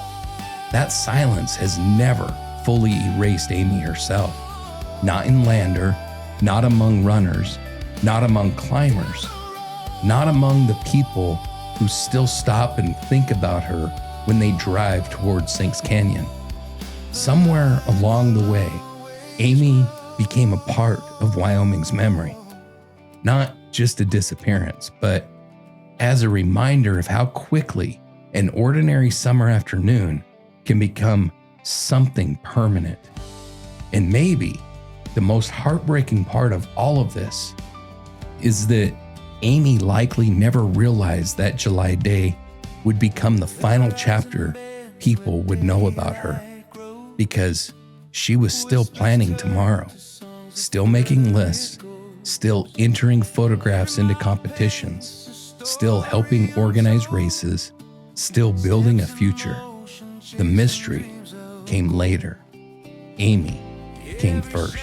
that silence has never fully erased Amy herself. Not in Lander, not among runners, not among climbers, not among the people who still stop and think about her when they drive towards Sinks Canyon. Somewhere along the way, Amy became a part of Wyoming's memory. Not just a disappearance, but as a reminder of how quickly an ordinary summer afternoon can become something permanent. And maybe the most heartbreaking part of all of this is that Amy likely never realized that July day would become the final chapter people would know about her, because she was still planning tomorrow, still making lists, still entering photographs into competitions, still helping organize races, still building a future. The mystery came later. Amy came first.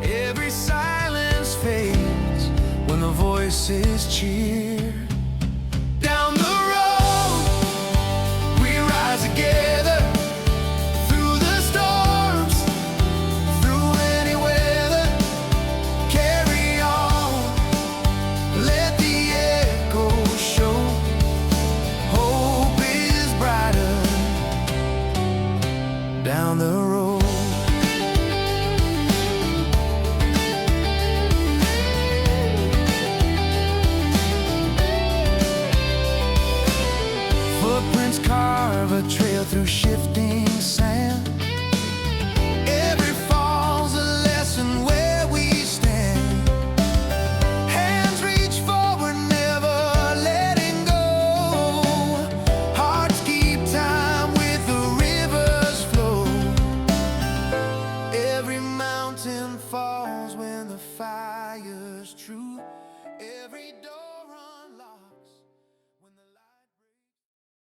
Every silence fades when the voices cheer. Down the road we rise together, through the storms, through any weather. Carry on, let the echo show. Hope is brighter down the road. Footprints carve a trail through shifting sand. Every fall's a lesson where we stand. Hands reach forward, never letting go. Hearts keep time with the river's flow. Every mountain falls when the fire's true. Every door